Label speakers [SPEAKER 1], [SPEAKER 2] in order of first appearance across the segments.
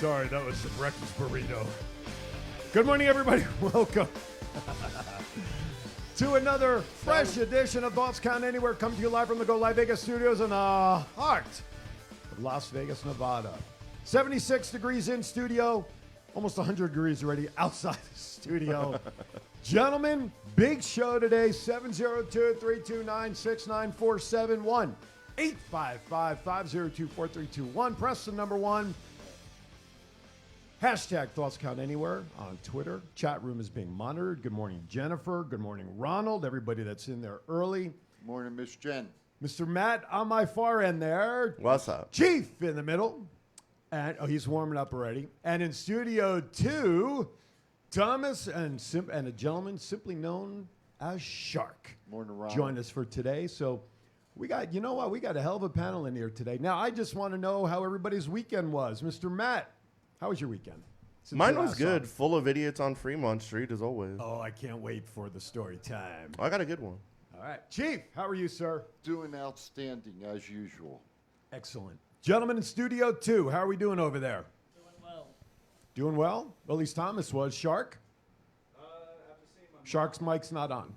[SPEAKER 1] Sorry, that was the breakfast burrito. Good morning, everybody. Welcome to another fresh edition of Thoughts Count Anywhere, coming to you live from the Go Live Vegas studios in the heart of Las Vegas, Nevada. 76 degrees in studio, almost 100 degrees already outside the studio. Gentlemen, big show today, 702-329-69471. 855-502-4321. Press the number 1. Hashtag Thoughts Count Anywhere on Twitter. Chat room is being monitored. Good morning, Jennifer. Good morning, Ronald. Everybody that's in there early.
[SPEAKER 2] Good morning, Miss Jen.
[SPEAKER 1] Mr. Matt on my far end there.
[SPEAKER 3] What's up?
[SPEAKER 1] Chief in the middle. And he's warming up already. And in studio 2, Thomas and a gentleman simply known as Shark.
[SPEAKER 2] Morning, Ronald.
[SPEAKER 1] Join us for today. So we got, you know what? We got a hell of a panel in here today. Now, I just want to know how everybody's weekend was. Mr. Matt, how was your weekend?
[SPEAKER 3] Mine was good. Full of idiots on Fremont Street, as always.
[SPEAKER 1] Oh, I can't wait for the story time.
[SPEAKER 3] I got a good one.
[SPEAKER 1] All right. Chief, how are you, sir?
[SPEAKER 2] Doing outstanding, as usual.
[SPEAKER 1] Excellent. Gentlemen in studio 2, how are we doing over there?
[SPEAKER 4] Doing well.
[SPEAKER 1] Doing well? Well, at least Thomas was. Shark? Shark's mic's not on.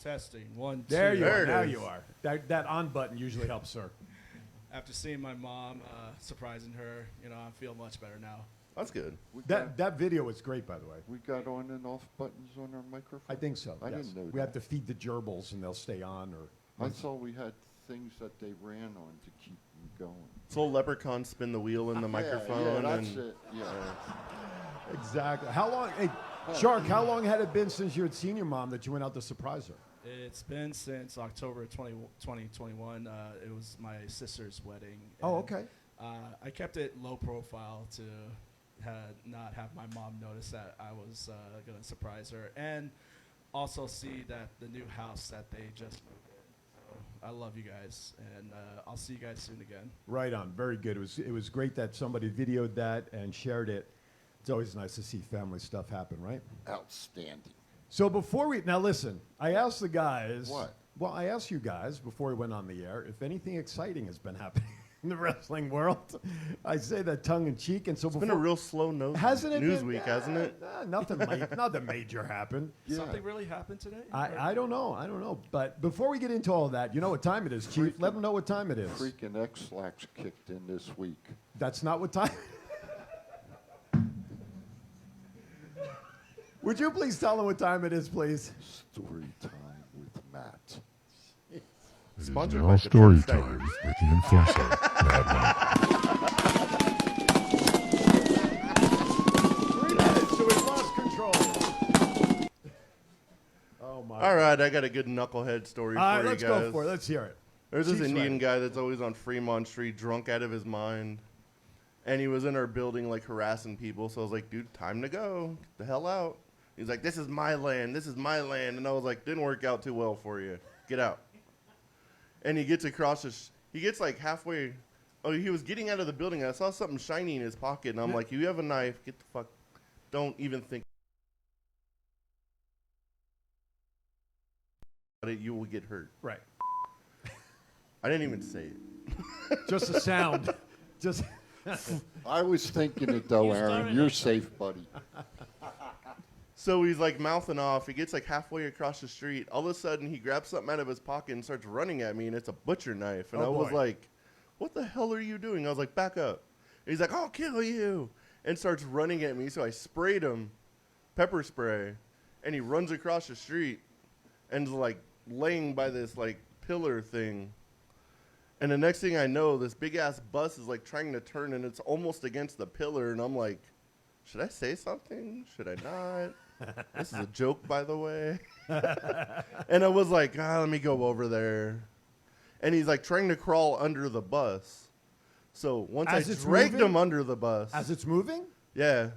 [SPEAKER 4] Testing. 1, 2.
[SPEAKER 1] There you
[SPEAKER 3] There
[SPEAKER 1] are.
[SPEAKER 3] it
[SPEAKER 1] Now
[SPEAKER 3] is.
[SPEAKER 1] you are. That on button usually helps, sir.
[SPEAKER 4] After seeing my mom, surprising her, I feel much better now.
[SPEAKER 3] That's good.
[SPEAKER 1] That video was great, by the way.
[SPEAKER 2] We got on and off buttons on our microphone?
[SPEAKER 1] I think so.
[SPEAKER 2] I
[SPEAKER 1] yes.
[SPEAKER 2] didn't know
[SPEAKER 1] We
[SPEAKER 2] that.
[SPEAKER 1] have to feed the gerbils and they'll stay on. Or
[SPEAKER 2] I saw we had things that they ran on to keep them going.
[SPEAKER 3] So leprechaun spin the wheel in the microphone.
[SPEAKER 2] Yeah, that's
[SPEAKER 3] and
[SPEAKER 2] it. Yeah.
[SPEAKER 1] Exactly. How long, hey, Shark, how long had it been since you had seen your mom that you went out to surprise her?
[SPEAKER 4] It's been since October 2021. It was my sister's wedding.
[SPEAKER 1] Oh,
[SPEAKER 4] and,
[SPEAKER 1] okay.
[SPEAKER 4] I kept it low profile to not have my mom notice that I was going to surprise her, and also see that the new house that they just moved in. So I love you guys, and I'll see you guys soon again.
[SPEAKER 1] Right on. Very good. It was great that somebody videoed that and shared it. It's always nice to see family stuff happen, right?
[SPEAKER 2] Outstanding.
[SPEAKER 1] So now listen, I asked the guys.
[SPEAKER 2] What?
[SPEAKER 1] Well, I asked you guys before we went on the air if anything exciting has been happening in the wrestling world. I say that tongue in cheek, and so
[SPEAKER 3] it's been a real slow news week, hasn't it?
[SPEAKER 1] Nothing major happened.
[SPEAKER 2] Yeah.
[SPEAKER 4] Something really happened today?
[SPEAKER 1] I don't know. But before we get into all that, you know what time it is, Chief? Let them know what time it is.
[SPEAKER 2] Freaking X-Lax kicked in this week.
[SPEAKER 1] That's not what time. Would you please tell them what time it is, please?
[SPEAKER 2] Story time with Matt.
[SPEAKER 5] It is
[SPEAKER 3] Sponsored
[SPEAKER 5] now
[SPEAKER 3] by
[SPEAKER 5] story
[SPEAKER 3] Captain
[SPEAKER 5] time with the Enforcer, Madman.
[SPEAKER 1] 3 minutes, so we've lost control. Oh, my.
[SPEAKER 3] All right, I got a good knucklehead story
[SPEAKER 1] All right,
[SPEAKER 3] for you
[SPEAKER 1] let's
[SPEAKER 3] guys.
[SPEAKER 1] go for it. Let's hear it.
[SPEAKER 3] There's this
[SPEAKER 1] Chief's
[SPEAKER 3] Indian
[SPEAKER 1] ready.
[SPEAKER 3] guy that's always on Fremont Street, drunk out of his mind. And he was in our building, like, harassing people. So I was like, dude, time to go. Get the hell out. He's like, this is my land. This is my land. And I was like, didn't work out too well for you. Get out. And he gets across he gets like halfway. Oh, he was getting out of the building. And I saw something shiny in his pocket. And I'm like, you have a knife. Get the fuck. Don't even think about it. You will get hurt.
[SPEAKER 1] Right.
[SPEAKER 3] I didn't even say it.
[SPEAKER 1] Just a sound. Just.
[SPEAKER 2] I was thinking it, though, Aaron. You're safe, buddy.
[SPEAKER 3] So he's like mouthing off. He gets like halfway across the street. All of a sudden, he grabs something out of his pocket and starts running at me, and it's a butcher knife. And
[SPEAKER 1] Oh,
[SPEAKER 3] I was
[SPEAKER 1] boy.
[SPEAKER 3] like, what the hell are you doing? I was like, back up. And he's like, I'll kill you. And starts running at me. So I sprayed him, pepper spray, and he runs across the street and is like laying by this like pillar thing. And the next thing I know, this big-ass bus is like trying to turn, and it's almost against the pillar. And I'm like, should I say something? Should I not? This is a joke, by the way. And I was like, let me go over there. And he's like trying to crawl under the bus. So once
[SPEAKER 1] As
[SPEAKER 3] I
[SPEAKER 1] it's
[SPEAKER 3] dragged
[SPEAKER 1] moving?
[SPEAKER 3] him under the bus.
[SPEAKER 1] As it's moving?
[SPEAKER 3] Yeah.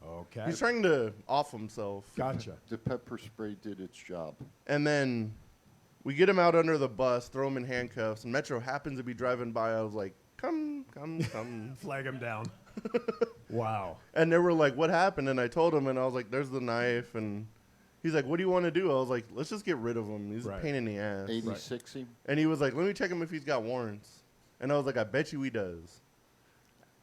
[SPEAKER 1] Okay.
[SPEAKER 3] He's trying to off himself.
[SPEAKER 1] Gotcha.
[SPEAKER 2] The pepper spray did its job.
[SPEAKER 3] And then we get him out under the bus, throw him in handcuffs, and Metro happens to be driving by. I was like, come.
[SPEAKER 1] Flag him down. Wow.
[SPEAKER 3] And they were like, what happened? And I told him, and I was like, there's the knife. And he's like, what do you want to do? I was like, let's just get rid of him. He's
[SPEAKER 1] Right.
[SPEAKER 3] a pain in the ass.
[SPEAKER 2] 86 him.
[SPEAKER 3] And he was like, let me check him if he's got warrants. And I was like, I bet you he does.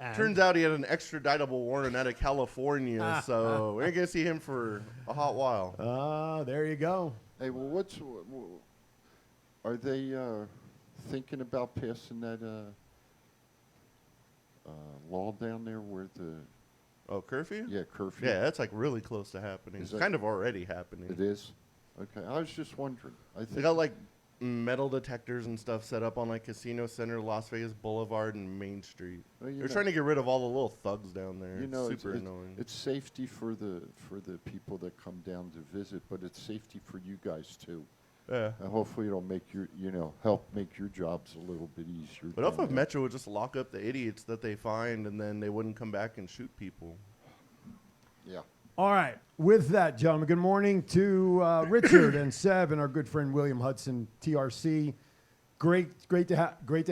[SPEAKER 1] And-
[SPEAKER 3] Turns out he had an extraditable warrant out of California, so we ain't gonna see him for a hot while.
[SPEAKER 1] There you go.
[SPEAKER 2] Hey, well, are they thinking about passing that law down there where the
[SPEAKER 3] Oh, curfew?
[SPEAKER 2] curfew?
[SPEAKER 3] Yeah, that's like really close to happening.
[SPEAKER 2] Is
[SPEAKER 3] It's
[SPEAKER 2] that-
[SPEAKER 3] kind of already happening.
[SPEAKER 2] It is. Okay, I was just wondering. I
[SPEAKER 3] They
[SPEAKER 2] think
[SPEAKER 3] got like metal detectors and stuff set up on like Casino Center, Las Vegas Boulevard, and Main Street.
[SPEAKER 2] Well, you
[SPEAKER 3] They're
[SPEAKER 2] know-
[SPEAKER 3] trying to get rid of all the little thugs down there.
[SPEAKER 2] you know
[SPEAKER 3] it's super annoying.
[SPEAKER 2] It's safety for the people that come down to visit, but it's safety for you guys too.
[SPEAKER 3] Yeah.
[SPEAKER 2] And hopefully it'll make help make your jobs a little bit easier.
[SPEAKER 3] But
[SPEAKER 2] down
[SPEAKER 3] if
[SPEAKER 2] there.
[SPEAKER 3] Metro would just lock up the idiots that they find, and then they wouldn't come back and shoot people.
[SPEAKER 2] Yeah.
[SPEAKER 1] All right. With that, gentlemen, good morning to Richard and Seb and our good friend William Hudson, TRC. Great to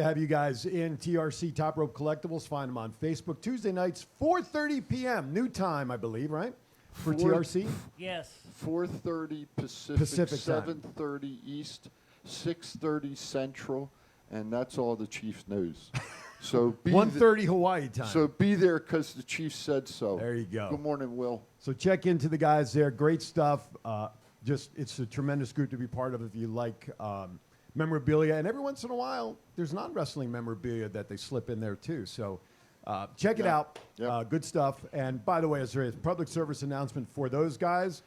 [SPEAKER 1] have you guys in TRC Top Rope Collectibles. Find them on Facebook. Tuesday nights, 4:30 p.m. New time, I believe, right? For TRC.
[SPEAKER 6] Yes.
[SPEAKER 2] 4:30 Pacific,
[SPEAKER 1] Pacific time.
[SPEAKER 2] 7:30 East, 6:30 Central, and that's all the chief knows. So
[SPEAKER 1] 1:30 Hawaii time.
[SPEAKER 2] So be there because the chief said so.
[SPEAKER 1] There you go.
[SPEAKER 2] Good morning, Will.
[SPEAKER 1] So check into the guys there. Great stuff. It's a tremendous group to be part of if you like memorabilia. And every once in a while, there's non-wrestling memorabilia that they slip in there too. So check it
[SPEAKER 2] Yeah.
[SPEAKER 1] out.
[SPEAKER 2] Yeah.
[SPEAKER 1] Good stuff. And by the way, as there is public service announcement for those guys,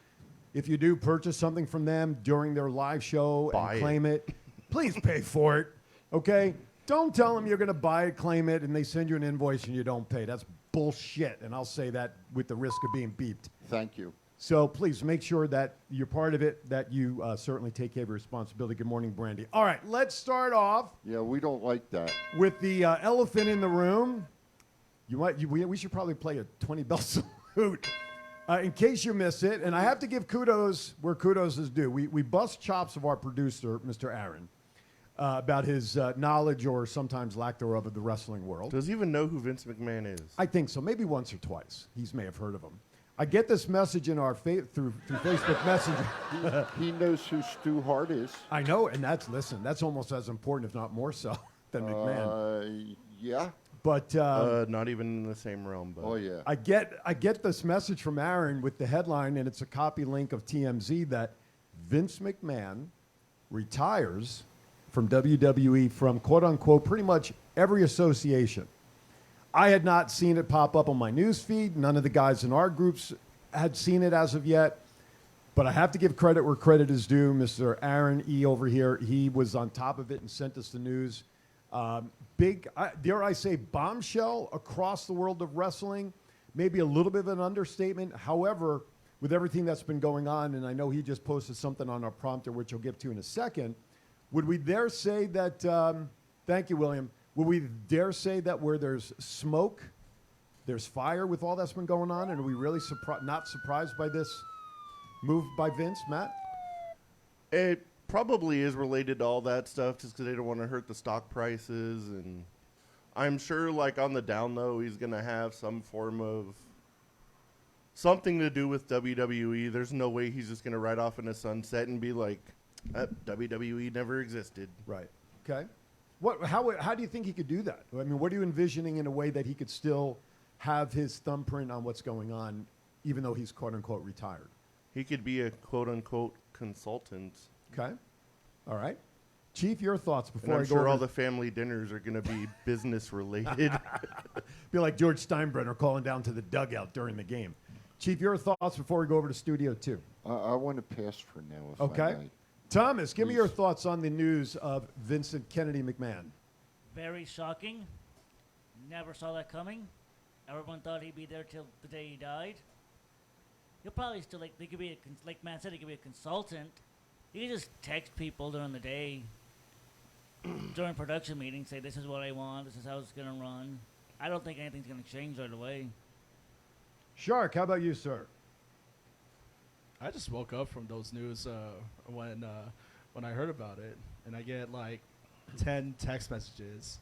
[SPEAKER 1] if you do purchase something from them during their live show
[SPEAKER 3] Buy
[SPEAKER 1] and
[SPEAKER 3] it.
[SPEAKER 1] claim it, please pay for it. Okay? Don't tell them you're going to buy it, claim it, and they send you an invoice and you don't pay. That's bullshit. And I'll say that with the risk of being beeped.
[SPEAKER 2] Thank you.
[SPEAKER 1] So please make sure that you're part of it, that you certainly take care of your responsibility. Good morning, Brandy. All right, let's start off
[SPEAKER 2] Yeah, we don't like that.
[SPEAKER 1] with the elephant in the room. We should probably play a 20 bell salute in case you miss it. And I have to give kudos where kudos is due. We bust chops of our producer, Mr. Aaron, about his knowledge or sometimes lack thereof of the wrestling world.
[SPEAKER 3] Does he even know who Vince McMahon is?
[SPEAKER 1] I think so. Maybe once or twice. He may have heard of him. I get this message in our through Facebook Messenger.
[SPEAKER 2] He knows who Stu Hart is.
[SPEAKER 1] I know, and that's almost as important, if not more so, than McMahon.
[SPEAKER 2] Yeah.
[SPEAKER 1] But
[SPEAKER 3] Not even in the same realm, but
[SPEAKER 2] Oh, yeah.
[SPEAKER 1] I get this message from Aaron with the headline, and it's a copy link of TMZ that Vince McMahon retires from WWE from quote unquote pretty much every association. I had not seen it pop up on my news feed. None of the guys in our groups had seen it as of yet. But I have to give credit where credit is due. Mr. Aaron E. over here, he was on top of it and sent us the news. Big, dare I say, bombshell across the world of wrestling. Maybe a little bit of an understatement. However, with everything that's been going on, and I know he just posted something on our prompter, which I'll get to in a second, would we dare say that, thank you, William, would we dare say that where there's smoke, there's fire with all that's been going on? And are we really not surprised by this move by Vince, Matt?
[SPEAKER 3] it probably is related to all that stuff just because they don't want to hurt the stock prices. And I'm sure, like, on the down low, he's going to have some form of something to do with WWE. There's no way he's just going to ride off in a sunset and be like, WWE never existed.
[SPEAKER 1] Right. Okay. How do you think he could do that? I mean, what are you envisioning in a way that he could still have his thumbprint on what's going on, even though he's quote unquote retired?
[SPEAKER 3] He could be a quote unquote consultant.
[SPEAKER 1] Okay. All right. Chief, your thoughts
[SPEAKER 3] And
[SPEAKER 1] before
[SPEAKER 3] I'm
[SPEAKER 1] I go
[SPEAKER 3] sure
[SPEAKER 1] over
[SPEAKER 3] all the family dinners are going to be business related.
[SPEAKER 1] be like George Steinbrenner calling down to the dugout during the game. Chief, your thoughts before we go over to Studio 2.
[SPEAKER 2] I want to pass for now, if
[SPEAKER 1] Okay.
[SPEAKER 2] I may.
[SPEAKER 1] Thomas, give me your
[SPEAKER 2] Please.
[SPEAKER 1] thoughts on the news of Vincent Kennedy McMahon.
[SPEAKER 6] Very shocking. Never saw that coming. Everyone thought he'd be there till the day he died. He'll probably still he could be like man said, he could be a consultant. He could just text people during the day, during production meetings, say this is what I want, this is how it's gonna run. I don't think anything's gonna change right away.
[SPEAKER 1] Shark, how about you, sir?
[SPEAKER 4] I just woke up from those news when I heard about it, and I get like 10 text messages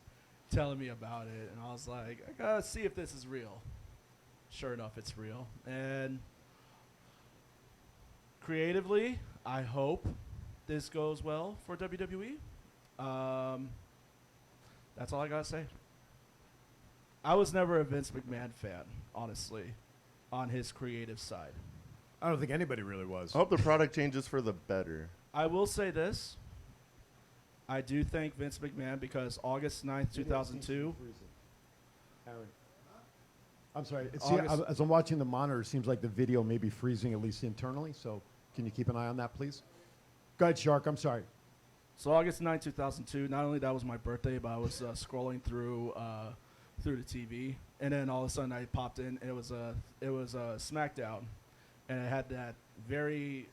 [SPEAKER 4] telling me about it, and I was like, I gotta see if this is real. Sure enough, it's real. And creatively, I hope this goes well for WWE. That's all I gotta say. I was never a Vince McMahon fan, honestly, on his creative side.
[SPEAKER 1] I don't think anybody really was.
[SPEAKER 3] I hope the product changes for the better.
[SPEAKER 4] I will say this. I do thank Vince McMahon because August 9th, 2002.
[SPEAKER 1] Aaron. I'm sorry.
[SPEAKER 4] August-
[SPEAKER 1] As I'm watching the monitor, it seems like the video may be freezing, at least internally. So can you keep an eye on that, please? Go ahead, Shark. I'm sorry.
[SPEAKER 4] So August 9th, 2002, not only that was my birthday, but I was scrolling through the TV, and then all of a sudden I popped in, and it was a SmackDown, and it had that very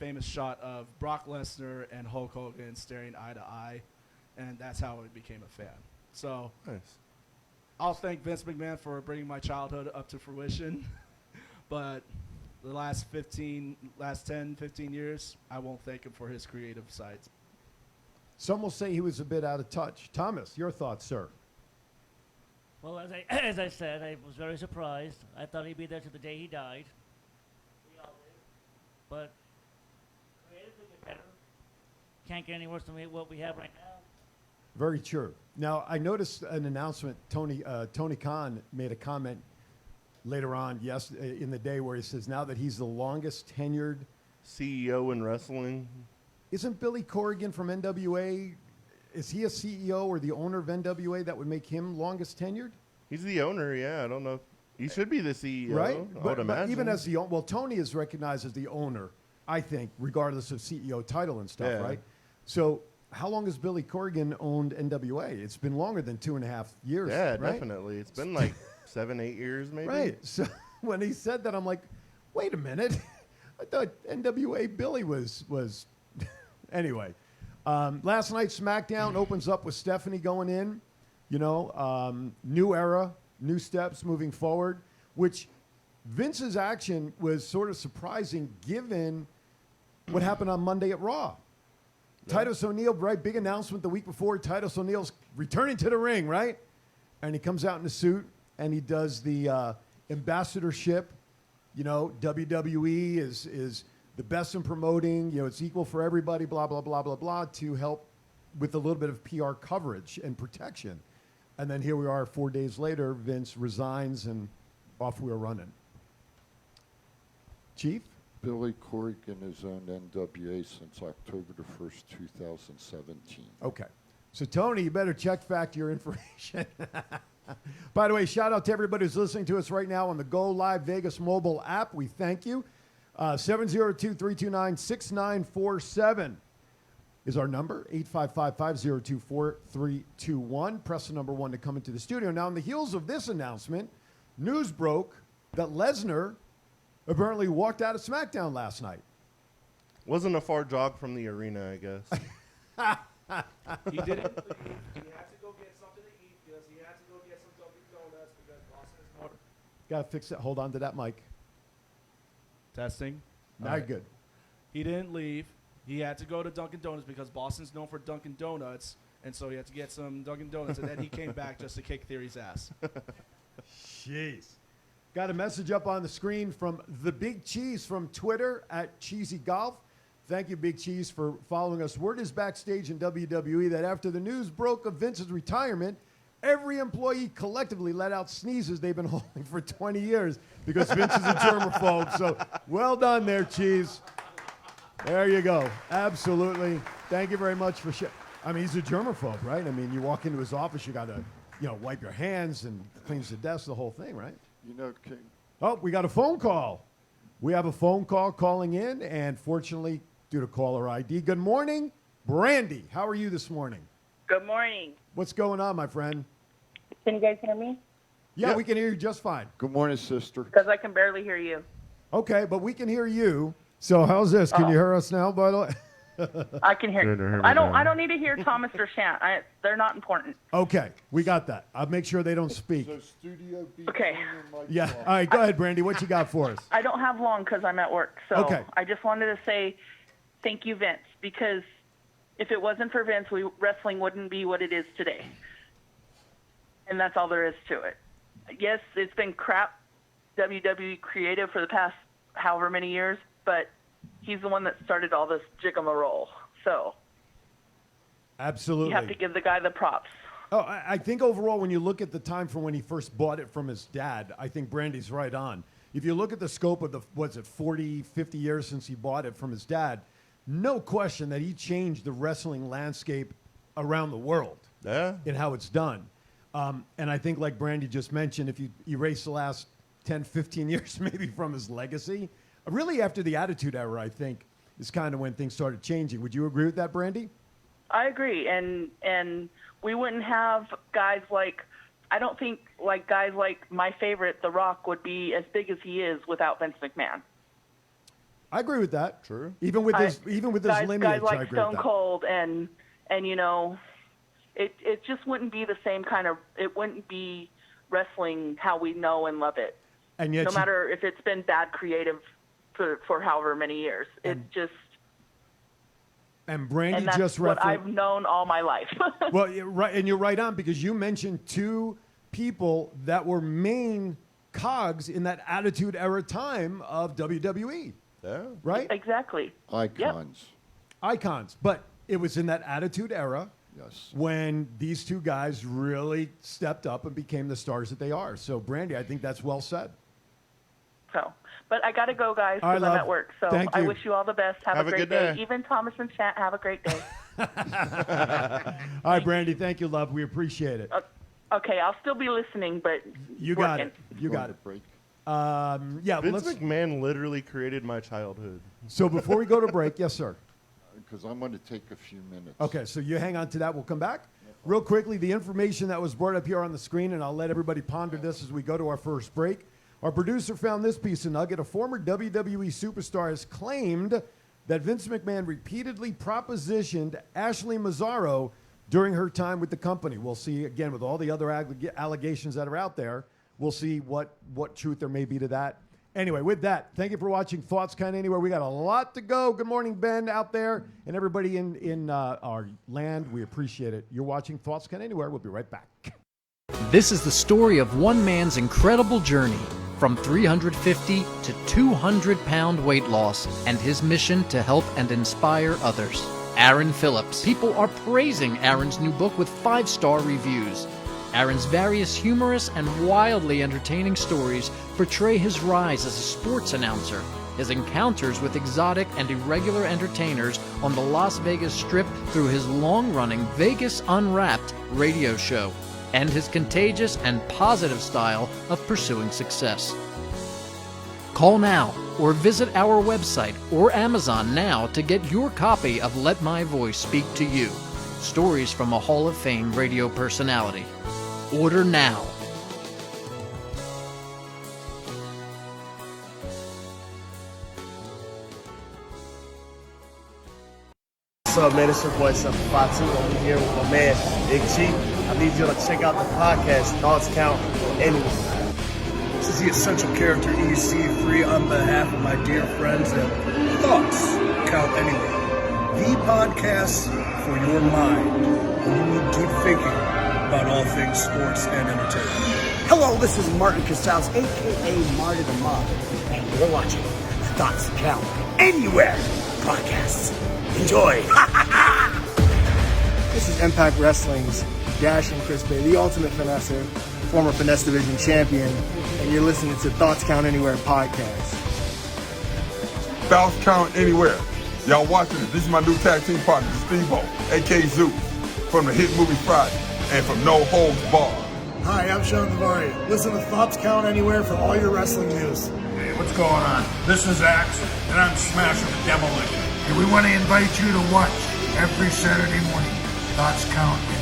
[SPEAKER 4] famous shot of Brock Lesnar and Hulk Hogan staring eye to eye, and that's how I became a fan. So
[SPEAKER 3] Nice.
[SPEAKER 4] I'll thank Vince McMahon for bringing my childhood up to fruition, but the last 10, 15 years, I won't thank him for his creative sides.
[SPEAKER 1] Some will say he was a bit out of touch. Thomas, your thoughts, sir?
[SPEAKER 6] Well, as I said, I was very surprised. I thought he'd be there till the day he died. We all did. But creatively get better. Can't get any worse than what we have right now.
[SPEAKER 1] Very true. Now, I noticed an announcement. Tony Khan made a comment later on in the day where he says now that he's the longest tenured.
[SPEAKER 3] CEO in wrestling.
[SPEAKER 1] Isn't Billy Corrigan from NWA, is he a CEO or the owner of NWA that would make him longest tenured?
[SPEAKER 3] He's the owner, yeah. I don't know. He should be the CEO.
[SPEAKER 1] Right?
[SPEAKER 3] I would
[SPEAKER 1] But
[SPEAKER 3] imagine.
[SPEAKER 1] even as Tony is recognized as the owner, I think, regardless of CEO title and stuff,
[SPEAKER 3] Yeah.
[SPEAKER 1] right? So how long has Billy Corrigan owned NWA? It's been longer than 2.5 years,
[SPEAKER 3] Yeah,
[SPEAKER 1] right?
[SPEAKER 3] definitely. It's been like 7, 8 years maybe.
[SPEAKER 1] Right. So when he said that, I'm like, wait a minute. I thought NWA Billy was anyway. Last night, SmackDown opens up with Stephanie going in. New era, new steps moving forward, which Vince's action was sort of surprising given what happened on Monday at Raw. Yeah. Titus O'Neil, right? Big announcement the week before. Titus O'Neil's returning to the ring, right? And he comes out in a suit and he does the ambassadorship. WWE is the best in promoting. It's equal for everybody, blah, blah, blah, blah, blah, to help with a little bit of PR coverage and protection. And then here we are 4 days later, Vince resigns and off we're running. Chief?
[SPEAKER 2] Billy Corrigan has owned NWA since October the 1st, 2017.
[SPEAKER 1] Okay. So, Tony, you better fact your information. By the way, shout out to everybody who's listening to us right now on the Go Live Vegas mobile app. We thank you. 702-329-6947 is our number, 855-502-4321. Press the number 1 to come into the studio. Now, on the heels of this announcement, news broke that Lesnar apparently walked out of SmackDown last night.
[SPEAKER 3] Wasn't a far jog from the arena, I guess.
[SPEAKER 4] He didn't leave. He had to go get something to eat because he had to go get some Dunkin' Donuts because Boston is more.
[SPEAKER 1] Got to fix that. Hold on to that mic.
[SPEAKER 4] Testing.
[SPEAKER 1] Now
[SPEAKER 4] All
[SPEAKER 1] you're
[SPEAKER 4] right.
[SPEAKER 1] good.
[SPEAKER 4] He didn't leave. He had to go to Dunkin' Donuts because Boston's known for Dunkin' Donuts, and so he had to get some Dunkin' Donuts, and then he came back just to kick Theory's ass.
[SPEAKER 1] Jeez. Got a message up on the screen from the Big Cheese from Twitter at Cheesy Golf. Thank you, Big Cheese, for following us. Word is backstage in WWE that after the news broke of Vince's retirement, every employee collectively let out sneezes they've been holding for 20 years because Vince is a germaphobe. So well done there, Cheese. There you go. Absolutely. Thank you very much for he's a germaphobe, right? I mean, you walk into his office, you got to, wipe your hands and cleans the desk, the whole thing, right?
[SPEAKER 2] King.
[SPEAKER 1] Oh, we got a phone call. We have a phone call calling in, and fortunately, due to caller ID. Good morning, Brandy. How are you this morning?
[SPEAKER 7] Good morning.
[SPEAKER 1] What's going on, my friend?
[SPEAKER 7] Can you guys hear me?
[SPEAKER 1] Yeah, we can hear you just fine.
[SPEAKER 2] Good morning, sister.
[SPEAKER 7] Because I can barely hear you.
[SPEAKER 1] Okay, but we can hear you. So how's this? Can you hear us now, by the way?
[SPEAKER 7] I can hear
[SPEAKER 5] Good to hear
[SPEAKER 7] you.
[SPEAKER 5] me
[SPEAKER 7] I
[SPEAKER 5] now.
[SPEAKER 7] don't need to hear Thomas or Shant. They're not important.
[SPEAKER 1] Okay, we got that. I'll make sure they don't speak.
[SPEAKER 2] So Studio B,
[SPEAKER 7] Okay.
[SPEAKER 2] turn your mic
[SPEAKER 1] Yeah,
[SPEAKER 2] off.
[SPEAKER 1] all right, go ahead, Brandy. What you got for us?
[SPEAKER 7] I don't have long because I'm at work. So
[SPEAKER 1] Okay.
[SPEAKER 7] I just wanted to say thank you, Vince, because if it wasn't for Vince, wrestling wouldn't be what it is today. And that's all there is to it. Yes, it's been crap WWE creative for the past however many years, but he's the one that started all this jiggamarole. So
[SPEAKER 1] Absolutely.
[SPEAKER 7] you have to give the guy the props.
[SPEAKER 1] Oh, I think overall, when you look at the time from when he first bought it from his dad, I think Brandy's right on. If you look at the scope of the, 40, 50 years since he bought it from his dad, no question that he changed the wrestling landscape around the world in how it's done. And I think, like Brandy just mentioned, if you erase the last 10, 15 years maybe from his legacy, really after the Attitude Era, I think, is kind of when things started changing. Would you agree with that, Brandy?
[SPEAKER 7] I agree, and we wouldn't have guys like, I don't think like guys like my favorite, The Rock, would be as big as he is without Vince McMahon.
[SPEAKER 1] I agree with that.
[SPEAKER 3] True.
[SPEAKER 1] Even with his lineage,
[SPEAKER 7] guys
[SPEAKER 1] I
[SPEAKER 7] like
[SPEAKER 1] agree
[SPEAKER 7] Stone
[SPEAKER 1] with that.
[SPEAKER 7] Cold and you know, it just wouldn't be the same kind of, it wouldn't be wrestling how we know and love it.
[SPEAKER 1] And yet
[SPEAKER 7] No matter if it's been bad creative for however many years, it just.
[SPEAKER 1] And Brandy
[SPEAKER 7] And that's
[SPEAKER 1] just
[SPEAKER 7] what
[SPEAKER 1] referenced.
[SPEAKER 7] I've known all my life.
[SPEAKER 1] Well, you're right, and you're right on, because you mentioned two people that were main cogs in that Attitude Era time of WWE,
[SPEAKER 3] Yeah.
[SPEAKER 1] right?
[SPEAKER 7] Exactly.
[SPEAKER 2] Icons.
[SPEAKER 1] Icons. But it was in that Attitude Era
[SPEAKER 2] Yes.
[SPEAKER 1] when these two guys really stepped up and became the stars that they are. So, Brandy, I think that's well said.
[SPEAKER 7] So, but I got to go, guys,
[SPEAKER 1] All right,
[SPEAKER 7] because I'm
[SPEAKER 1] love.
[SPEAKER 7] at work. So
[SPEAKER 1] Thank
[SPEAKER 7] I
[SPEAKER 1] you.
[SPEAKER 7] wish you all the best. Have
[SPEAKER 3] Have
[SPEAKER 7] a
[SPEAKER 3] a
[SPEAKER 7] great
[SPEAKER 3] good
[SPEAKER 7] day.
[SPEAKER 3] day.
[SPEAKER 7] Even Thomas and Chat, have a great day.
[SPEAKER 1] All right, Brandy, thank you, love. We appreciate it.
[SPEAKER 7] Okay, I'll still be listening, but
[SPEAKER 1] You got
[SPEAKER 7] working.
[SPEAKER 1] it. You got
[SPEAKER 2] Going
[SPEAKER 1] it.
[SPEAKER 2] to break.
[SPEAKER 1] Yeah,
[SPEAKER 3] Vince
[SPEAKER 1] let's.
[SPEAKER 3] McMahon literally created my childhood.
[SPEAKER 1] So before we go to break, yes, sir.
[SPEAKER 2] Because I'm going to take a few minutes.
[SPEAKER 1] Okay, so you hang on to that. We'll come back. Real quickly, the information that was brought up here on the screen, and I'll let everybody ponder this as we go to our first break. Our producer found this piece of nugget. A former WWE superstar has claimed that Vince McMahon repeatedly propositioned Ashley Mazzaro during her time with the company. We'll see, again, with all the other allegations that are out there, we'll see what truth there may be to that. Anyway, with that, thank you for watching Thoughts Count Anywhere. We got a lot to go. Good morning, Ben, out there, and everybody in our land. We appreciate it. You're watching Thoughts Count Anywhere. We'll be right back.
[SPEAKER 8] This is the story of one man's incredible journey from 350 to 200-pound weight loss and his mission to help and inspire others. Aaron Phillips. People are praising Aaron's new book with 5-star reviews. Aaron's various humorous and wildly entertaining stories portray his rise as a sports announcer, his encounters with exotic and irregular entertainers on the Las Vegas Strip through his long-running Vegas Unwrapped radio show, and his contagious and positive style of pursuing success. Call now or visit our website or Amazon now to get your copy of Let My Voice Speak to You, stories from a Hall of Fame radio personality. Order now.
[SPEAKER 9] What's up, man? It's your boy, 752. I'm here with my man, Big G. I need you to check out the podcast, Thoughts Count Anywhere.
[SPEAKER 10] This is the Essential Character EC3 on behalf of my dear friends at Thoughts Count Anywhere. The podcast for your mind when you need deep thinking about all things sports and entertainment.
[SPEAKER 11] Hello, this is Martin Casals, a.k.a. Marty the Mob, and you're watching the Thoughts Count Anywhere podcast. Enjoy!
[SPEAKER 9] This is Impact Wrestling's Dashing Chris Bay, the ultimate finesser, former Finesse Division champion, and you're listening to Thoughts Count Anywhere podcast.
[SPEAKER 12] Thoughts Count Anywhere. Y'all watching it. This is my new tag team partner, Steve-O, a.k.a. Zeus, from the hit movie Friday, and from No Holds Barred.
[SPEAKER 10] Hi, I'm Sean Navarre. Listen to Thoughts Count Anywhere for all your wrestling news.
[SPEAKER 13] Hey, what's going on? This is Axe, and I'm smashing the demolition. And we want to invite you to watch every Saturday morning. Thoughts Count Anywhere.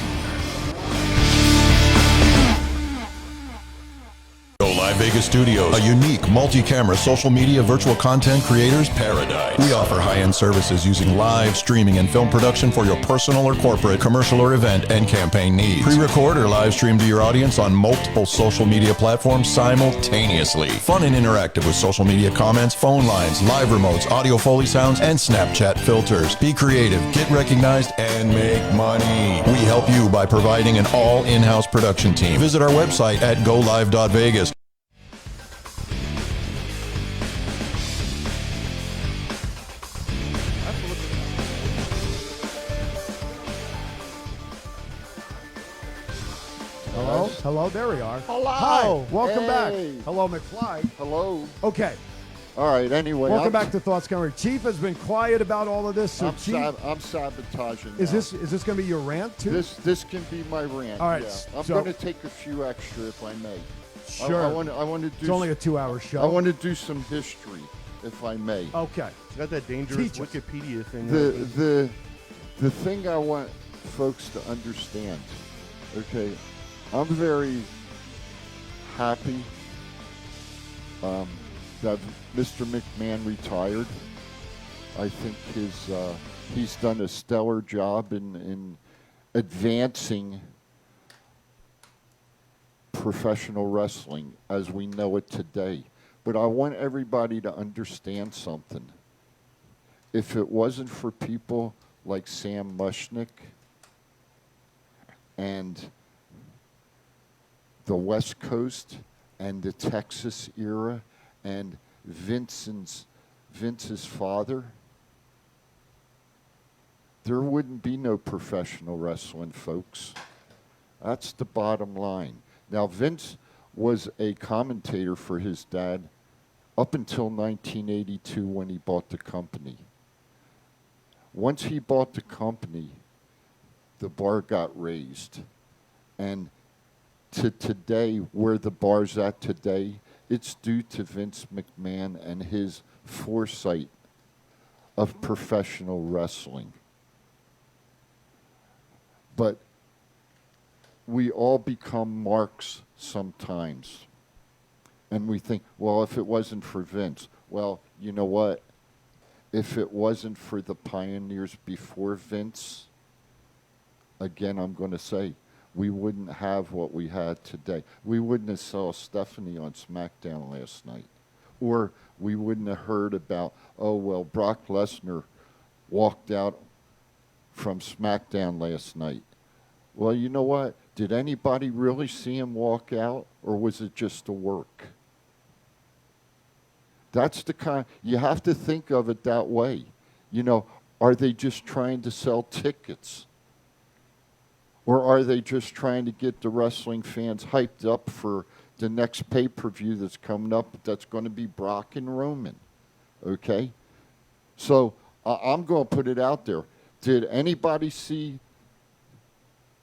[SPEAKER 14] Go Live Vegas Studios, a unique multi-camera social media virtual content creators paradise. We offer high-end services using live streaming and film production for your personal or corporate, commercial or event and campaign needs. Pre-record or live stream to your audience on multiple social media platforms simultaneously. Fun and interactive with social media comments, phone lines, live remotes, audio Foley sounds, and Snapchat filters. Be creative, get recognized, and make money. We help you by providing an all in-house production team. Visit our website at golive.vegas.
[SPEAKER 1] Hello?
[SPEAKER 2] Yes.
[SPEAKER 1] Hello? There we are.
[SPEAKER 2] Hello.
[SPEAKER 1] Hi. Welcome back.
[SPEAKER 2] Hey.
[SPEAKER 1] Hello, McFly.
[SPEAKER 2] Hello.
[SPEAKER 1] Okay.
[SPEAKER 2] All right. Anyway,
[SPEAKER 1] Welcome back to Thoughts Country. Chief has been quiet about all of this. So
[SPEAKER 2] I'm,
[SPEAKER 1] Chief,
[SPEAKER 2] I'm sabotaging.
[SPEAKER 1] is
[SPEAKER 2] now.
[SPEAKER 1] this going to be your rant too?
[SPEAKER 2] This can be my rant.
[SPEAKER 1] All right,
[SPEAKER 2] Yeah. I'm
[SPEAKER 1] so-
[SPEAKER 2] going to take a few extra if I may.
[SPEAKER 1] Sure.
[SPEAKER 2] I want to do.
[SPEAKER 1] It's only a 2-hour show.
[SPEAKER 2] I want to do some history, if I may.
[SPEAKER 1] Okay.
[SPEAKER 3] It's got that dangerous
[SPEAKER 1] Teach us.
[SPEAKER 3] Wikipedia thing.
[SPEAKER 2] The thing I want folks to understand. Okay, I'm very happy that Mr. McMahon retired. I think he's done a stellar job in advancing professional wrestling as we know it today. But I want everybody to understand something. If it wasn't for people like Sam Mushnick and the West Coast and the Texas era and Vince's father, there wouldn't be no professional wrestling, folks. That's the bottom line. Now, Vince was a commentator for his dad up until 1982 when he bought the company. Once he bought the company, the bar got raised. And to today, where the bar's at today, it's due to Vince McMahon and his foresight of professional wrestling. But we all become marks sometimes. And we think, well, if it wasn't for Vince, well, you know what? If it wasn't for the pioneers before Vince, again, I'm going to say, we wouldn't have what we had today. We wouldn't have saw Stephanie on SmackDown last night. Or we wouldn't have heard about, oh, well, Brock Lesnar walked out from SmackDown last night. Well, you know what? Did anybody really see him walk out, or was it just a work? That's the kind, you have to think of it that way. You know, are they just trying to sell tickets? Or are they just trying to get the wrestling fans hyped up for the next pay-per-view that's coming up that's going to be Brock and Roman? Okay? So I'm going to put it out there. Did anybody see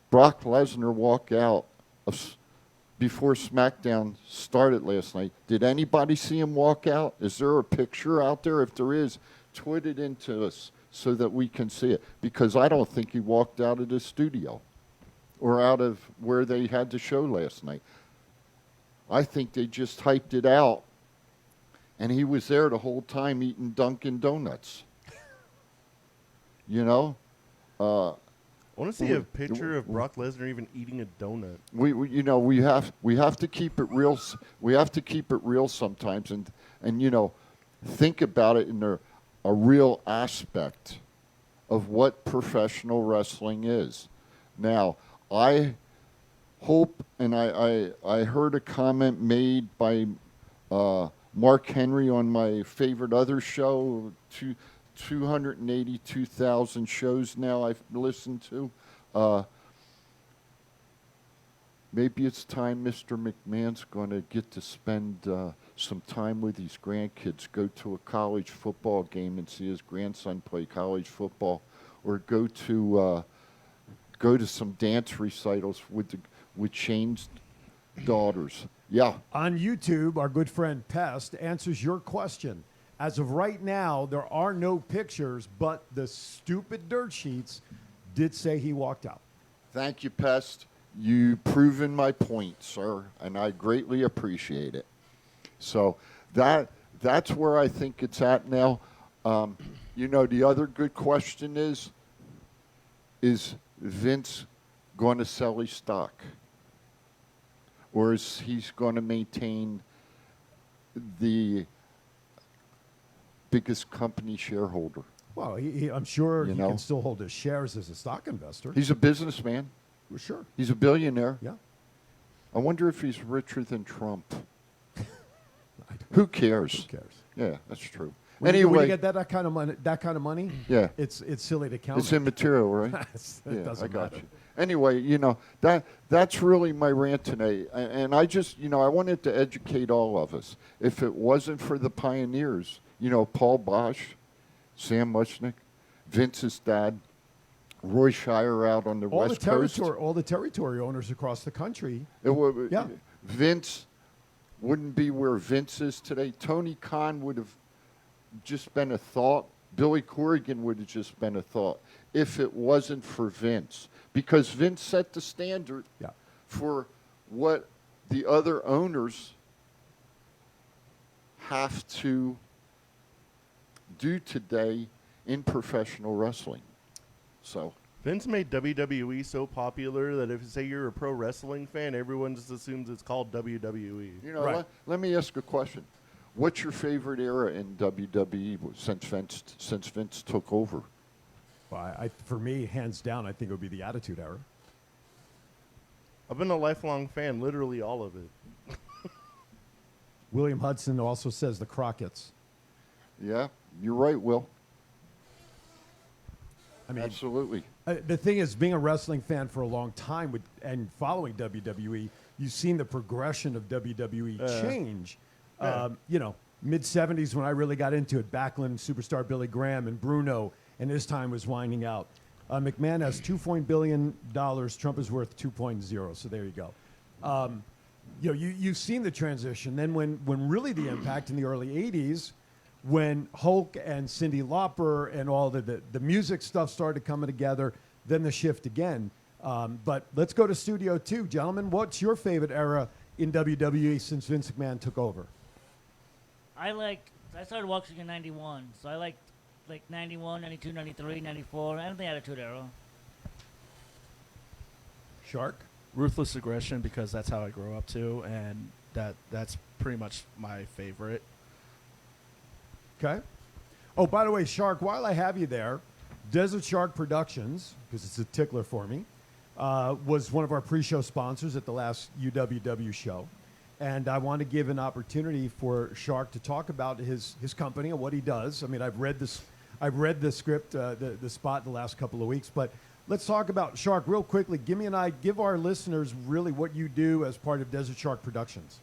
[SPEAKER 2] Brock Lesnar walk out before SmackDown started last night? Did anybody see him walk out? Is there a picture out there? If there is, tweet it into us so that we can see it. Because I don't think he walked out of the studio or out of where they had the show last night. I think they just hyped it out, and he was there the whole time eating Dunkin' Donuts. You know?
[SPEAKER 3] I want to see a picture of Brock Lesnar even eating a donut.
[SPEAKER 2] We have to keep it real. We have to keep it real sometimes, and you know, think about it in a real aspect of what professional wrestling is. Now, I hope, and I heard a comment made by Mark Henry on my favorite other show, 282,000 shows now I've listened to. Maybe it's time Mr. McMahon's going to get to spend some time with his grandkids, go to a college football game and see his grandson play college football, or go to some dance recitals with Shane's daughters. Yeah.
[SPEAKER 1] On YouTube, our good friend Pest answers your question. As of right now, there are no pictures, but the stupid dirt sheets did say he walked out.
[SPEAKER 2] Thank you, Pest. You've proven my point, sir, and I greatly appreciate it. So that's where I think it's at now. You know, the other good question is Vince going to sell his stock? Or is he going to maintain the biggest company shareholder?
[SPEAKER 1] Well, I'm sure he
[SPEAKER 2] know?
[SPEAKER 1] can still hold his shares as a stock investor.
[SPEAKER 2] He's a businessman.
[SPEAKER 1] Well, sure.
[SPEAKER 2] He's a billionaire.
[SPEAKER 1] Yeah.
[SPEAKER 2] I wonder if he's richer than Trump. Who cares?
[SPEAKER 1] Who cares?
[SPEAKER 2] Yeah, that's true.
[SPEAKER 1] When
[SPEAKER 2] Anyway,
[SPEAKER 1] you get that kind of money,
[SPEAKER 2] yeah,
[SPEAKER 1] it's silly to count.
[SPEAKER 2] it's immaterial, right?
[SPEAKER 1] It doesn't
[SPEAKER 2] I got
[SPEAKER 1] matter.
[SPEAKER 2] you. Anyway, that's really my rant today, and I just I wanted to educate all of us. If it wasn't for the pioneers, Paul Bosch, Sam Muchnick, Vince's dad, Roy Shire out on the West Coast.
[SPEAKER 1] All the territory owners across the country.
[SPEAKER 2] Yeah. Vince wouldn't be where Vince is today. Tony Khan would have just been a thought. Billy Corrigan would have just been a thought if it wasn't for Vince. Because Vince set the standard for what the other owners have to do today in professional wrestling. So
[SPEAKER 3] Vince made WWE so popular that if you say you're a pro wrestling fan, everyone just assumes it's called WWE.
[SPEAKER 2] Let me ask a question. What's your favorite era in WWE since Vince took over?
[SPEAKER 1] Well, for me, hands down, I think it would be the Attitude Era.
[SPEAKER 3] I've been a lifelong fan, literally all of it.
[SPEAKER 1] William Hudson also says the Crockett's.
[SPEAKER 2] Yeah, you're right, Will.
[SPEAKER 1] I mean,
[SPEAKER 2] absolutely.
[SPEAKER 1] The thing is, being a wrestling fan for a long time and following WWE, you've seen the progression of WWE change. Mid-'70s when I really got into it, Backlund, superstar Billy Graham, and Bruno, and his time was winding out. McMahon has $2 billion. Trump is worth 2.0. So there you go. You've seen the transition. Then when really the impact in the early 80s, when Hulk and Cyndi Lauper and all the music stuff started coming together, then the shift again. But let's go to Studio 2. Gentlemen, what's your favorite era in WWE since Vince McMahon took over?
[SPEAKER 6] I started watching in 91, so I liked 91, 92, 93, 94, and the Attitude Era.
[SPEAKER 1] Shark?
[SPEAKER 4] Ruthless Aggression, because that's how I grew up to, and that's pretty much my favorite.
[SPEAKER 1] Okay. Oh, by the way, Shark, while I have you there, Desert Shark Productions, because it's a tickler for me, was one of our pre-show sponsors at the last UWW show. And I want to give an opportunity for Shark to talk about his company and what he does. I mean, I've read the script, the spot the last couple of weeks, but let's talk about Shark real quickly. Give our listeners really what you do as part of Desert Shark Productions.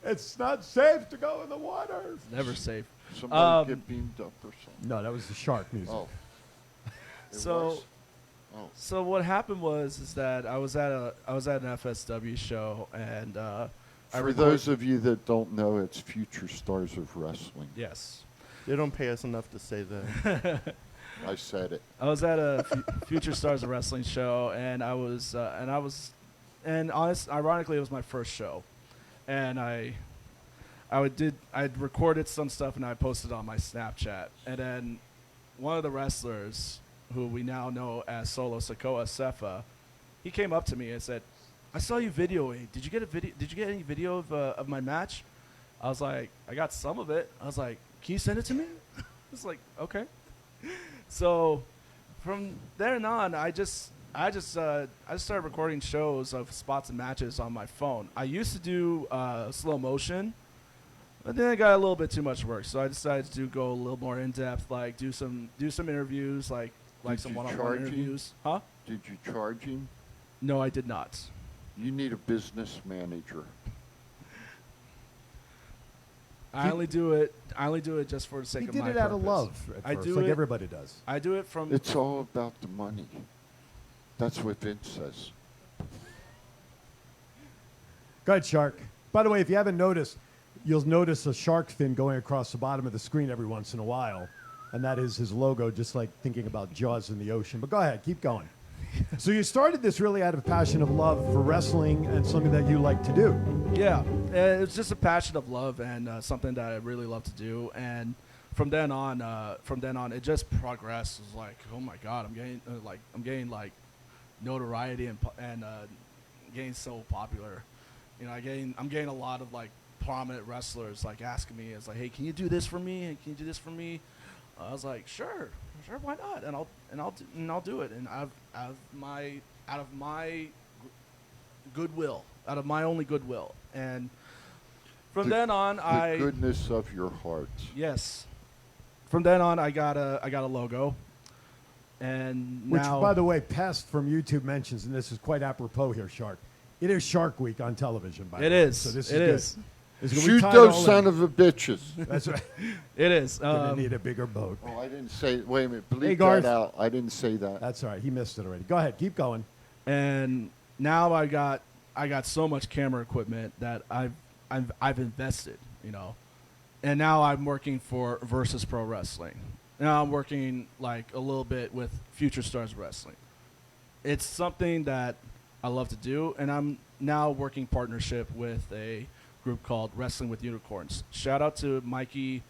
[SPEAKER 1] It's not safe to go in the water.
[SPEAKER 4] It's never safe.
[SPEAKER 2] Somebody get beamed up or something.
[SPEAKER 1] No, that was the shark music.
[SPEAKER 2] Oh.
[SPEAKER 4] So what happened was that I was at an FSW show, and
[SPEAKER 2] for those of you that don't know, it's Future Stars of Wrestling.
[SPEAKER 4] Yes.
[SPEAKER 3] They don't pay us enough to say that.
[SPEAKER 2] I said it.
[SPEAKER 4] I was at a Future Stars of Wrestling show, and ironically, it was my first show, and I'd recorded some stuff and I posted on my Snapchat, and then one of the wrestlers, who we now know as Solo Sikoa Sefa, he came up to me and said, "I saw you videoing. Did you get any video of my match?" I was like, "I got some of it." I was like, "Can you send it to me?" I was like, "Okay." So from there on, I just started recording shows of spots and matches on my phone. I used to do slow motion, but then I got a little bit too much work, so I decided to go a little more in depth, like do some interviews, like some one-on-one interviews. Huh?
[SPEAKER 2] Did you charge him?
[SPEAKER 4] No, I did not.
[SPEAKER 2] You need a business manager.
[SPEAKER 4] I only do it just for the sake of my purpose.
[SPEAKER 1] He did it out of love at first, like everybody does.
[SPEAKER 4] I do it from...
[SPEAKER 2] It's all about the money. That's what Vince says.
[SPEAKER 1] Go ahead, Shark. By the way, if you haven't noticed, you'll notice a shark fin going across the bottom of the screen every once in a while. And that is his logo, just like thinking about Jaws in the ocean. But go ahead, keep going. So you started this really out of a passion of love for wrestling and something that you like to do.
[SPEAKER 4] Yeah, it's just a passion of love and something that I really love to do. And from then on, it just progressed. It was like, oh my God, I'm getting notoriety and getting so popular. You know, I'm getting a lot of like prominent wrestlers like asking me, it's like, hey, can you do this for me? Hey, can you do this for me? I was like, sure, why not? And I'll do it. And out of my goodwill, out of my only goodwill. And From then on,
[SPEAKER 2] the goodness of your heart.
[SPEAKER 4] Yes. From then on, I got a logo, and
[SPEAKER 1] Which,
[SPEAKER 4] now,
[SPEAKER 1] by the way, Pest from YouTube mentions, and this is quite apropos here, Shark. It is Shark Week on television. By the way.
[SPEAKER 4] is.
[SPEAKER 1] So this
[SPEAKER 4] It
[SPEAKER 1] is.
[SPEAKER 4] is.
[SPEAKER 1] Good. This is
[SPEAKER 2] Shoot those son of a bitches.
[SPEAKER 1] That's right.
[SPEAKER 4] It is.
[SPEAKER 1] Gonna need a bigger boat.
[SPEAKER 2] Oh, I didn't say. Wait a minute. Bleep
[SPEAKER 1] Garth.
[SPEAKER 2] that out. I didn't say that.
[SPEAKER 1] That's all right. He missed it already. Go ahead. Keep going.
[SPEAKER 4] And now I got so much camera equipment that I've invested, you know, and now I'm working for Versus Pro Wrestling. Now I'm working like a little bit with Future Stars Wrestling. It's something that I love to do, and I'm now working partnership with a group called Wrestling with Unicorns. Shout out to Mikey,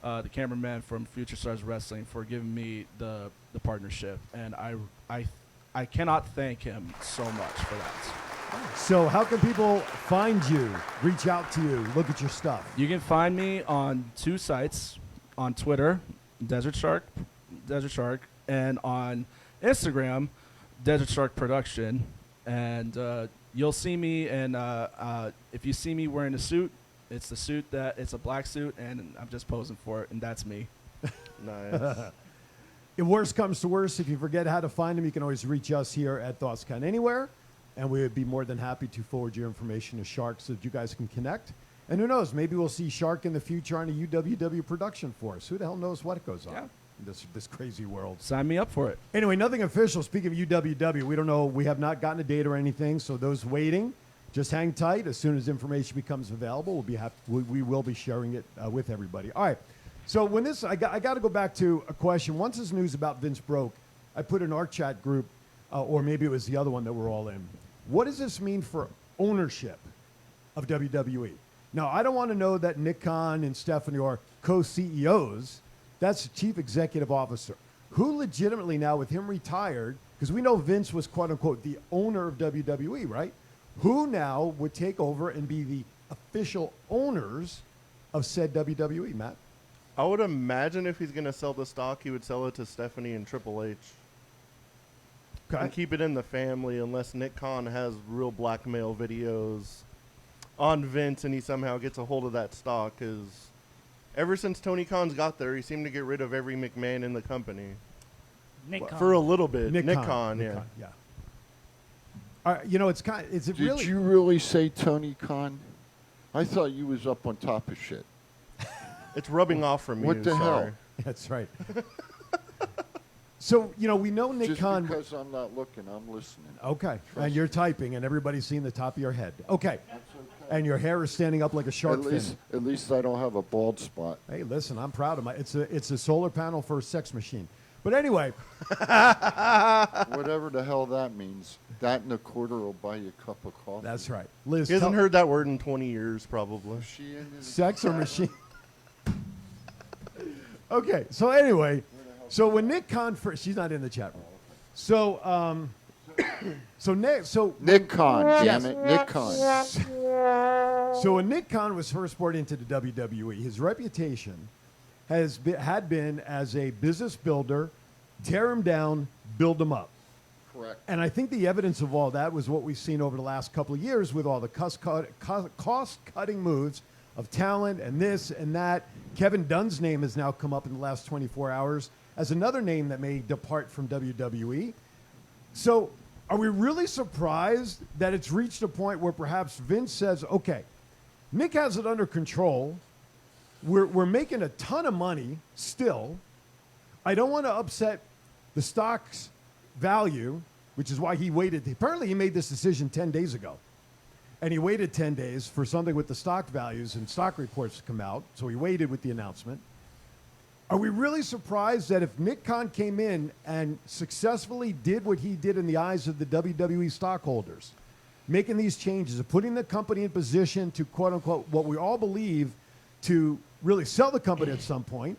[SPEAKER 4] the cameraman from Future Stars Wrestling, for giving me the partnership, and I cannot thank him so much for that.
[SPEAKER 1] So how can people find you, reach out to you, look at your stuff?
[SPEAKER 4] You can find me on 2 sites, on Twitter, Desert Shark, and on Instagram, Desert Shark Production. And you'll see me, and if you see me wearing a suit, it's a black suit, and I'm just posing for it, and that's me.
[SPEAKER 3] Nice.
[SPEAKER 1] If worst comes to worst, if you forget how to find them, you can always reach us here at Thoughts Count Anywhere, and we would be more than happy to forward your information to Shark so that you guys can connect. And who knows, maybe we'll see Shark in the future on a UWW production for us. Who the hell knows what goes on in this crazy world?
[SPEAKER 4] Sign me up for it.
[SPEAKER 1] Anyway, nothing official. Speaking of UWW, we don't know. We have not gotten a date or anything, so those waiting, just hang tight. As soon as information becomes available, we will be sharing it with everybody. All right. So when this, I got to go back to a question. Once this news about Vince broke, I put in our chat group, or maybe it was the other one that we're all in. What does this mean for ownership of WWE? Now, I don't want to know that Nick Khan and Stephanie are co-CEOs. That's the chief executive officer. Who legitimately now, with him retired, because we know Vince was, quote unquote, the owner of WWE, right? Who now would take over and be the official owners of said WWE, Matt?
[SPEAKER 3] I would imagine if he's going to sell the stock, he would sell it to Stephanie and Triple H.
[SPEAKER 1] Okay.
[SPEAKER 3] And keep it in the family unless Nick Khan has real blackmail videos on Vince and he somehow gets a hold of that stock. Because ever since Tony Khan's got there, he seemed to get rid of every McMahon in the company.
[SPEAKER 6] Nick Khan.
[SPEAKER 3] For a little bit.
[SPEAKER 1] Nick
[SPEAKER 3] Nick
[SPEAKER 1] Khan,
[SPEAKER 3] Khan,
[SPEAKER 1] Nick
[SPEAKER 3] yeah.
[SPEAKER 1] Khan, yeah. All right, you know, it's kind. Is it
[SPEAKER 2] Did
[SPEAKER 1] really?
[SPEAKER 2] you really say Tony Khan? I thought you was up on top of shit.
[SPEAKER 3] It's rubbing off from
[SPEAKER 2] What
[SPEAKER 3] you.
[SPEAKER 2] the
[SPEAKER 3] sorry.
[SPEAKER 2] hell?
[SPEAKER 1] That's right. So, you know, we know Nick
[SPEAKER 2] Just
[SPEAKER 1] Khan.
[SPEAKER 2] because I'm not looking, I'm listening.
[SPEAKER 1] Okay.
[SPEAKER 2] Trust
[SPEAKER 1] And you're typing, and everybody's seeing the top of your head. Okay. And your hair is standing up like a shark fin.
[SPEAKER 2] At least I don't have a bald spot.
[SPEAKER 1] Hey, listen, I'm proud of my. It's a solar panel for a sex machine. But anyway,
[SPEAKER 2] Whatever the hell that means. That and a quarter will buy you a cup of coffee.
[SPEAKER 1] that's right. Liz,
[SPEAKER 3] He hasn't
[SPEAKER 1] tell-
[SPEAKER 3] heard that word in 20 years, probably.
[SPEAKER 1] sex or machine. Okay. So anyway, so when Nick Khan first, she's not in the chat room. So
[SPEAKER 2] Nick Khan,
[SPEAKER 1] Yes.
[SPEAKER 2] damn it, Nick Khan.
[SPEAKER 1] So when Nick Khan was first brought into the WWE, his reputation had been as a business builder, tear him down, build him up.
[SPEAKER 2] Correct.
[SPEAKER 1] And I think the evidence of all that was what we've seen over the last couple of years with all the cost-cutting moves of talent and this and that. Kevin Dunn's name has now come up in the last 24 hours as another name that may depart from WWE. So are we really surprised that it's reached a point where perhaps Vince says, okay, Nick has it under control. We're making a ton of money still. I don't want to upset the stock's value, which is why he waited. Apparently he made this decision 10 days ago. And he waited 10 days for something with the stock values and stock reports to come out. So he waited with the announcement. Are we really surprised that if Nick Khan came in and successfully did what he did in the eyes of the WWE stockholders, making these changes, putting the company in position to, quote unquote, what we all believe to really sell the company at some point,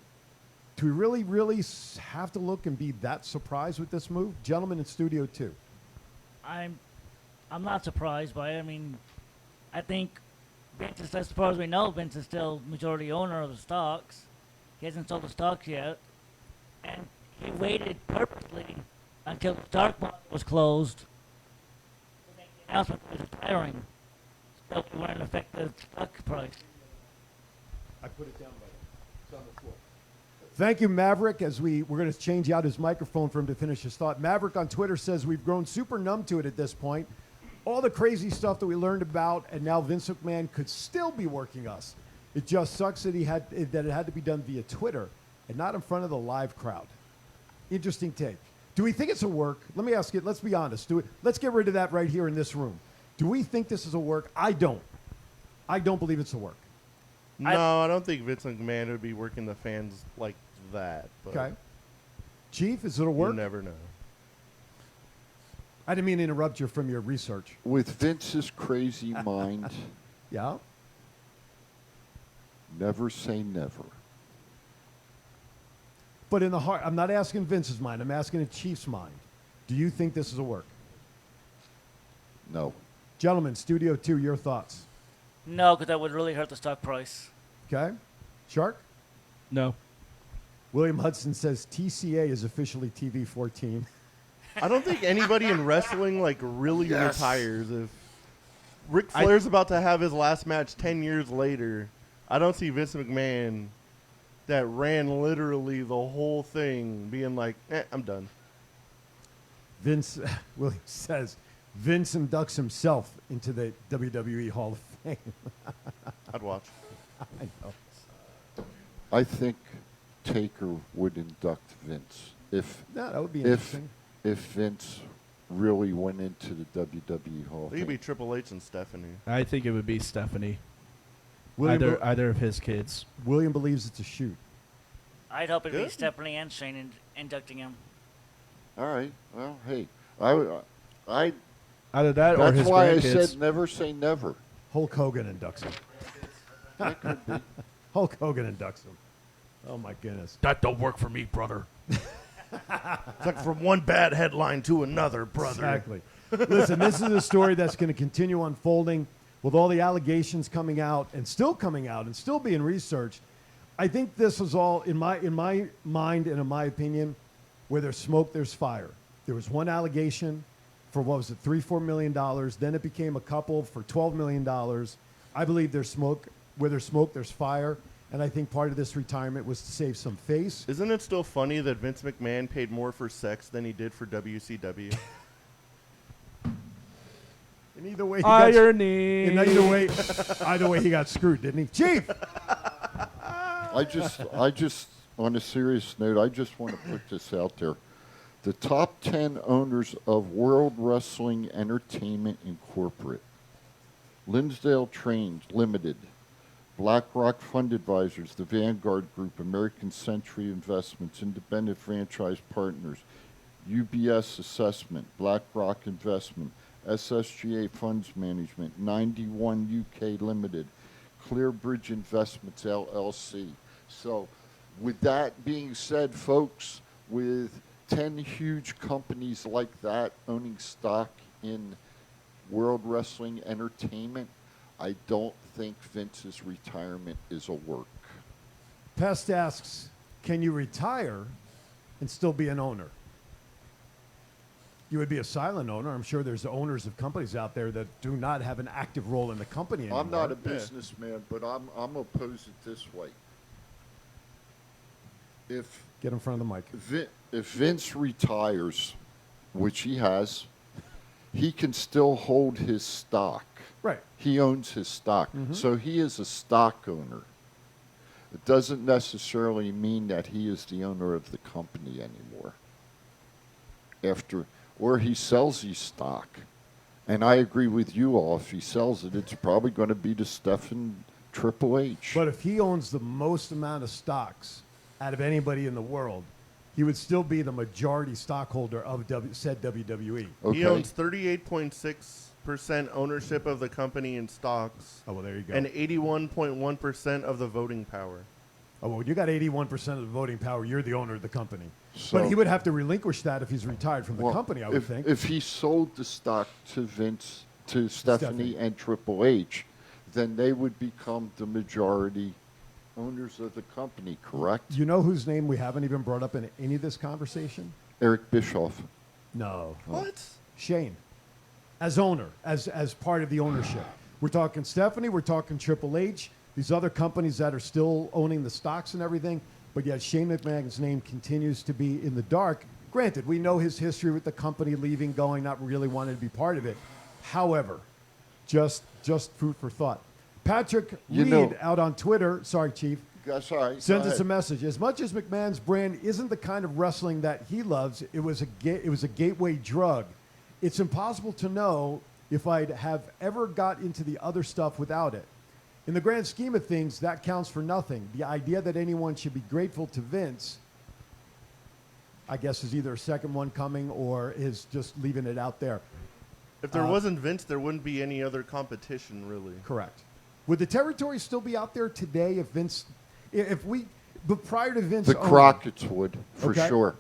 [SPEAKER 1] do we really have to look and be that surprised with this move? Gentlemen in studio too.
[SPEAKER 6] I'm not surprised by it. I mean, I think Vince is, as far as we know, Vince is still majority owner of the stocks. He hasn't sold the stocks yet. And he waited purposely until the stock market was closed to make the announcement that he was retiring. So it wouldn't affect the stock price.
[SPEAKER 1] I put it down by there. It's on the floor. Thank you, Maverick. As we're going to change out his microphone for him to finish his thought. Maverick on Twitter says we've grown super numb to it at this point. All the crazy stuff that we learned about, and now Vince McMahon could still be working us. It just sucks that it had to be done via Twitter and not in front of the live crowd. Interesting take. Do we think it's a work? Let me ask you. Let's be honest. Let's get rid of that right here in this room. Do we think this is a work? I don't. I don't believe it's a work.
[SPEAKER 3] No, I don't think Vince McMahon would be working the fans like that. But
[SPEAKER 1] Okay. Chief, is it a work?
[SPEAKER 3] You never know.
[SPEAKER 1] I didn't mean to interrupt you from your research.
[SPEAKER 2] With Vince's crazy mind,
[SPEAKER 1] Yeah.
[SPEAKER 2] never say never.
[SPEAKER 1] But in the heart, I'm not asking Vince's mind. I'm asking the Chief's mind. Do you think this is a work?
[SPEAKER 2] No.
[SPEAKER 1] Gentlemen, Studio 2, your thoughts.
[SPEAKER 6] No, because that would really hurt the stock price.
[SPEAKER 1] Okay. Shark?
[SPEAKER 4] No.
[SPEAKER 1] William Hudson says TCA is officially TV 14.
[SPEAKER 3] I don't think anybody in wrestling really
[SPEAKER 1] Yes.
[SPEAKER 3] retires. If Ric Flair's about to have his last match 10 years later, I don't see Vince McMahon that ran literally the whole thing being like, I'm done.
[SPEAKER 1] Vince, William says, Vince inducts himself into the WWE Hall of Fame.
[SPEAKER 3] I'd watch.
[SPEAKER 1] I know.
[SPEAKER 2] I think Taker would induct Vince if
[SPEAKER 1] that would be
[SPEAKER 2] if
[SPEAKER 1] interesting.
[SPEAKER 2] If Vince really went into the WWE Hall of
[SPEAKER 3] It could be
[SPEAKER 2] Fame.
[SPEAKER 3] Triple H and Stephanie.
[SPEAKER 4] I think it would be Stephanie.
[SPEAKER 1] William
[SPEAKER 4] Either of his kids.
[SPEAKER 1] William believes it's a shoot.
[SPEAKER 6] I'd hope it'd be
[SPEAKER 3] Good.
[SPEAKER 6] Stephanie and Shane inducting him.
[SPEAKER 2] All right. Well, hey, I
[SPEAKER 4] Either that or
[SPEAKER 2] that's
[SPEAKER 4] his
[SPEAKER 2] why I
[SPEAKER 4] grandkids.
[SPEAKER 2] said never say never.
[SPEAKER 1] Hulk Hogan inducts him.
[SPEAKER 2] That could be.
[SPEAKER 1] Hulk Hogan inducts him. Oh, my goodness.
[SPEAKER 13] That don't work for me, brother.
[SPEAKER 3] It's like from one bad headline to another, brother.
[SPEAKER 1] Exactly. Listen, this is a story that's going to continue unfolding with all the allegations coming out and still being researched. I think this was all, in my mind and in my opinion, where there's smoke, there's fire. There was one allegation for, $3-4 million. Then it became a couple for $12 million. I believe there's smoke. Where there's smoke, there's fire. And I think part of this retirement was to save some face.
[SPEAKER 3] Isn't it still funny that Vince McMahon paid more for sex than he did for WCW?
[SPEAKER 1] And either way,
[SPEAKER 4] Irony.
[SPEAKER 1] either way, he got screwed, didn't he? Chief!
[SPEAKER 2] I just, on a serious note, I just want to put this out there. The top 10 owners of World Wrestling Entertainment Incorporated. Linsdale Trains Limited. BlackRock Fund Advisors, the Vanguard Group, American Century Investments, Independent Franchise Partners, UBS Assessment, BlackRock Investment, SSGA Funds Management, 91 UK Limited, Clearbridge Investments LLC. So with that being said, folks, with 10 huge companies like that owning stock in World Wrestling Entertainment, I don't think Vince's retirement is a work.
[SPEAKER 1] Pest asks, can you retire and still be an owner? You would be a silent owner. I'm sure there's owners of companies out there that do not have an active role in the company anymore.
[SPEAKER 2] I'm not a businessman, but I'm opposed it this way. If
[SPEAKER 1] Get in front of the mic.
[SPEAKER 2] If Vince retires, which he has, he can still hold his stock.
[SPEAKER 1] Right.
[SPEAKER 2] He owns his stock. So he is a stock owner. It doesn't necessarily mean that he is the owner of the company anymore. Or he sells his stock. And I agree with you all. If he sells it, it's probably going to be to Stephen Triple H.
[SPEAKER 1] But if he owns the most amount of stocks out of anybody in the world, he would still be the majority stockholder of said WWE.
[SPEAKER 2] Okay.
[SPEAKER 3] He owns 38.6% ownership of the company in stocks.
[SPEAKER 1] Oh, well, there you go.
[SPEAKER 3] And 81.1% of the voting power.
[SPEAKER 1] Oh, well, you got 81% of the voting power. You're the owner of the company.
[SPEAKER 2] So-
[SPEAKER 1] But he would have to relinquish that if he's retired from the company, I would think.
[SPEAKER 2] If he sold the stock to Vince, to Stephanie and Triple H, then they would become the majority owners of the company, correct?
[SPEAKER 1] You know whose name we haven't even brought up in any of this conversation?
[SPEAKER 2] Eric Bischoff.
[SPEAKER 1] No.
[SPEAKER 3] What?
[SPEAKER 1] Shane. As owner, as part of the ownership. We're talking Stephanie, we're talking Triple H, these other companies that are still owning the stocks and everything, but yet Shane McMahon's name continues to be in the dark. Granted, we know his history with the company leaving, going, not really wanting to be part of it. However, just food for thought. Patrick Reed out on Twitter, sorry, Chief, sends us a message. As much as McMahon's brand isn't the kind of wrestling that he loves, it was a gateway drug. It's impossible to know if I'd have ever got into the other stuff without it. In the grand scheme of things, that counts for nothing. The idea that anyone should be grateful to Vince, I guess, is either a second one coming or is just leaving it out there.
[SPEAKER 3] If there wasn't Vince, there wouldn't be any other competition, really.
[SPEAKER 1] Correct. Would the territory still be out there today but prior to Vince?
[SPEAKER 2] The Crockett's would, for sure.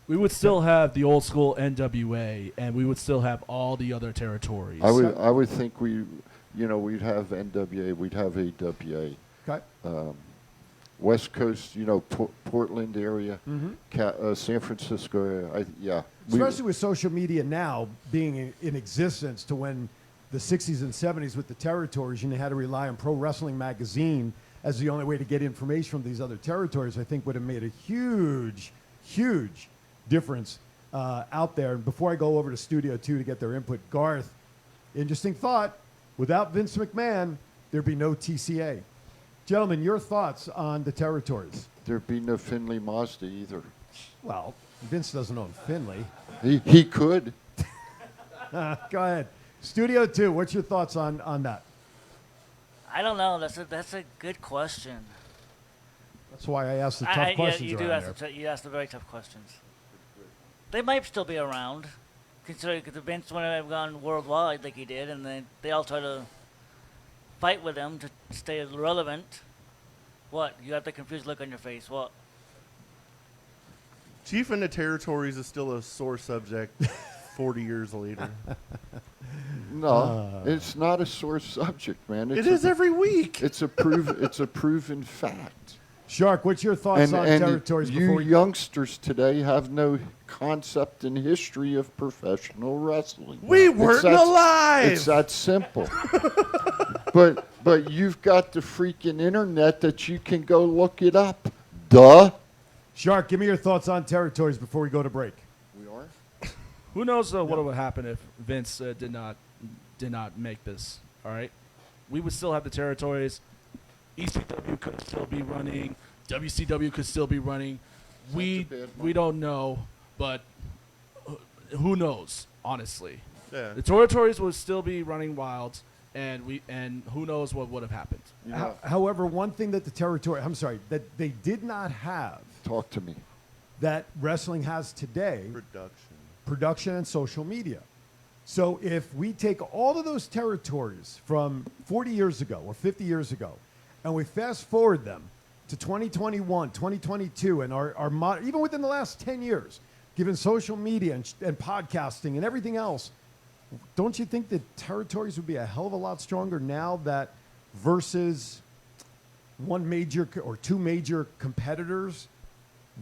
[SPEAKER 4] We would still have the old school NWA, and we would still have all the other territories.
[SPEAKER 2] I would think we'd have NWA, we'd have AWA.
[SPEAKER 1] Okay.
[SPEAKER 2] West Coast, Portland area, San Francisco area.
[SPEAKER 1] Especially with social media now being in existence, to when the 60s and 70s with the territories, you had to rely on Pro Wrestling Magazine as the only way to get information from these other territories, I think would have made a huge, huge difference out there. And before I go over to Studio 2 to get their input, Garth, interesting thought. Without Vince McMahon, there'd be no TCA. Gentlemen, your thoughts on the territories?
[SPEAKER 2] There'd be no Finley Mazda either.
[SPEAKER 1] Well, Vince doesn't own Finley.
[SPEAKER 2] He could.
[SPEAKER 1] Go ahead. Studio 2, what's your thoughts on that?
[SPEAKER 6] I don't know. That's a good question.
[SPEAKER 1] That's why I asked the tough questions.
[SPEAKER 6] Yeah, you ask the very tough questions. They might still be around, considering the Vince wouldn't have gone worldwide like he did, and they all try to fight with him to stay relevant. What? You got the confused look on your face. What?
[SPEAKER 3] Chief in the territories is still a sore subject 40 years later.
[SPEAKER 2] No, it's not a sore subject, man.
[SPEAKER 3] It is every week.
[SPEAKER 2] It's a proven fact.
[SPEAKER 1] Shark, what's your thoughts on territories?
[SPEAKER 2] You youngsters today have no concept and history of professional wrestling.
[SPEAKER 3] We weren't alive.
[SPEAKER 2] It's that simple. But you've got the freaking internet that you can go look it up. Duh.
[SPEAKER 1] Shark, give me your thoughts on territories before we go to break.
[SPEAKER 2] We are.
[SPEAKER 4] Who knows what would happen if Vince did not make this? All right, we would still have the territories. ECW could still be running. WCW could still be running. We don't know, but who knows? Honestly, the territories would still be running wild, and who knows what would have happened.
[SPEAKER 1] However, one thing that that they did not have.
[SPEAKER 2] Talk to me.
[SPEAKER 1] That wrestling has today. Production and social media. So if we take all of those territories from 40 years ago or 50 years ago, and we fast forward them to 2021, 2022, and our even within the last 10 years, given social media and podcasting and everything else, don't you think the territories would be a hell of a lot stronger now that versus one major or two major competitors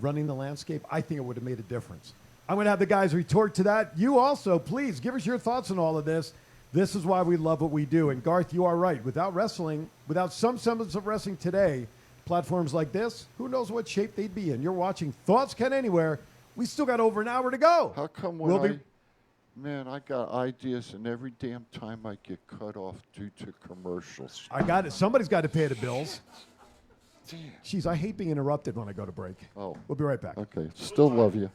[SPEAKER 1] running the landscape? I think it would have made a difference. I'm going to have the guys retort to that. You also, please, give us your thoughts on all of this. This is why we love what we do. And Garth, you are right. Without wrestling, without some semblance of wrestling today, platforms like this, who knows what shape they'd be in. You're watching Thoughts Count Anywhere. We still got over an hour to go.
[SPEAKER 2] How come I got ideas, and every damn time I get cut off due to commercials?
[SPEAKER 1] I got it. Somebody's got to pay the bills. Damn. Jeez, I hate being interrupted when I go to break.
[SPEAKER 2] Oh.
[SPEAKER 1] We'll be right back.
[SPEAKER 2] Okay. Still love you.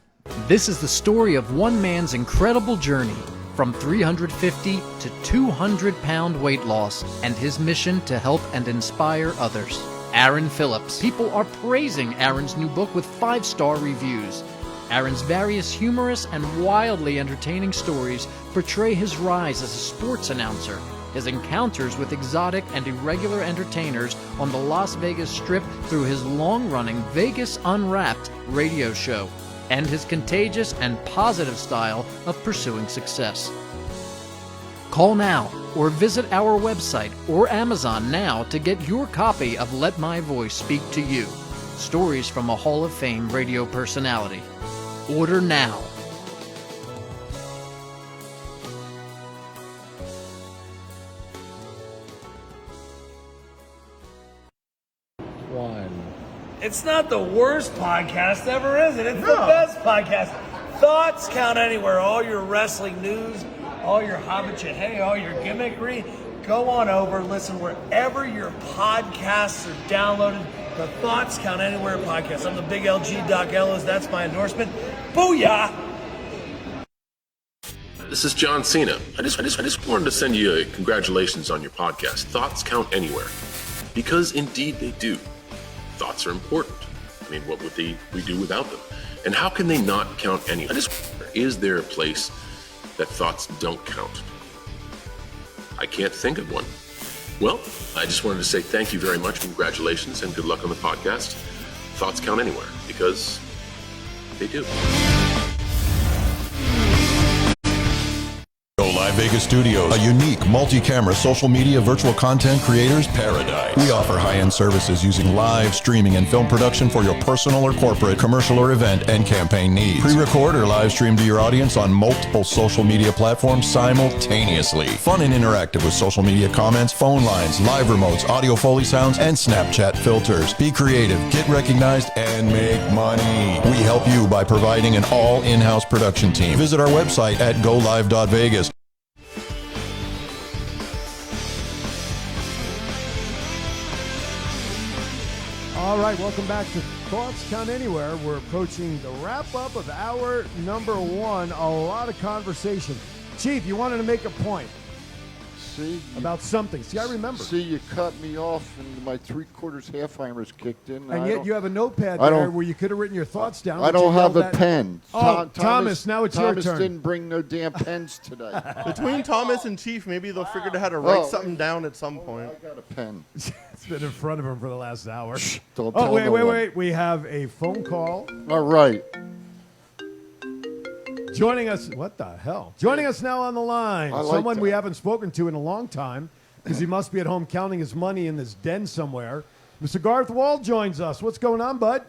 [SPEAKER 8] This is the story of one man's incredible journey from 350 to 200-pound weight loss and his mission to help and inspire others. Aaron Phillips. People are praising Aaron's new book with 5-star reviews. Aaron's various humorous and wildly entertaining stories portray his rise as a sports announcer, his encounters with exotic and irregular entertainers on the Las Vegas Strip through his long-running Vegas Unwrapped radio show, and his contagious and positive style of pursuing success. Call now or visit our website or Amazon now to get your copy of Let My Voice Speak to You, stories from a Hall of Fame radio personality. Order now.
[SPEAKER 10] It's not the worst podcast ever, is it? It's the best podcast. Thoughts Count Anywhere. All your wrestling news, all your hobbit all your gimmickry. Go on over, listen wherever your podcasts are downloaded. The Thoughts Count Anywhere podcast. I'm the big LG Doc Ellis. That's my endorsement. Booyah!
[SPEAKER 15] This is John Cena. I just wanted to send you a congratulations on your podcast. Thoughts count anywhere. Because indeed they do. Thoughts are important. I mean, what would we do without them? And how can they not count anywhere? Is there a place that thoughts don't count? I can't think of one. Well, I just wanted to say thank you very much, congratulations, and good luck on the podcast. Thoughts count anywhere, because they do.
[SPEAKER 14] Go Live Vegas Studios, a unique multi-camera social media virtual content creators paradise. We offer high-end services using live streaming and film production for your personal or corporate, commercial or event and campaign needs. Pre-record or live stream to your audience on multiple social media platforms simultaneously. Fun and interactive with social media comments, phone lines, live remotes, audio Foley sounds, and Snapchat filters. Be creative, get recognized, and make money. We help you by providing an all in-house production team. Visit our website at golive.vegas.
[SPEAKER 1] All right, welcome back to Thoughts Count Anywhere. We're approaching the wrap-up of hour number 1. A lot of conversation. Chief, you wanted to make a point.
[SPEAKER 2] See?
[SPEAKER 1] About something. See, I remember.
[SPEAKER 2] See, you cut me off and my 3/4 half-timers kicked in.
[SPEAKER 1] And yet you have a notepad there where you could have written your thoughts down.
[SPEAKER 2] I don't have a pen.
[SPEAKER 1] Oh, Thomas, now it's your turn.
[SPEAKER 2] Thomas didn't bring no damn pens today.
[SPEAKER 3] Between Thomas and Chief, maybe they'll figure out how to write something down at some point.
[SPEAKER 2] I got a pen.
[SPEAKER 1] It's been in front of him for the last hour.
[SPEAKER 2] Don't tell no one.
[SPEAKER 1] Wait. We have a phone call.
[SPEAKER 2] All right.
[SPEAKER 1] Joining us, what the hell? Joining us now on the line, someone we haven't spoken to in a long time, because he must be at home counting his money in this den somewhere. Mr. Garth Wall joins us. What's going on, bud?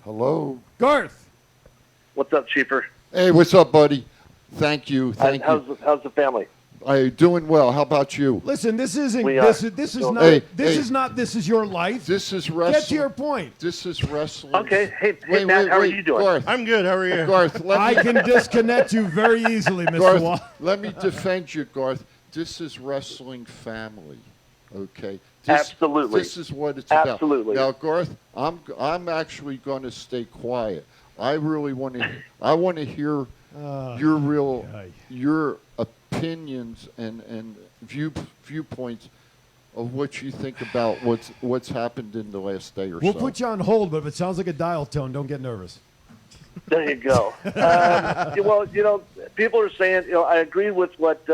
[SPEAKER 2] Hello.
[SPEAKER 1] Garth.
[SPEAKER 16] What's up, Chiefer?
[SPEAKER 2] Hey, what's up, buddy? Thank you.
[SPEAKER 16] How's the family?
[SPEAKER 2] I'm doing well. How about you?
[SPEAKER 1] Listen, this isn't.
[SPEAKER 16] We
[SPEAKER 1] This
[SPEAKER 16] are.
[SPEAKER 1] is
[SPEAKER 16] Hey,
[SPEAKER 1] not. This is not. This is your life.
[SPEAKER 2] This is wrestling.
[SPEAKER 1] Get to your point.
[SPEAKER 2] This is wrestling.
[SPEAKER 16] Okay. Hey, Matt, how are you doing?
[SPEAKER 2] Garth.
[SPEAKER 3] I'm good. How are you?
[SPEAKER 2] Garth,
[SPEAKER 1] I can disconnect you very easily, Mr.
[SPEAKER 2] Garth,
[SPEAKER 1] Wall.
[SPEAKER 2] let me defend you, Garth. This is wrestling family. Okay.
[SPEAKER 16] Absolutely.
[SPEAKER 2] This is what it's about.
[SPEAKER 16] Absolutely.
[SPEAKER 2] Now, Garth, I'm actually going to stay quiet. I really want to. I want to hear your opinions and viewpoints of what you think about what's happened in the last day or so.
[SPEAKER 1] We'll put you on hold, but if it sounds like a dial tone, don't get nervous.
[SPEAKER 16] There you go. Well, people are saying, I agree with what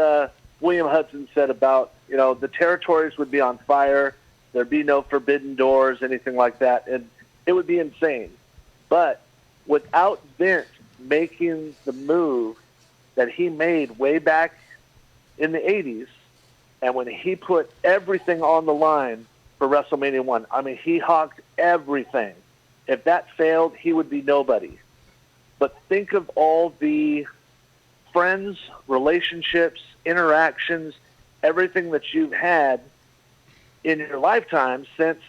[SPEAKER 16] William Hudson said about, the territories would be on fire. There'd be no forbidden doors, anything like that. And it would be insane. But without Vince making the move that he made way back in the 80s, and when he put everything on the line for WrestleMania 1, I mean, he hogged everything. If that failed, he would be nobody. But think of all the friends, relationships, interactions, everything that you've had in your lifetime since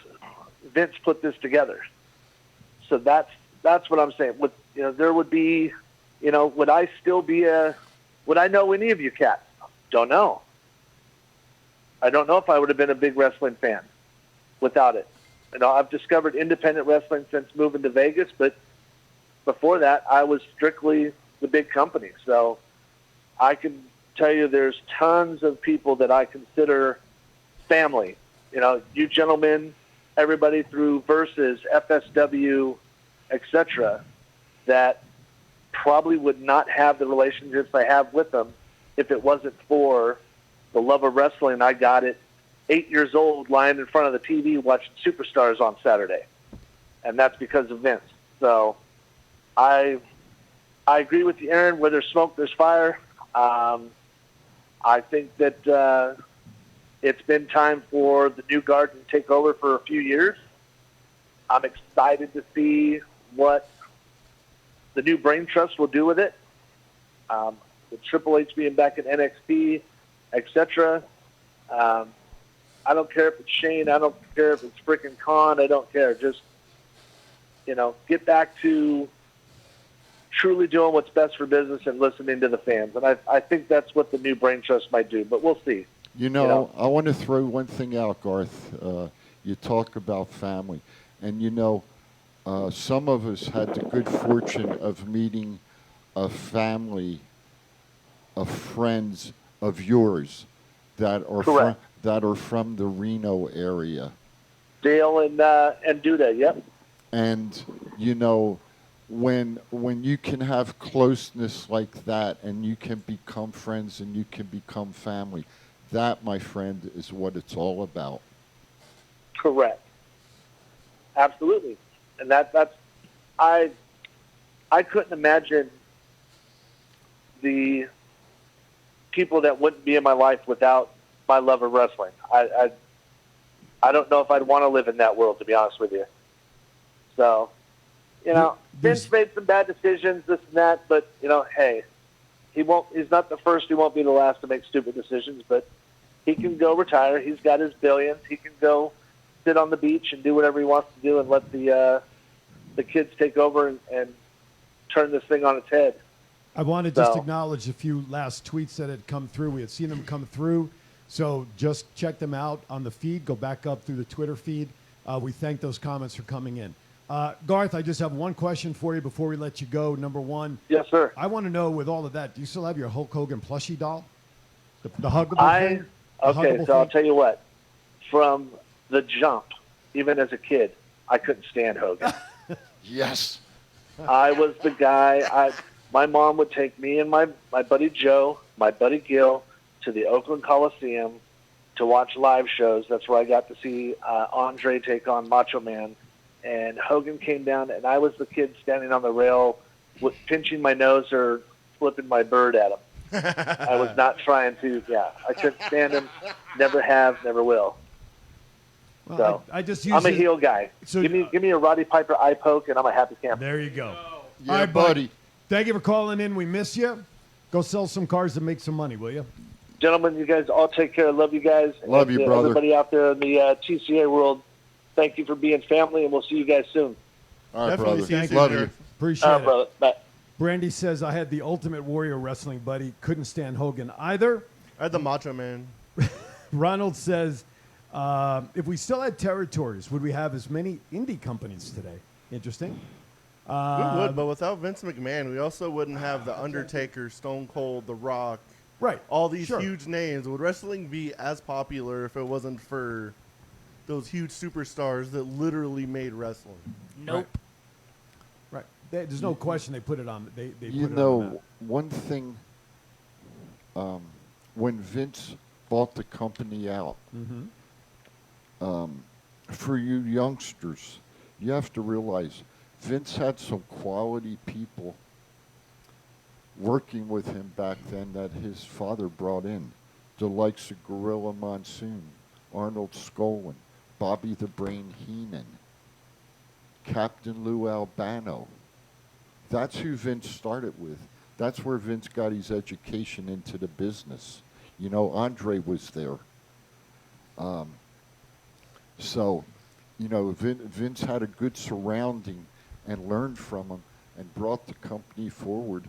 [SPEAKER 16] Vince put this together. So that's what I'm saying. There would be, would I still be would I know any of you cats? Don't know. I don't know if I would have been a big wrestling fan without it. I've discovered independent wrestling since moving to Vegas, but before that, I was strictly the big company. So I can tell you there's tons of people that I consider family. You gentlemen, everybody through Versus, FSW, etc., that probably would not have the relationships I have with them if it wasn't for the love of wrestling. I got it 8 years old lying in front of the TV watching Superstars on Saturday. And that's because of Vince. So I agree with you, Aaron. Where there's smoke, there's fire. I think that it's been time for the new guard to take over for a few years. I'm excited to see what the new Brain Trust will do with it. With Triple H being back in NXT, etc. I I don't care if it's Shane. I don't care if it's freaking Khan. I don't care. Just, get back to truly doing what's best for business and listening to the fans. And I think that's what the new brain trust might do, but we'll see.
[SPEAKER 2] I want to throw one thing out, Garth. You talk about family. And, some of us had the good fortune of meeting a family of friends of yours that are from the Reno area.
[SPEAKER 16] Dale and Duda, yep.
[SPEAKER 2] And, when you can have closeness like that and you can become friends and you can become family, that, my friend, is what it's all about.
[SPEAKER 16] Correct. Absolutely. And that's I couldn't imagine the people that wouldn't be in my life without my love of wrestling. I don't know if I'd want to live in that world, to be honest with you. So, Vince made some bad decisions, this and that, but hey, he's not the first, he won't be the last to make stupid decisions, but he can go retire. He's got his billions. He can go sit on the beach and do whatever he wants to do and let the kids take over and turn this thing on its head.
[SPEAKER 1] I want to just acknowledge a few last tweets that had come through. We had seen them come through, so just check them out on the feed. Go back up through the Twitter feed. We thank those comments for coming in. Garth, I just have one question for you before we let you go. Number one.
[SPEAKER 16] Yes, sir.
[SPEAKER 1] I want to know, with all of that, do you still have your Hulk Hogan plushie doll? The huggable thing?
[SPEAKER 16] Okay, so I'll tell you what. From the jump, even as a kid, I couldn't stand Hogan.
[SPEAKER 2] Yes.
[SPEAKER 16] I was the guy. My mom would take me and my buddy Joe, my buddy Gil, to the Oakland Coliseum to watch live shows. That's where I got to see Andre take on Macho Man. And Hogan came down, and I was the kid standing on the rail with pinching my nose or flipping my bird at him. I was not trying to, I couldn't stand him. Never have, never will.
[SPEAKER 1] Well,
[SPEAKER 16] So
[SPEAKER 1] I just
[SPEAKER 16] I'm a heel guy. So, give me a Roddy Piper eye poke, and I'm a happy camper.
[SPEAKER 1] There you go.
[SPEAKER 2] Yeah,
[SPEAKER 1] All right,
[SPEAKER 2] buddy.
[SPEAKER 1] Thank you for calling in. We miss you. Go sell some cars and make some money, will you?
[SPEAKER 16] Gentlemen, you guys all take care. Love you guys.
[SPEAKER 2] Love you, brother.
[SPEAKER 16] Everybody out there in the TCA world, thank you for being family, and we'll see you guys soon.
[SPEAKER 2] All right,
[SPEAKER 3] Definitely
[SPEAKER 2] brother.
[SPEAKER 3] see you
[SPEAKER 2] Love
[SPEAKER 3] soon,
[SPEAKER 2] you.
[SPEAKER 3] Garth.
[SPEAKER 1] Appreciate it.
[SPEAKER 16] Brother. Bye.
[SPEAKER 1] Brandy says, I had the Ultimate Warrior wrestling buddy. Couldn't stand Hogan either.
[SPEAKER 3] I had the Macho Man.
[SPEAKER 1] Ronald says, if we still had territories, would we have as many indie companies today? Interesting.
[SPEAKER 3] We would, but without Vince McMahon, we also wouldn't have The Undertaker, Stone Cold, The Rock.
[SPEAKER 1] Right.
[SPEAKER 3] All these
[SPEAKER 1] Sure.
[SPEAKER 3] huge names. Would wrestling be as popular if it wasn't for those huge superstars that literally made wrestling?
[SPEAKER 6] Nope.
[SPEAKER 1] Right. There's no question they put it on. They put
[SPEAKER 2] You
[SPEAKER 1] it on
[SPEAKER 2] know, one thing, when Vince bought the company out, for you youngsters, you have to realize Vince had some quality people working with him back then that his father brought in. The likes of Gorilla Monsoon, Arnold Skolin, Bobby the Brain Heenan, Captain Lou Albano. That's who Vince started with. That's where Vince got his education into the business. You know, Andre was there. So, you know, Vince had a good surrounding and learned from him and brought the company forward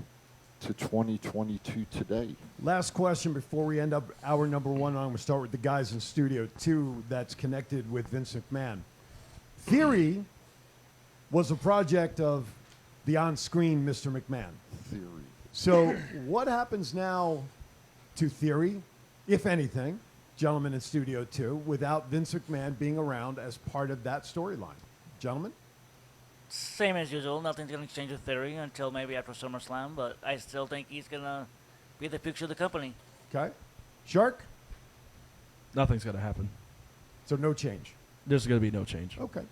[SPEAKER 2] to 2022 today.
[SPEAKER 1] Last question before we end up hour number one. I'm going to start with the guys in Studio 2 that's connected with Vince McMahon. Theory was a project of the on-screen Mr. McMahon.
[SPEAKER 2] Theory.
[SPEAKER 1] So what happens now to Theory, if anything, gentlemen in Studio 2, without Vince McMahon being around as part of that storyline? Gentlemen?
[SPEAKER 6] Same as usual. Nothing's going to change with Theory until maybe after SummerSlam, but I still think he's going to be the future of the company.
[SPEAKER 1] Okay. Shark?
[SPEAKER 4] Nothing's going to happen.
[SPEAKER 1] So no change.
[SPEAKER 4] There's going to be no change.
[SPEAKER 1] Okay.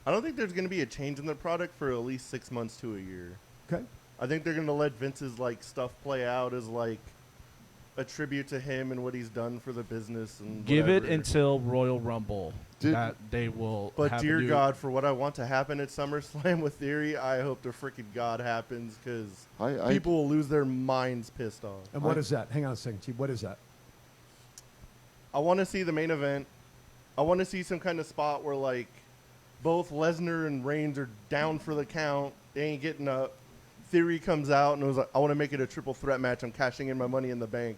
[SPEAKER 3] I don't think there's going to be a change in the product for at least 6 months to a year.
[SPEAKER 1] Okay.
[SPEAKER 3] I think they're going to let Vince's stuff play out as a tribute to him and what he's done for the business and
[SPEAKER 4] Give it
[SPEAKER 3] whatever.
[SPEAKER 4] until Royal Rumble. That they will.
[SPEAKER 3] But
[SPEAKER 4] have
[SPEAKER 3] dear
[SPEAKER 4] a new
[SPEAKER 3] God, for what I want to happen at SummerSlam with Theory, I hope to freaking God happens because people will lose their minds pissed off.
[SPEAKER 1] And what is that? Hang on a second, Chief. What is that?
[SPEAKER 3] I want to see the main event I want to see some kind of spot where, like, both Lesnar and Reigns are down for the count. They ain't getting up. Theory comes out and was like, I want to make it a triple threat match. I'm cashing in my money in the bank.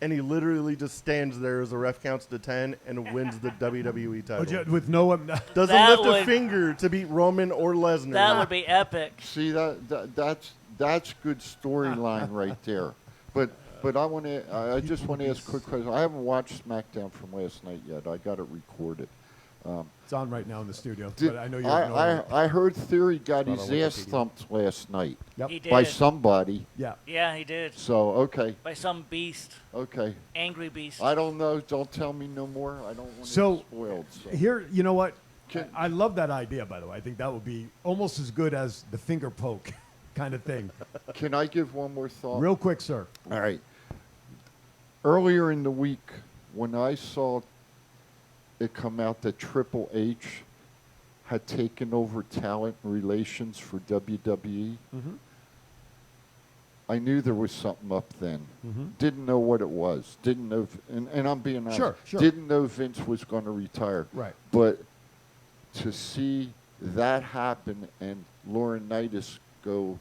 [SPEAKER 3] And he literally just stands there as the ref counts to 10 and wins the WWE title.
[SPEAKER 1] With no one.
[SPEAKER 3] Doesn't lift a finger to beat Roman or Lesnar.
[SPEAKER 6] That would be epic.
[SPEAKER 2] See, that's good storyline right there. But I just want to ask a quick question. I haven't watched SmackDown from last night yet. I got it recorded.
[SPEAKER 1] It's on right now in the studio. But I know you're
[SPEAKER 2] I heard Theory got his ass thumped last night
[SPEAKER 6] He did.
[SPEAKER 2] by somebody.
[SPEAKER 1] Yeah.
[SPEAKER 6] Yeah, he did.
[SPEAKER 2] So, okay.
[SPEAKER 6] By some beast.
[SPEAKER 2] Okay.
[SPEAKER 6] Angry beast.
[SPEAKER 2] I don't know. Don't tell me no more. I don't want to
[SPEAKER 1] So,
[SPEAKER 2] get spoiled. So.
[SPEAKER 1] Here, you know what? I love that idea, by the way. I think that would be almost as good as the finger poke kind of thing.
[SPEAKER 2] Can I give one more thought?
[SPEAKER 1] Real quick, sir.
[SPEAKER 2] All right. Earlier in the week, when I saw it come out that Triple H had taken over talent relations for WWE, I knew there was something up then. Didn't know what it was. Didn't know, and I'm being honest.
[SPEAKER 1] Sure.
[SPEAKER 2] Didn't know Vince was going to retire.
[SPEAKER 1] Right.
[SPEAKER 2] But to see that happen and Laurinaitis go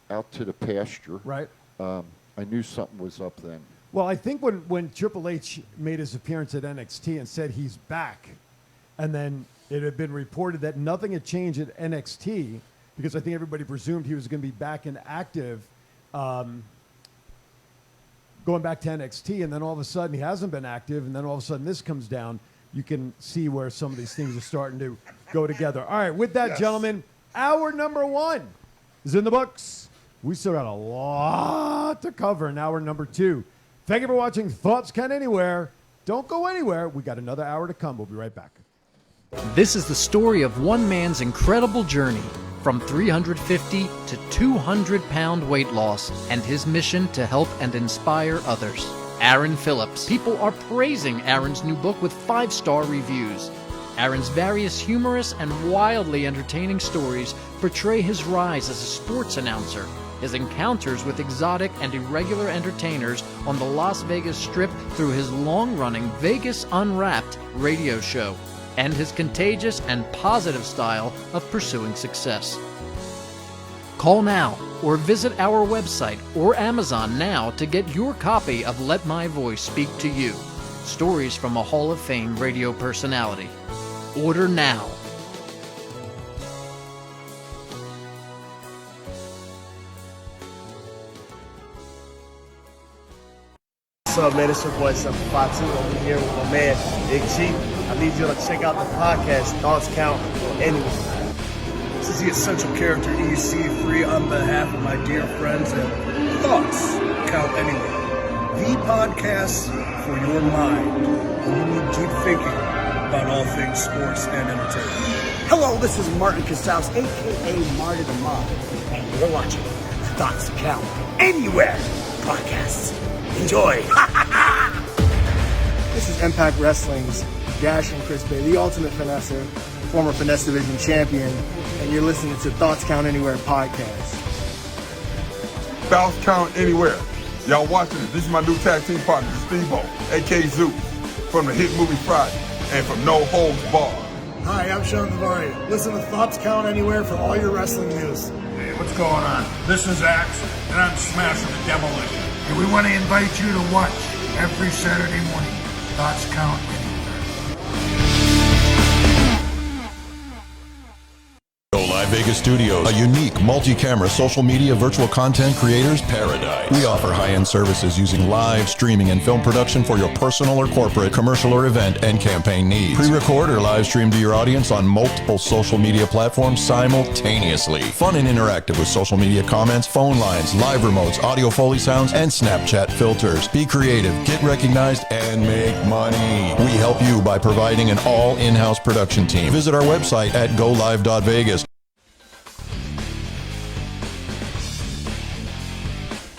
[SPEAKER 2] out to the pasture,
[SPEAKER 1] right?
[SPEAKER 2] I knew something was up then.
[SPEAKER 1] Well, I think when Triple H made his appearance at NXT and said he's back, and then it had been reported that nothing had changed at NXT because I think everybody presumed he was going to be back and active going back to NXT, and then all of a sudden he hasn't been active, and then all of a sudden this comes down. You can see where some of these things are starting to go together. All right, with that, gentlemen, hour number 1 is in the books. We still got a lot to cover in hour number 2. Thank you for watching Thoughts Count Anywhere. Don't go anywhere. We got another hour to come. We'll be right back.
[SPEAKER 8] This is the story of one man's incredible journey from 350 to 200-pound weight loss and his mission to help and inspire others. Aaron Phillips. People are praising Aaron's new book with 5-star reviews. Aaron's various humorous and wildly entertaining stories portray his rise as a sports announcer, his encounters with exotic and irregular entertainers on the Las Vegas Strip through his long-running Vegas Unwrapped radio show, and his contagious and positive style of pursuing success. Call now or visit our website or Amazon now to get your copy of Let My Voice Speak to You, stories from a Hall of Fame radio personality. Order now.
[SPEAKER 9] What's up, man? It's your boy, Fatu. I'm here with my man, Big G. I need you to check out the podcast, Thoughts Count Anywhere.
[SPEAKER 10] This is the essential character EC free on behalf of my dear friends and Thoughts Count Anywhere. The podcast for your mind when you need deep thinking about all things sports and entertainment.
[SPEAKER 11] Hello, this is Martin Casals, a.k.a. Marty the Mob, and you're watching the Thoughts Count Anywhere podcast. Enjoy.
[SPEAKER 9] This is Impact Wrestling's Dash and Chris Bay, the ultimate finesser, former Finesse Division champion, and you're listening to Thoughts Count Anywhere podcast.
[SPEAKER 12] Thoughts Count Anywhere. Y'all watching it. This is my new tag team partner, Steve-O, a.k.a. Zeus, from the hit movie Friday, and from No Holds Barred.
[SPEAKER 10] Hi, I'm Sean Navari. Listen to Thoughts Count Anywhere for all your wrestling news. Hey, what's going on? This is Axe, and I'm smashing the demolition. And we want to invite you to watch every Saturday morning. Thoughts Count Anywhere.
[SPEAKER 14] Go Live Vegas Studios, a unique multi-camera social media virtual content creators paradise. We offer high-end services using live streaming and film production for your personal or corporate, commercial or event and campaign needs. Pre-record or live stream to your audience on multiple social media platforms simultaneously. Fun and interactive with social media comments, phone lines, live remotes, audio Foley sounds, and Snapchat filters. Be creative, get recognized, and make money. We help you by providing an all in-house production team. Visit our website at golive.vegas.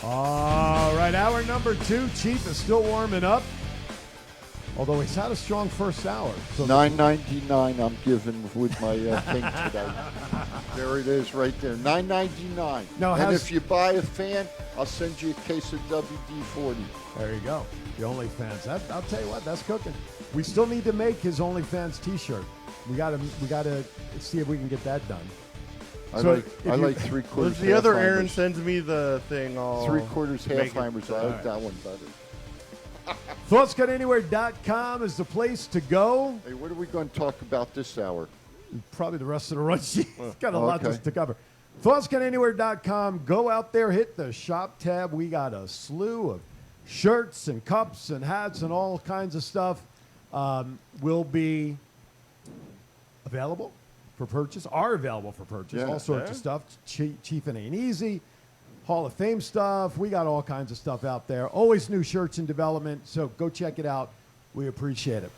[SPEAKER 1] All right, hour number 2. Chief is still warming up, although he's had a strong first hour. So
[SPEAKER 2] $9.99 I'm giving with my thing today. There it is right there, $9.99.
[SPEAKER 1] Now,
[SPEAKER 2] and if you buy a fan, I'll send you a case of WD-40.
[SPEAKER 1] There you go. The OnlyFans. I'll tell you what, that's cooking. We still need to make his OnlyFans T-shirt. We gotta see if we can get that done.
[SPEAKER 2] I
[SPEAKER 1] So
[SPEAKER 2] like
[SPEAKER 1] if you-
[SPEAKER 2] 3/4.
[SPEAKER 3] The other Aaron sends me the thing. I'll
[SPEAKER 2] 3/4
[SPEAKER 3] make it.
[SPEAKER 2] Halfheimers. I like that one better.
[SPEAKER 1] ThoughtsGotAnywhere.com is the place to go.
[SPEAKER 2] Hey, what are we going to talk about this hour?
[SPEAKER 1] Probably the rest of the run sheet. It's got a lot
[SPEAKER 2] Okay.
[SPEAKER 1] to cover. ThoughtsGotAnywhere.com. Go out there, hit the shop tab. We got a slew of shirts and cups and hats and all kinds of stuff. Will be available for purchase. Are available for purchase.
[SPEAKER 2] Yeah.
[SPEAKER 1] All sorts of stuff. Chief and Ain't Easy. Hall of Fame stuff. We got all kinds of stuff out there. Always new shirts in development. So go check it out. We appreciate it.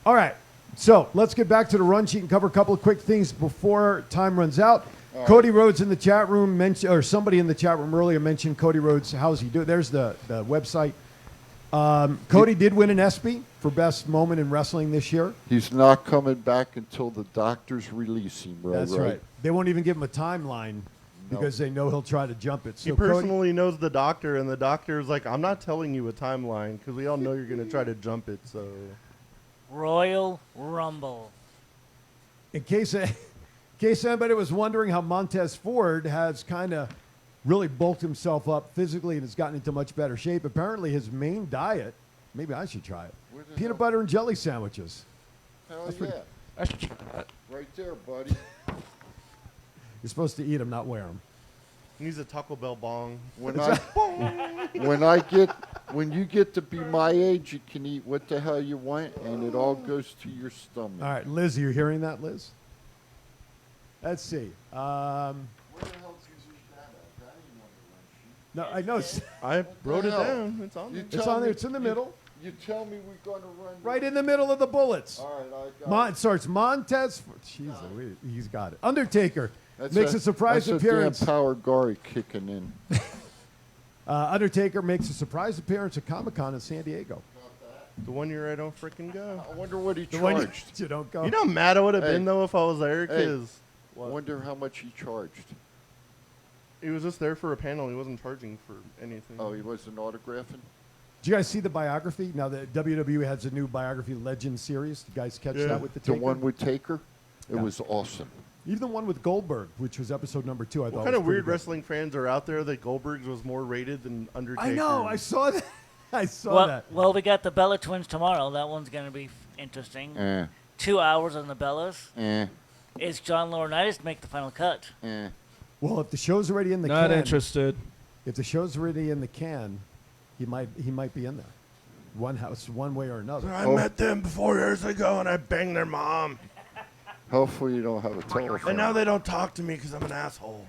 [SPEAKER 1] All right. So let's get back to the run sheet and cover a couple of quick things before time runs out.
[SPEAKER 2] All
[SPEAKER 1] Cody Rhodes in the chat room mentioned, or somebody in the chat room earlier mentioned Cody Rhodes. How's he doing? There's the website. Cody did win an ESPY for best moment in wrestling this year.
[SPEAKER 2] He's not coming back until the doctors release him.
[SPEAKER 1] That's right. They won't even give him a timeline because they know he'll try to jump it. So
[SPEAKER 3] He personally knows the doctor, and the doctor's like, I'm not telling you a timeline because we all know you're going to try to jump it. So,
[SPEAKER 6] Royal Rumble.
[SPEAKER 1] In case anybody was wondering how Montez Ford has kind of really bulked himself up physically and has gotten into much better shape, apparently his main diet, maybe I should try it, peanut butter and jelly sandwiches.
[SPEAKER 2] Hell
[SPEAKER 1] That's
[SPEAKER 2] yeah.
[SPEAKER 1] pretty-
[SPEAKER 2] Right there, buddy.
[SPEAKER 1] You're supposed to eat them, not wear them.
[SPEAKER 3] he needs a Taco Bell bong.
[SPEAKER 2] When you get to be my age, you can eat what the hell you want, and it all goes to your stomach.
[SPEAKER 1] All right, Liz, are you hearing that, Liz? Let's see. No, I know.
[SPEAKER 3] I wrote it
[SPEAKER 2] hell?
[SPEAKER 3] down. It's on there.
[SPEAKER 1] It's on there. It's in the middle.
[SPEAKER 2] You tell me we're going to run.
[SPEAKER 1] Right in the middle of the bullets.
[SPEAKER 2] All right, I got
[SPEAKER 1] It starts Montez. Jeez, he's got it. Undertaker makes a surprise
[SPEAKER 2] that's
[SPEAKER 1] appearance.
[SPEAKER 2] That's a damn Power Gary kicking in.
[SPEAKER 1] Undertaker makes a surprise appearance at Comic-Con in San Diego.
[SPEAKER 3] The one year I don't freaking go.
[SPEAKER 2] I wonder what he
[SPEAKER 1] The one
[SPEAKER 2] charged.
[SPEAKER 1] you don't go.
[SPEAKER 3] You know how mad I would have
[SPEAKER 2] Hey.
[SPEAKER 3] been, though, if I was there?
[SPEAKER 2] Hey,
[SPEAKER 3] Because
[SPEAKER 2] I wonder how much he charged.
[SPEAKER 3] he was just there for a panel. He wasn't charging for anything.
[SPEAKER 2] Oh, he wasn't autographing?
[SPEAKER 1] Did you guys see the biography? Now the WWE has a new biography Legend series. Did you guys catch that with the
[SPEAKER 2] The
[SPEAKER 1] Taker?
[SPEAKER 2] one with Taker? It
[SPEAKER 1] Yeah.
[SPEAKER 2] was awesome.
[SPEAKER 1] Even the one with Goldberg, which was episode number 2, I thought
[SPEAKER 3] What kind
[SPEAKER 1] was
[SPEAKER 3] of
[SPEAKER 1] pretty
[SPEAKER 3] weird
[SPEAKER 1] good.
[SPEAKER 3] wrestling fans are out there that Goldberg's was more rated than Undertaker?
[SPEAKER 1] I know. I saw that. I saw
[SPEAKER 6] Well,
[SPEAKER 1] that.
[SPEAKER 6] well, we got the Bella Twins tomorrow. That one's going to be interesting. 2 hours on the Bellas. Is John Laurinaitis make the final cut?
[SPEAKER 1] Well, if the show's already in the
[SPEAKER 4] Not
[SPEAKER 1] can,
[SPEAKER 4] interested.
[SPEAKER 1] If the show's already in the can, he might be in there, one way or another.
[SPEAKER 3] I met them 4 years ago, and I banged their mom.
[SPEAKER 2] Hopefully you don't have a telephone.
[SPEAKER 3] And now they don't talk to me because I'm an asshole.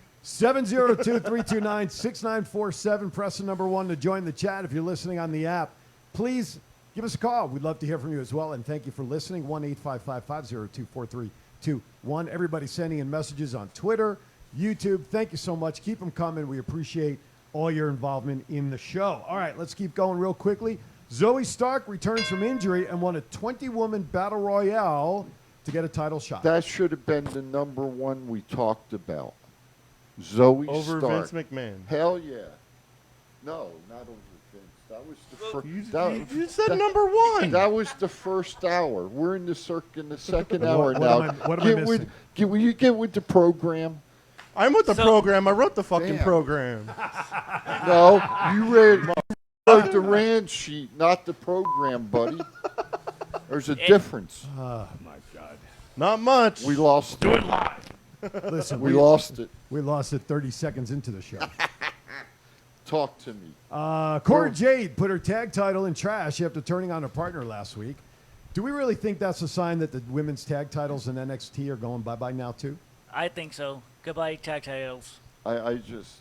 [SPEAKER 1] 702-329-6947. Press the number 1 to join the chat. If you're listening on the app, please give us a call. We'd love to hear from you as well. And thank you for listening. 1-855-502-4321. Everybody sending in messages on Twitter, YouTube. Thank you so much. Keep them coming. We appreciate all your involvement in the show. All right, let's keep going real quickly. Zoe Stark returns from injury and won a 20-woman battle royale to get a title shot.
[SPEAKER 2] That should have been the number one we talked about. Zoe
[SPEAKER 3] Over
[SPEAKER 2] Stark.
[SPEAKER 3] Vince McMahon.
[SPEAKER 2] Hell yeah. No, not over Vince. That was the first.
[SPEAKER 3] You said number 1.
[SPEAKER 2] That was the first hour. We're in the second
[SPEAKER 1] What-
[SPEAKER 2] hour
[SPEAKER 1] what
[SPEAKER 2] now.
[SPEAKER 1] am I- what am I
[SPEAKER 2] Get
[SPEAKER 1] missing?
[SPEAKER 2] will you get with the program?
[SPEAKER 3] I'm with the program. I wrote the fucking
[SPEAKER 2] Damn.
[SPEAKER 3] program.
[SPEAKER 2] No, you read the Rand sheet, not the program, buddy. There's a difference.
[SPEAKER 1] Oh, my God.
[SPEAKER 3] Not much.
[SPEAKER 2] We lost
[SPEAKER 3] Do
[SPEAKER 2] it.
[SPEAKER 3] it live.
[SPEAKER 1] Listen,
[SPEAKER 2] we lost it.
[SPEAKER 1] We lost it 30 seconds into the show.
[SPEAKER 2] Talk to me.
[SPEAKER 1] Cora Jade put her tag title in trash after turning on her partner last week. Do we really think that's a sign that the women's tag titles in NXT are going bye-bye now, too?
[SPEAKER 6] I think so. Goodbye, tag titles.
[SPEAKER 2] I just,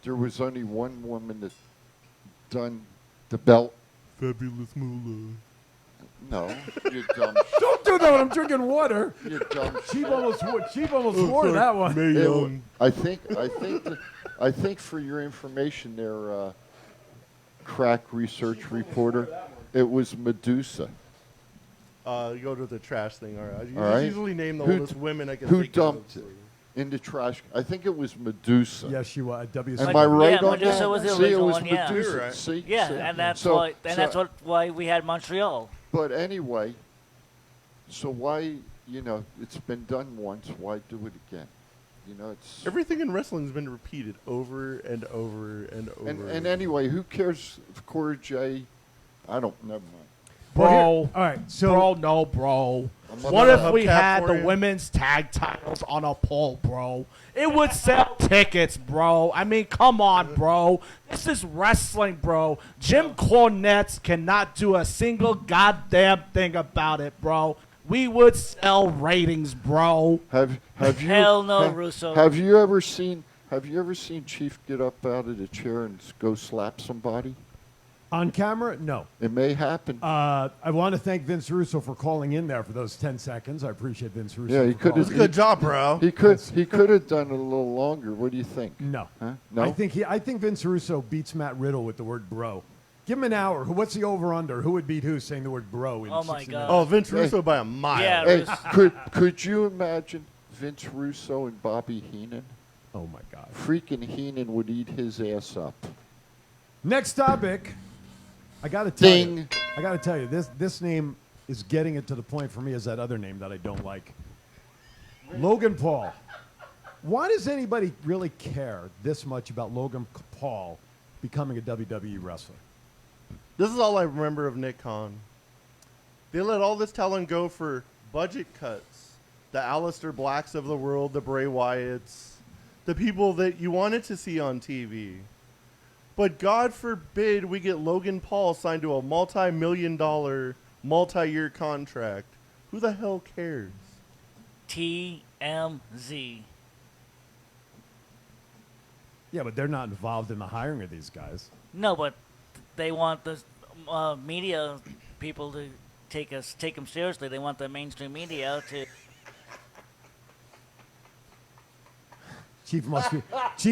[SPEAKER 2] there was only one woman that done the belt.
[SPEAKER 3] Fabulous Moolah.
[SPEAKER 2] No, you dumb.
[SPEAKER 1] Don't do that when I'm drinking water.
[SPEAKER 2] You dumb.
[SPEAKER 1] Chief almost swore to that one.
[SPEAKER 2] I think for your information there, crack research reporter, it was Medusa.
[SPEAKER 3] You go to the trash thing. All right. You
[SPEAKER 2] All right.
[SPEAKER 3] usually name the
[SPEAKER 2] Who
[SPEAKER 3] oldest women I can
[SPEAKER 2] Who
[SPEAKER 3] think
[SPEAKER 2] dumped
[SPEAKER 3] of.
[SPEAKER 2] it in the trash? I think it was Medusa.
[SPEAKER 1] Yes, she was.
[SPEAKER 2] Am I right
[SPEAKER 6] yeah,
[SPEAKER 2] on
[SPEAKER 6] Medusa
[SPEAKER 2] that?
[SPEAKER 6] was the
[SPEAKER 2] See, it
[SPEAKER 6] original
[SPEAKER 2] was
[SPEAKER 6] one, yeah.
[SPEAKER 2] Medusa.
[SPEAKER 3] You're right.
[SPEAKER 2] See?
[SPEAKER 6] Yeah,
[SPEAKER 2] See?
[SPEAKER 6] and that's
[SPEAKER 2] So-
[SPEAKER 6] why. And that's why we had Montreal.
[SPEAKER 2] But anyway, so why, it's been done once. Why do it again? It's
[SPEAKER 3] Everything in wrestling's been repeated over and over and over.
[SPEAKER 2] and anyway, who cares if Corey J? Never mind.
[SPEAKER 4] Bro,
[SPEAKER 1] all right, so
[SPEAKER 4] bro.
[SPEAKER 2] I'm
[SPEAKER 4] What
[SPEAKER 2] not a
[SPEAKER 4] if we
[SPEAKER 3] hubcap
[SPEAKER 4] had
[SPEAKER 3] for
[SPEAKER 4] the
[SPEAKER 3] you.
[SPEAKER 4] women's tag titles on a pole, bro? It would sell tickets, bro. I mean, come on, bro. This is wrestling, bro. Jim Cornette cannot do a single goddamn thing about it, bro. We would sell ratings, bro.
[SPEAKER 2] Have you?
[SPEAKER 6] Hell no, Russo.
[SPEAKER 2] Have you ever seen Chief get up out of the chair and go slap somebody?
[SPEAKER 1] on camera, no.
[SPEAKER 2] It may happen.
[SPEAKER 1] I want to thank Vince Russo for calling in there for those 10 seconds. I appreciate Vince Russo.
[SPEAKER 2] Yeah, he
[SPEAKER 1] for
[SPEAKER 2] could
[SPEAKER 1] calling
[SPEAKER 2] have.
[SPEAKER 1] in.
[SPEAKER 3] Good job, bro.
[SPEAKER 2] He could have done it a little longer. What do you think?
[SPEAKER 1] No.
[SPEAKER 2] Huh? No.
[SPEAKER 1] I think Vince Russo beats Matt Riddle with the word bro. Give him an hour. What's the over-under? Who would beat who saying the word bro? In
[SPEAKER 6] Oh, my
[SPEAKER 1] 60
[SPEAKER 6] God.
[SPEAKER 1] minutes?
[SPEAKER 3] Oh, Vince Russo by a mile.
[SPEAKER 6] Yeah,
[SPEAKER 2] Hey, could you imagine Vince Russo and Bobby Heenan?
[SPEAKER 1] Oh, my God.
[SPEAKER 2] Freaking Heenan would eat his ass up.
[SPEAKER 1] Next topic. I got to tell
[SPEAKER 2] Ding.
[SPEAKER 1] you. I got to tell you, this name is getting it to the point for me as that other name that I don't like. Logan Paul. Why does anybody really care this much about Logan Paul becoming a WWE wrestler?
[SPEAKER 3] This is all I remember of Nick Khan. They let all this talent go for budget cuts. The Aleister Blacks of the world, the Bray Wyatts, the people that you wanted to see on TV. But God forbid we get Logan Paul signed to a multi-million-dollar, multi-year contract. Who the hell cares?
[SPEAKER 6] TMZ.
[SPEAKER 1] Yeah, but they're not involved in the hiring of these guys.
[SPEAKER 6] No, but they want the media people to take them seriously. They want the mainstream media to.
[SPEAKER 1] Chief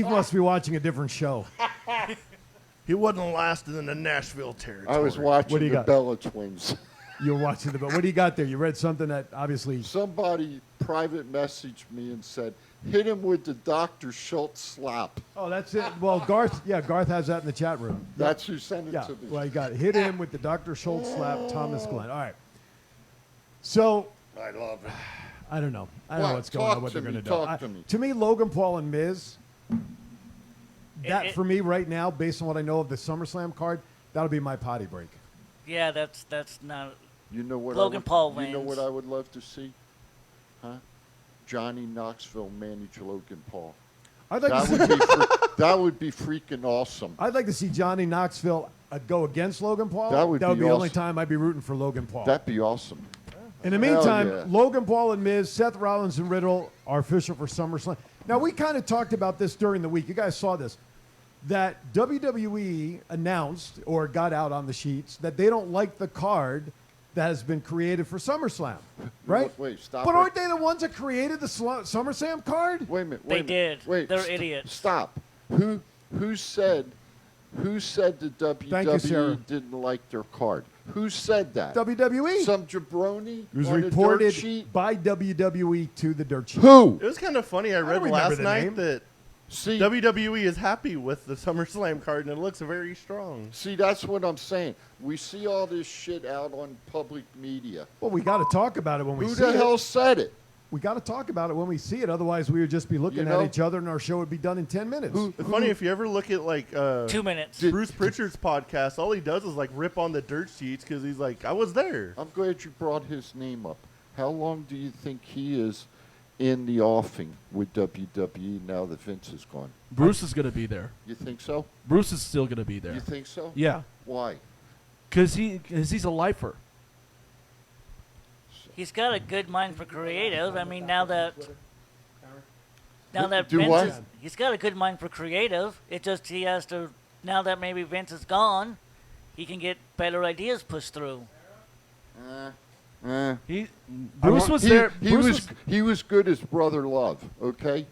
[SPEAKER 1] must be watching a different show.
[SPEAKER 3] He wasn't lasting in the Nashville territory.
[SPEAKER 2] I was
[SPEAKER 1] What do
[SPEAKER 2] watching
[SPEAKER 1] you
[SPEAKER 2] the
[SPEAKER 1] got?
[SPEAKER 2] Bella Twins.
[SPEAKER 1] You're watching what do you got there? You read something that obviously.
[SPEAKER 2] Somebody private messaged me and said, hit him with the Dr. Schultz slap.
[SPEAKER 1] Oh, that's it. Well, Garth has that in the chat room.
[SPEAKER 2] That's who sent it
[SPEAKER 1] Yeah.
[SPEAKER 2] to me.
[SPEAKER 1] Well, you got it. Hit him with the Dr. Schultz slap, Thomas Glenn. All right. So
[SPEAKER 2] I love it.
[SPEAKER 1] I don't know. I don't know
[SPEAKER 2] What?
[SPEAKER 1] what's going
[SPEAKER 2] Talk
[SPEAKER 1] on. What
[SPEAKER 2] to
[SPEAKER 1] they're going
[SPEAKER 2] me.
[SPEAKER 1] to do.
[SPEAKER 2] Talk to me.
[SPEAKER 1] To me, Logan Paul and Miz. That
[SPEAKER 6] It-
[SPEAKER 1] for me right now, based on what I know of the SummerSlam card, that'll be my potty break.
[SPEAKER 6] Yeah, that's not.
[SPEAKER 2] You know what?
[SPEAKER 6] Logan Paul
[SPEAKER 2] You know
[SPEAKER 6] wins.
[SPEAKER 2] what I would love to see? Huh? Johnny Knoxville manage Logan Paul.
[SPEAKER 1] I'd like
[SPEAKER 2] That
[SPEAKER 1] to
[SPEAKER 2] would
[SPEAKER 1] see,
[SPEAKER 2] be that would be freaking awesome.
[SPEAKER 1] I'd like to see Johnny Knoxville go against Logan Paul.
[SPEAKER 2] That would be
[SPEAKER 1] the only
[SPEAKER 2] awesome.
[SPEAKER 1] time I'd be rooting for Logan Paul.
[SPEAKER 2] That'd be awesome.
[SPEAKER 1] In the
[SPEAKER 2] Hell
[SPEAKER 1] meantime,
[SPEAKER 2] yeah.
[SPEAKER 1] Logan Paul and Miz, Seth Rollins and Riddle are official for SummerSlam. Now, we kind of talked about this during the week. You guys saw this. That WWE announced or got out on the sheets that they don't like the card that has been created for SummerSlam, right?
[SPEAKER 2] Wait, stop.
[SPEAKER 1] But
[SPEAKER 2] it.
[SPEAKER 1] aren't they the ones that created the SummerSlam card?
[SPEAKER 2] Wait a minute.
[SPEAKER 6] They
[SPEAKER 2] Wait a minute.
[SPEAKER 6] did.
[SPEAKER 2] Wait.
[SPEAKER 6] They're idiots.
[SPEAKER 2] Stop. Who said the
[SPEAKER 1] Thank you, Sarah.
[SPEAKER 2] WWE didn't like their card? Who said that?
[SPEAKER 1] WWE.
[SPEAKER 2] Some jabroni
[SPEAKER 1] It was
[SPEAKER 2] on a dirt
[SPEAKER 1] reported
[SPEAKER 2] sheet?
[SPEAKER 1] by WWE to the dirt sheet.
[SPEAKER 2] Who?
[SPEAKER 3] It was kind of funny. I read
[SPEAKER 1] remember
[SPEAKER 3] last
[SPEAKER 1] the
[SPEAKER 3] night
[SPEAKER 1] name.
[SPEAKER 3] that
[SPEAKER 2] See,
[SPEAKER 3] WWE is happy with the SummerSlam card, and it looks very strong.
[SPEAKER 2] see, that's what I'm saying. We see all this shit out on public media.
[SPEAKER 1] Well, we got to talk about it when we
[SPEAKER 2] Who
[SPEAKER 1] see
[SPEAKER 2] the
[SPEAKER 1] it.
[SPEAKER 2] hell said it?
[SPEAKER 1] We got to talk about it when we see it. Otherwise, we would just be looking
[SPEAKER 2] know?
[SPEAKER 1] at each other, and our show would be done in 10 minutes.
[SPEAKER 3] It's funny if you ever look at like
[SPEAKER 6] 2 minutes.
[SPEAKER 3] Bruce Pritchard's podcast. All he does is like rip on the dirt sheets because he's like, I was there.
[SPEAKER 2] I'm glad you brought his name up. How long do you think he is in the offing with WWE now that Vince is gone?
[SPEAKER 4] Bruce is going to be there.
[SPEAKER 2] You think so?
[SPEAKER 4] Bruce is still going to be there.
[SPEAKER 2] You think so?
[SPEAKER 4] Yeah,
[SPEAKER 2] Why?
[SPEAKER 4] because he's a lifer.
[SPEAKER 6] He's got a good mind for creative. I mean, now that
[SPEAKER 2] Do
[SPEAKER 6] Vince
[SPEAKER 2] what?
[SPEAKER 6] is, he's got a good mind for creative. It just he has to now that maybe Vince is gone, he can get better ideas pushed through.
[SPEAKER 4] Bruce was there.
[SPEAKER 2] He was good as Brother Love. Okay,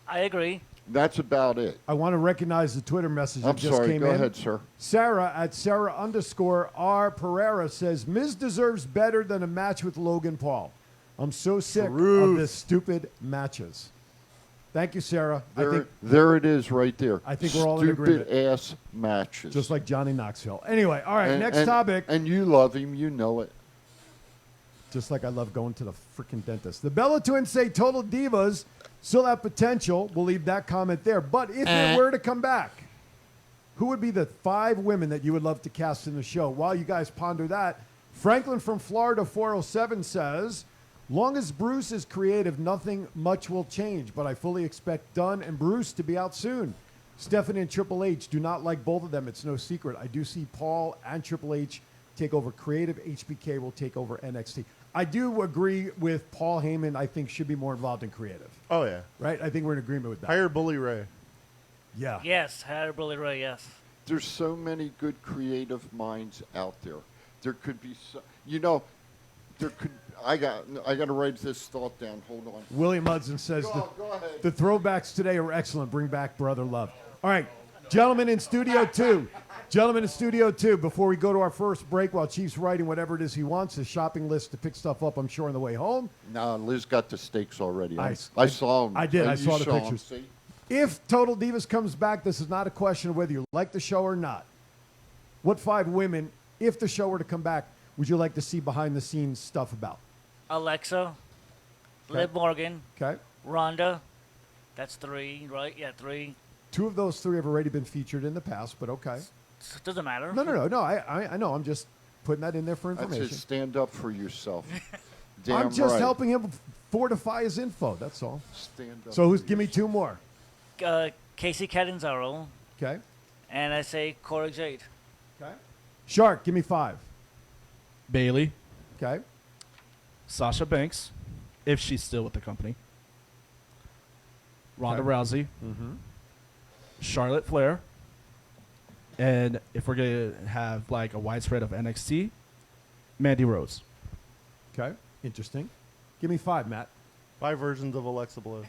[SPEAKER 6] I agree.
[SPEAKER 2] that's about it.
[SPEAKER 1] I want to recognize the Twitter message
[SPEAKER 2] I'm
[SPEAKER 1] that just
[SPEAKER 2] sorry.
[SPEAKER 1] came
[SPEAKER 2] Go
[SPEAKER 1] in.
[SPEAKER 2] ahead, sir.
[SPEAKER 1] Sarah at Sarah_R Pereira says, Miz deserves better than a match with Logan Paul. I'm so sick of
[SPEAKER 3] Truth.
[SPEAKER 1] the stupid matches. Thank you, Sarah.
[SPEAKER 2] There it is right there.
[SPEAKER 1] I think we're all in agreement.
[SPEAKER 2] Stupid-ass matches.
[SPEAKER 1] Just like Johnny Knoxville. Anyway, all right, next topic.
[SPEAKER 2] And you love him. You know it.
[SPEAKER 1] Just like I love going to the freaking dentist. The Bella Twins say Total Divas still have potential. We'll leave that comment there. But if they were to come back, who would be the 5 women that you would love to cast in the show? While you guys ponder that, Franklin from Florida 407 says, long as Bruce is creative, nothing much will change, but I fully expect Dunn and Bruce to be out soon. Stephanie and Triple H do not like both of them. It's no secret. I do see Paul and Triple H take over creative. HBK will take over NXT. I do agree with Paul Heyman. I think should be more involved in creative.
[SPEAKER 3] Oh, yeah.
[SPEAKER 1] Right? I think we're in agreement with that.
[SPEAKER 3] Hire Bully Ray.
[SPEAKER 1] Yeah.
[SPEAKER 6] Yes, hire Bully Ray, yes.
[SPEAKER 2] There's so many good creative minds out there. There could be, I got to write this thought down. Hold on.
[SPEAKER 1] William Hudson says
[SPEAKER 2] Go ahead.
[SPEAKER 1] the throwbacks today are excellent. Bring back Brother Love. All right, gentlemen in Studio 2. Gentlemen in Studio 2, before we go to our first break while Chief's writing whatever it is he wants, his shopping list to pick stuff up, I'm sure, on the way home.
[SPEAKER 2] No, Liz got the steaks already. I saw them.
[SPEAKER 1] I did. I saw the
[SPEAKER 2] them,
[SPEAKER 1] pictures.
[SPEAKER 2] see?
[SPEAKER 1] If Total Divas comes back, this is not a question of whether you like the show or not. What 5 women, if the show were to come back, would you like to see behind-the-scenes stuff about?
[SPEAKER 6] Alexa, Liv Morgan, Ronda. That's 3, right? Yeah, 3.
[SPEAKER 1] 2 of those 3 have already been featured in the past, but okay.
[SPEAKER 6] Doesn't matter.
[SPEAKER 1] No. I know. I'm just putting that in there for information.
[SPEAKER 2] That's it. Stand up for yourself. Damn
[SPEAKER 1] I'm just
[SPEAKER 2] right.
[SPEAKER 1] helping him fortify his info. That's all.
[SPEAKER 2] Stand up.
[SPEAKER 1] So give me 2 more.
[SPEAKER 6] Casey Catanzaro.
[SPEAKER 1] Okay.
[SPEAKER 6] And I say Cora Jade.
[SPEAKER 1] Okay. Shark, give me 5.
[SPEAKER 4] Bailey.
[SPEAKER 1] Okay.
[SPEAKER 4] Sasha Banks, if she's still with the company. Ronda Rousey.
[SPEAKER 1] Mm-hmm.
[SPEAKER 4] Charlotte Flair. And if we're going to have like a widespread of NXT, Mandy Rose.
[SPEAKER 1] Okay. Interesting. Give me 5, Matt.
[SPEAKER 3] 5 versions of Alexa Bliss.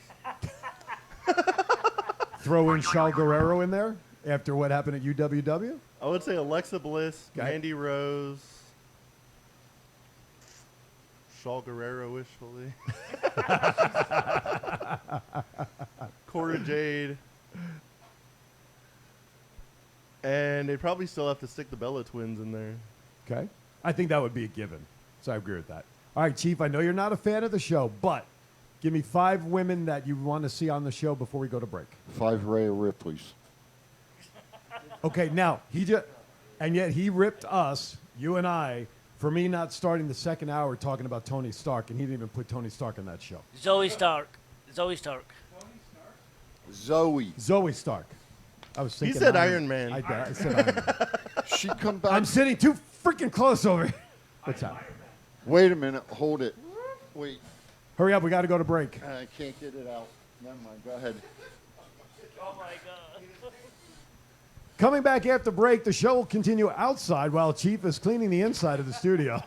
[SPEAKER 1] Throw in Shaul Guerrero in there after what happened at UWW?
[SPEAKER 3] I would say Alexa Bliss, Mandy Rose, Shaul Guerrero wishfully, Cora Jade, and they probably still have to stick the Bella Twins in there.
[SPEAKER 1] Okay. I think that would be a given. So I agree with that. All right, Chief, I know you're not a fan of the show, but give me 5 women that you want to see on the show before we go to break.
[SPEAKER 2] 5 Rhea Ripleys.
[SPEAKER 1] Okay, now, and yet he ripped us, you and I, for me not starting the second hour talking about Tony Stark, and he didn't even put Tony Stark in that show.
[SPEAKER 6] Zoe Stark. Zoe Stark.
[SPEAKER 2] Zoe
[SPEAKER 1] Stark. I was thinking.
[SPEAKER 3] He said Iron Man.
[SPEAKER 1] I said Iron Man.
[SPEAKER 2] She come back.
[SPEAKER 1] I'm sitting too freaking close over here. What's that?
[SPEAKER 2] Wait a minute. Hold it. Wait.
[SPEAKER 1] Hurry up. We got to go to break.
[SPEAKER 2] I can't get it out. Never mind. Go ahead.
[SPEAKER 6] Oh, my God.
[SPEAKER 1] Coming back after break, the show will continue outside while Chief is cleaning the inside of the studio.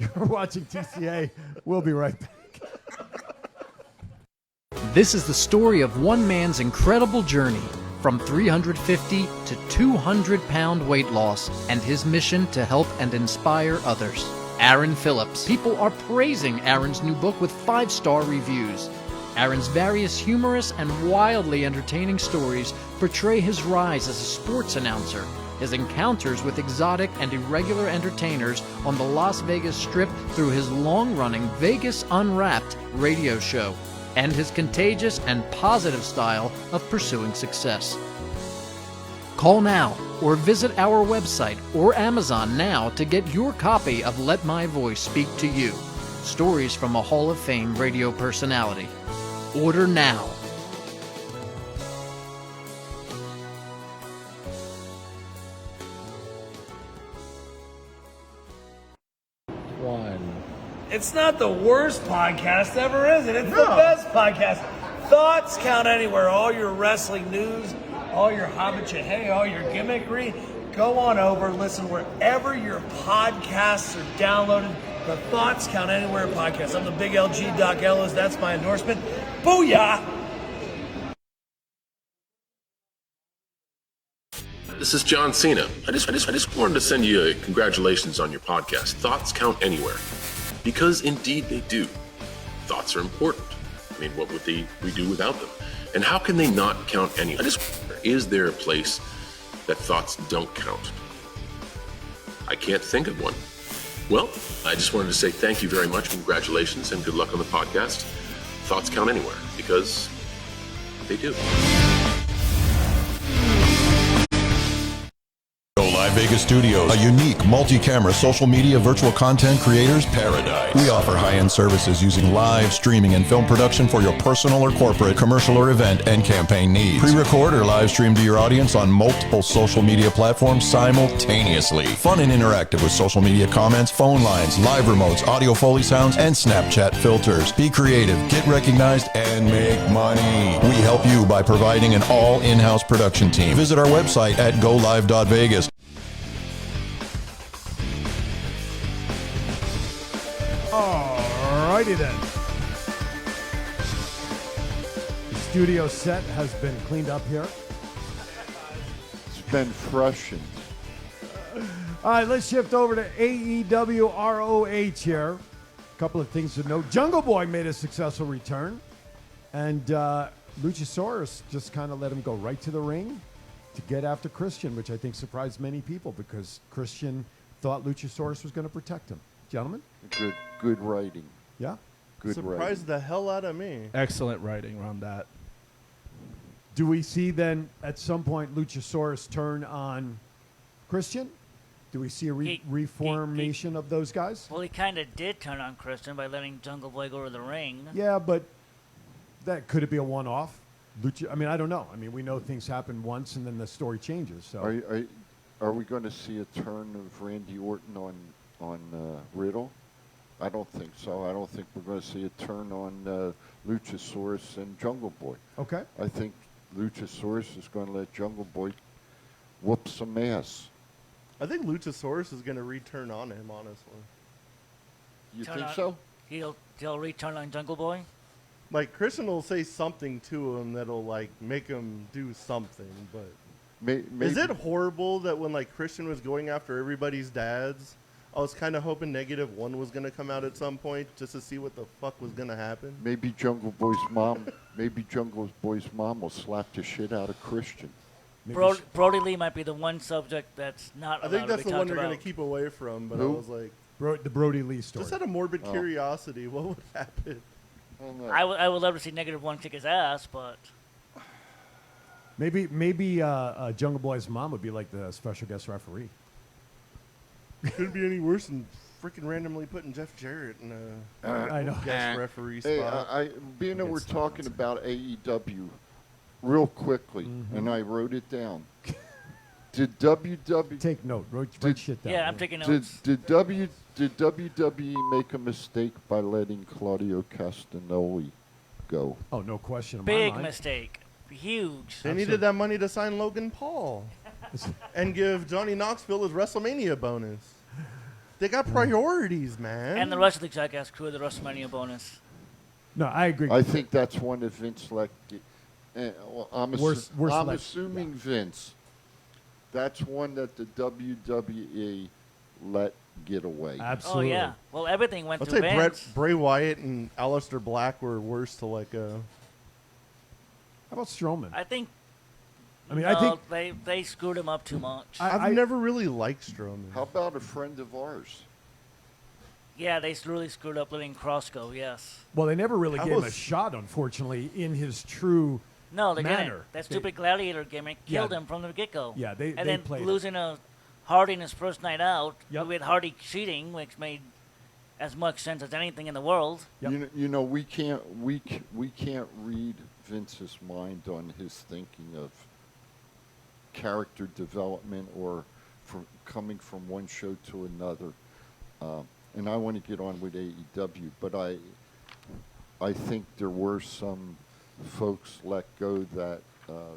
[SPEAKER 1] You're watching TCA. We'll be right back.
[SPEAKER 8] This is the story of one man's incredible journey from 350 to 200-pound weight loss and his mission to help and inspire others. Aaron Phillips. People are praising Aaron's new book with 5-star reviews. Aaron's various humorous and wildly entertaining stories portray his rise as a sports announcer, his encounters with exotic and irregular entertainers on the Las Vegas Strip through his long-running Vegas Unwrapped radio show, and his contagious and positive style of pursuing success. Call now or visit our website or Amazon now to get your copy of Let My Voice Speak to You, stories from a Hall of Fame radio personality. Order now.
[SPEAKER 10] It's not the worst podcast ever, is it? It's the best podcast. Thoughts count anywhere. All your wrestling news, all your hobbit all your gimmickry. Go on over, listen wherever your podcasts are downloaded. The Thoughts Count Anywhere podcast. I'm the big LG Doc Ellis. That's my endorsement. Booyah!
[SPEAKER 15] This is John Cena. I just wanted to send you a congratulations on your podcast. Thoughts count anywhere. Because indeed they do. Thoughts are important. I mean, what would we do without them? And how can they not count anywhere? I just wonder, is there a place that thoughts don't count? I can't think of one. Well, I just wanted to say thank you very much, congratulations, and good luck on the podcast. Thoughts count anywhere, because they do.
[SPEAKER 14] Go Live Vegas Studios, a unique multi-camera social media virtual content creators paradise. We offer high-end services using live streaming and film production for your personal or corporate, commercial or event and campaign needs. Pre-record or live stream to your audience on multiple social media platforms simultaneously. Fun and interactive with social media comments, phone lines, live remotes, audio Foley sounds, and Snapchat filters. Be creative, get recognized, and make money. We help you by providing an all in-house production team. Visit our website at golive.vegas.
[SPEAKER 1] Alrighty then. The studio set has been cleaned up here.
[SPEAKER 2] It's been freshened.
[SPEAKER 1] All right, let's shift over to AEW ROH here. A couple of things to note. Jungle Boy made a successful return. And Luchasaurus just kind of let him go right to the ring to get after Christian, which I think surprised many people because Christian thought Luchasaurus was going to protect him. Gentlemen?
[SPEAKER 2] Good writing.
[SPEAKER 1] Yeah?
[SPEAKER 2] Good
[SPEAKER 3] Surprised
[SPEAKER 2] writing.
[SPEAKER 3] the hell out of me.
[SPEAKER 4] Excellent writing around that.
[SPEAKER 1] Do we see then at some point Luchasaurus turn on Christian? Do we see a reformation of those guys?
[SPEAKER 6] Well, he kind of did turn on Christian by letting Jungle Boy go to the ring.
[SPEAKER 1] Yeah, but that could it be a one-off? I mean, I don't know. I mean, we know things happen once and then the story changes. So
[SPEAKER 2] Are we going to see a turn of Randy Orton on Riddle? I don't think so. I don't think we're going to see a turn on Luchasaurus and Jungle Boy.
[SPEAKER 1] Okay.
[SPEAKER 2] I think Luchasaurus is going to let Jungle Boy whoop some ass.
[SPEAKER 3] I think Luchasaurus is going to return on him, honestly.
[SPEAKER 2] You think so?
[SPEAKER 6] He'll return on Jungle Boy?
[SPEAKER 3] Like, Christian will say something to him that'll, like, make him do something, but... Is it horrible that when, like, Christian was going after everybody's dads, I was kind of hoping -1 was going to come out at some point just to see what the fuck was going to happen?
[SPEAKER 2] Maybe Jungle Boy's mom will slap the shit out of Christian.
[SPEAKER 6] Brody Lee might be the one subject that's not
[SPEAKER 3] I
[SPEAKER 6] allowed
[SPEAKER 3] think
[SPEAKER 6] to
[SPEAKER 3] that's
[SPEAKER 6] be
[SPEAKER 3] the one
[SPEAKER 6] talked
[SPEAKER 3] they're going
[SPEAKER 6] about.
[SPEAKER 3] to keep away from, but
[SPEAKER 2] Who?
[SPEAKER 3] I was like...
[SPEAKER 1] the Brody Lee story.
[SPEAKER 3] Just out of morbid curiosity, what would happen?
[SPEAKER 6] I would love to see -1 kick his ass, but...
[SPEAKER 1] Maybe Jungle Boy's mom would be like the special guest referee.
[SPEAKER 3] Couldn't be any worse than freaking randomly putting Jeff Jarrett in a
[SPEAKER 1] I know.
[SPEAKER 3] guest referee
[SPEAKER 2] Hey,
[SPEAKER 3] spot.
[SPEAKER 2] being that we're talking about AEW, real quickly, and I wrote it down. Did WWE
[SPEAKER 1] take note? Write shit down.
[SPEAKER 6] Yeah, I'm taking notes.
[SPEAKER 2] Did WWE make a mistake by letting Claudio Castagnoli go?
[SPEAKER 1] Oh, no question. In
[SPEAKER 6] Big
[SPEAKER 1] my mind.
[SPEAKER 6] mistake. Huge.
[SPEAKER 3] They needed that money to sign Logan Paul and give Johnny Knoxville his WrestleMania bonus. They got priorities, man.
[SPEAKER 6] And the rest of the Jackass crew, the WrestleMania bonus.
[SPEAKER 1] No, I agree.
[SPEAKER 2] I think that's one that Vince let get. Well, I'm assuming Vince. That's one that the WWE let get away.
[SPEAKER 1] Absolutely.
[SPEAKER 6] Oh, yeah. Well, everything went
[SPEAKER 3] I'll
[SPEAKER 6] through
[SPEAKER 3] say
[SPEAKER 6] Vince.
[SPEAKER 3] Bray Wyatt and Aleister Black were worse to let go.
[SPEAKER 1] How about Strowman?
[SPEAKER 6] I think they screwed him up too much.
[SPEAKER 3] I've never really liked Strowman.
[SPEAKER 2] How about a friend of ours?
[SPEAKER 6] Yeah, they really screwed up letting Cross go, yes.
[SPEAKER 1] Well, they never really gave him a shot, unfortunately, in his true
[SPEAKER 6] No, they
[SPEAKER 1] manner.
[SPEAKER 6] didn't. That stupid gladiator gimmick killed
[SPEAKER 1] Yeah.
[SPEAKER 6] him from the get-go.
[SPEAKER 1] Yeah, they
[SPEAKER 6] And then
[SPEAKER 1] played it.
[SPEAKER 6] losing a Hardy in his first night out
[SPEAKER 1] Yep.
[SPEAKER 6] with Hardy cheating, which made as much sense as anything in the world.
[SPEAKER 1] Yep.
[SPEAKER 2] You know, we can't read Vince's mind on his thinking of character development or from coming from one show to another. And I want to get on with AEW, but I think there were some folks let go that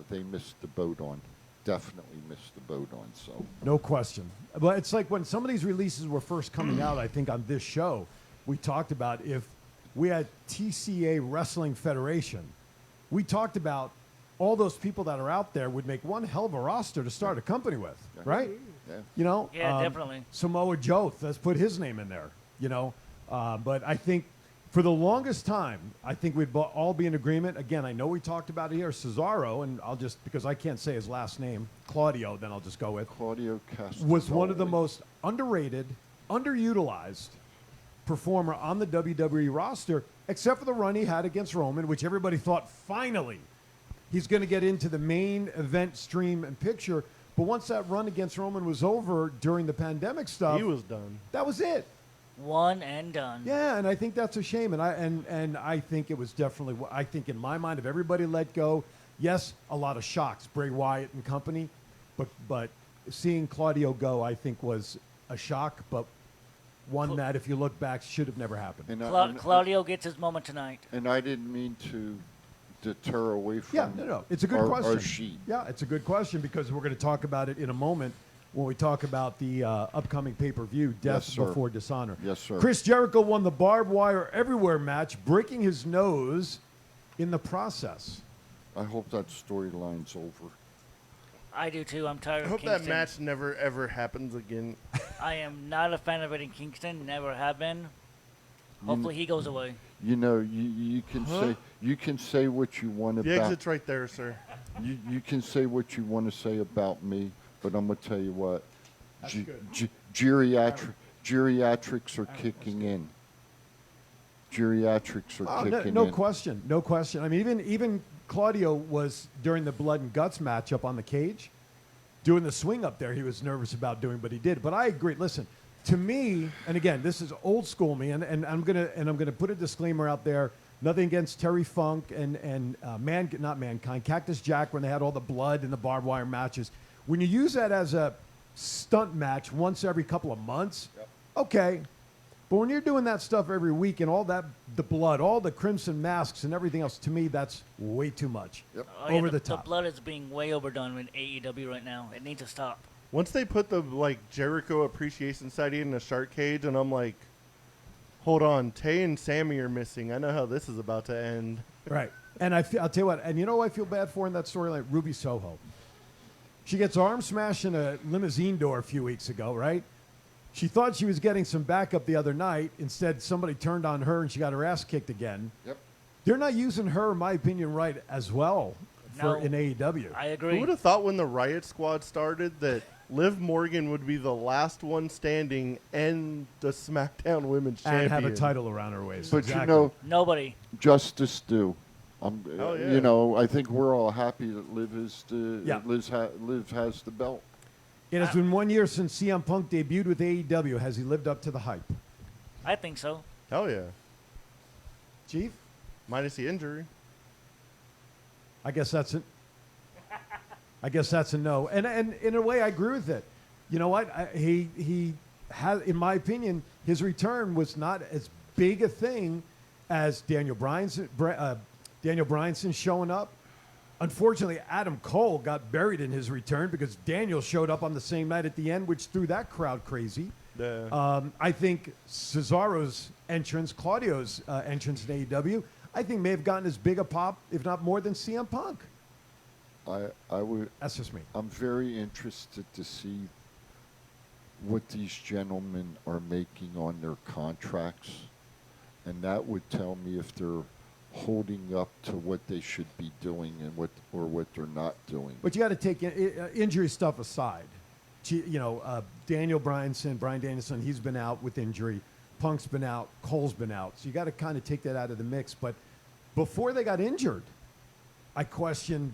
[SPEAKER 2] they missed the boat on. Definitely missed the boat on. So
[SPEAKER 1] No question. But it's like when some of these releases were first coming out, I think on this show, we talked about if we had TCA Wrestling Federation, we talked about all those people that are out there would make one hell of a roster to start a company with, right?
[SPEAKER 2] Yeah.
[SPEAKER 1] You know?
[SPEAKER 6] Yeah, definitely.
[SPEAKER 1] Samoa Joe, let's put his name in there, you know? But I think For the longest time, I think we'd all be in agreement. Again, I know we talked about it here, Cesaro, and I'll just, because I can't say his last name, Claudio, then I'll just go with.
[SPEAKER 2] Claudio Castagnoli.
[SPEAKER 1] Was one of the most underrated, underutilized performer on the WWE roster, except for the run he had against Roman, which everybody thought finally he's going to get into the main event stream and picture. But once that run against Roman was over during the pandemic stuff,
[SPEAKER 3] He was done.
[SPEAKER 1] that was it.
[SPEAKER 6] One and done.
[SPEAKER 1] Yeah, and I think that's a shame. And I think it was definitely. I think in my mind, if everybody let go, yes, a lot of shocks, Bray Wyatt and company, but seeing Claudio go, I think was a shock, but one that, if you look back, should have never happened.
[SPEAKER 2] And
[SPEAKER 6] Claudio gets his moment tonight.
[SPEAKER 2] And I didn't mean to deter away from.
[SPEAKER 1] Yeah, no, it's a good
[SPEAKER 2] our
[SPEAKER 1] question.
[SPEAKER 2] sheet.
[SPEAKER 1] Yeah, it's a good question because we're going to talk about it in a moment when we talk about the upcoming pay-per-view, Death
[SPEAKER 2] Yes, sir.
[SPEAKER 1] Before Dishonor.
[SPEAKER 2] Yes, sir.
[SPEAKER 1] Chris Jericho won the barbed wire everywhere match, breaking his nose in the process.
[SPEAKER 2] I hope that storyline's over.
[SPEAKER 6] I do too. I'm tired
[SPEAKER 3] I
[SPEAKER 6] of
[SPEAKER 3] hope
[SPEAKER 6] Kingston.
[SPEAKER 3] that match never ever happens again.
[SPEAKER 6] I am not a fan of Eddie Kingston. Never have been. Hopefully he goes away.
[SPEAKER 2] You know, you can say what you want
[SPEAKER 3] The
[SPEAKER 2] about.
[SPEAKER 3] exit's right there, sir.
[SPEAKER 2] You can say what you want to say about me, but I'm gonna tell you what.
[SPEAKER 1] That's good.
[SPEAKER 2] Geriatrics are kicking in. Geriatrics are kicking
[SPEAKER 1] no
[SPEAKER 2] in.
[SPEAKER 1] question, no question. I mean, even Claudio was during the blood and guts matchup on the cage, doing the swing up there. He was nervous about doing, but he did. But I agree. Listen, to me, and again, this is old school me, and I'm gonna put a disclaimer out there. Nothing against Terry Funk and not Mankind, Cactus Jack when they had all the blood and the barbed wire matches. When you use that as a stunt match once every couple of months, okay. But when you're doing that stuff every week and all that, the blood, all the crimson masks and everything else, to me, that's way too much. Over the top.
[SPEAKER 6] The blood is being way overdone in AEW right now. It needs to stop.
[SPEAKER 3] Once they put the Jericho Appreciation Society in the shark cage, and I'm like, hold on, Tay and Sammy are missing. I know how this is about to end.
[SPEAKER 1] Right. And I'll tell you what, and you know who I feel bad for in that storyline? Ruby Soho. She gets arm smashed in a limousine door a few weeks ago, right? She thought she was getting some backup the other night. Instead, somebody turned on her and she got her ass kicked again.
[SPEAKER 2] Yep.
[SPEAKER 1] They're not using her, in my opinion, right as well in AEW.
[SPEAKER 6] I agree.
[SPEAKER 3] Who would have thought when the Riot Squad started that Liv Morgan would be the last one standing and the SmackDown Women's Champion?
[SPEAKER 1] And have a title around her waist.
[SPEAKER 2] But
[SPEAKER 1] Exactly.
[SPEAKER 2] you know,
[SPEAKER 6] nobody.
[SPEAKER 2] Justice due.
[SPEAKER 3] Oh, yeah.
[SPEAKER 2] You know, I think we're all happy that Liv
[SPEAKER 1] Yeah.
[SPEAKER 2] Liv has the belt.
[SPEAKER 1] It has been 1 year since CM Punk debuted with AEW. Has he lived up to the hype?
[SPEAKER 6] I think so.
[SPEAKER 3] Hell yeah.
[SPEAKER 1] Chief?
[SPEAKER 3] Minus the injury.
[SPEAKER 1] I guess that's it. I guess that's a no. And in a way, I agree with it. You know what? He has, in my opinion, his return was not as big a thing as Daniel Bryanson showing up. Unfortunately, Adam Cole got buried in his return because Daniel showed up on the same night at the end, which threw that crowd crazy.
[SPEAKER 3] Yeah.
[SPEAKER 1] I think Cesaro's entrance, Claudio's entrance in AEW, I think may have gotten as big a pop, if not more, than CM Punk.
[SPEAKER 2] I would.
[SPEAKER 1] That's just me.
[SPEAKER 2] I'm very interested to see what these gentlemen are making on their contracts, and that would tell me if they're holding up to what they should be doing and what they're not doing.
[SPEAKER 1] But you got to take injury stuff aside. Daniel Bryan Danielson, he's been out with injury. Punk's been out. Cole's been out. So you got to kind of take that out of the mix. But before they got injured, I questioned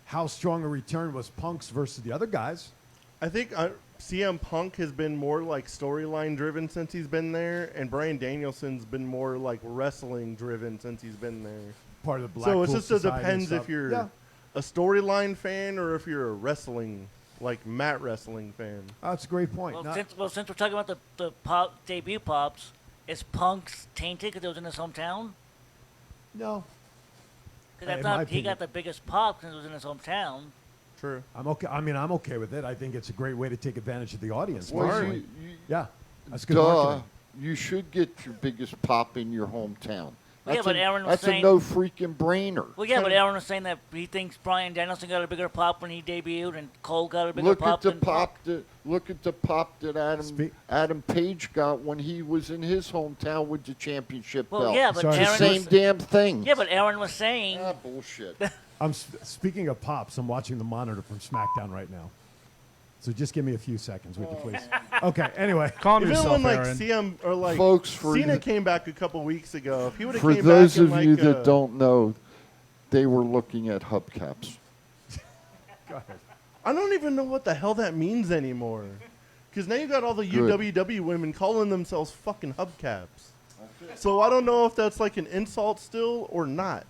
[SPEAKER 1] how strong a return was Punk's versus the other guys.
[SPEAKER 3] I think CM Punk has been more like storyline driven since he's been there, and Bryan Danielson's been more like wrestling driven since he's been there.
[SPEAKER 1] Part of the
[SPEAKER 3] So
[SPEAKER 1] Blackpool
[SPEAKER 3] it just
[SPEAKER 1] Society
[SPEAKER 3] depends
[SPEAKER 1] and
[SPEAKER 3] if
[SPEAKER 1] stuff.
[SPEAKER 3] you're
[SPEAKER 1] Yeah.
[SPEAKER 3] a storyline fan or if you're a wrestling, like mat wrestling fan.
[SPEAKER 1] That's a great point.
[SPEAKER 6] Well, since we're talking about the pop debut pops, is Punk's tainted because it was in his hometown?
[SPEAKER 1] No.
[SPEAKER 6] Because
[SPEAKER 1] In my
[SPEAKER 6] he
[SPEAKER 1] opinion.
[SPEAKER 6] got the biggest pop because it was in his hometown.
[SPEAKER 3] True.
[SPEAKER 1] I'm okay. I mean, I'm okay with it. I think it's a great way to take advantage of the audience.
[SPEAKER 2] Well,
[SPEAKER 1] personally.
[SPEAKER 2] you-
[SPEAKER 1] Yeah, that's good
[SPEAKER 2] Duh.
[SPEAKER 1] marketing.
[SPEAKER 2] You should get your biggest pop in your hometown.
[SPEAKER 6] Yeah, but Aaron was
[SPEAKER 2] that's
[SPEAKER 6] saying
[SPEAKER 2] a no freaking brainer.
[SPEAKER 6] Well, yeah, but Aaron was saying that he thinks Bryan Danielson got a bigger pop when he debuted, and Cole got a bigger
[SPEAKER 2] Look
[SPEAKER 6] pop
[SPEAKER 2] at the
[SPEAKER 6] than
[SPEAKER 2] pop that Adam Page got when he was in his hometown with the championship
[SPEAKER 6] Well,
[SPEAKER 2] belt.
[SPEAKER 6] yeah, but
[SPEAKER 2] it's
[SPEAKER 6] Aaron
[SPEAKER 2] the same
[SPEAKER 6] was-
[SPEAKER 2] damn thing.
[SPEAKER 6] Yeah, but Aaron was saying.
[SPEAKER 2] Bullshit.
[SPEAKER 1] Speaking of pops, I'm watching the monitor from SmackDown right now. So just give me a few seconds, would you please? Okay. Anyway,
[SPEAKER 3] Even when like CM or like
[SPEAKER 2] Folks, for
[SPEAKER 3] Cena
[SPEAKER 2] the-
[SPEAKER 3] came back a couple weeks ago, if he would have
[SPEAKER 2] For
[SPEAKER 3] came
[SPEAKER 2] those
[SPEAKER 3] back in
[SPEAKER 2] of
[SPEAKER 3] like
[SPEAKER 2] you that don't know, they were looking at hubcaps.
[SPEAKER 1] Go ahead.
[SPEAKER 3] I don't even know what the hell that means anymore. Because now you got all the
[SPEAKER 2] Good.
[SPEAKER 3] UWW women calling themselves fucking hubcaps. So I don't know if that's like an insult still or not.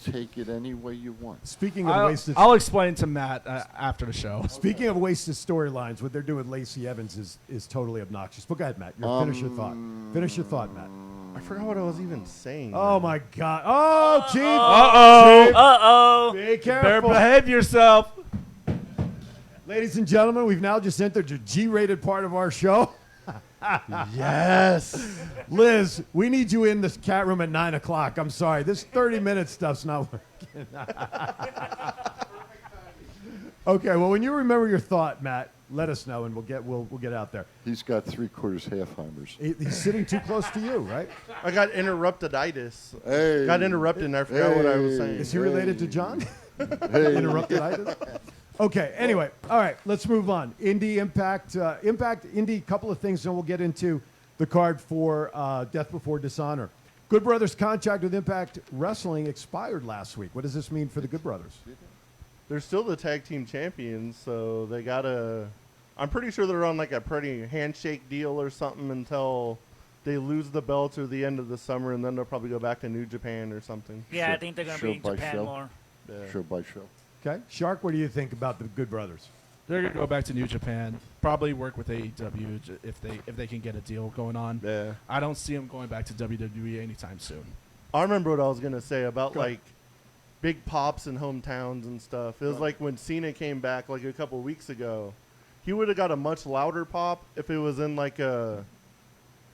[SPEAKER 2] Take it any way you want.
[SPEAKER 1] Speaking of wasted,
[SPEAKER 4] I'll explain to Matt after the show.
[SPEAKER 1] Speaking of wasted storylines, what they're doing with Lacey Evans is totally obnoxious. But go ahead, Matt. Finish your thought. Finish your thought, Matt.
[SPEAKER 3] I forgot what I was even saying.
[SPEAKER 1] Oh my God! Oh, Chief!
[SPEAKER 6] Uh-oh!
[SPEAKER 1] Be careful!
[SPEAKER 4] Behave yourself.
[SPEAKER 1] Ladies and gentlemen, we've now just entered the G-rated part of our show.
[SPEAKER 3] Yes.
[SPEAKER 1] Liz, we need you in this cat room at 9 o'clock. I'm sorry. This 30-minute stuff's not working. Okay, well, when you remember your thought, Matt, let us know, and we'll get out there.
[SPEAKER 2] He's got 3/4 Halfheimers.
[SPEAKER 1] He's sitting too close to you, right?
[SPEAKER 3] I got interruptiditis.
[SPEAKER 2] Hey.
[SPEAKER 3] Got interrupted and I forgot what I was saying.
[SPEAKER 1] Is he related to John?
[SPEAKER 2] Hey.
[SPEAKER 1] Interruptiditis? Okay, anyway, all right, let's move on. Indie Impact, Indie, couple of things, and we'll get into the card for Death Before Dishonor. Good Brothers' contract with Impact Wrestling expired last week. What does this mean for the Good Brothers?
[SPEAKER 3] They're still the tag team champions, so they gotta. I'm pretty sure they're on like a pretty handshake deal or something until they lose the belts or the end of the summer, and then they'll probably go back to New Japan or something.
[SPEAKER 6] Yeah, I think they're going to be in Japan more.
[SPEAKER 3] Yeah.
[SPEAKER 2] Show by show.
[SPEAKER 1] Okay, Shark, what do you think about the Good Brothers?
[SPEAKER 4] They're gonna go back to New Japan. Probably work with AEW if they can get a deal going on.
[SPEAKER 3] Yeah.
[SPEAKER 4] I don't see them going back to WWE anytime soon.
[SPEAKER 3] I remember what I was gonna say about like big pops in hometowns and stuff. It was like when Cena came back like a couple weeks ago. He would have got a much louder pop if it was in like a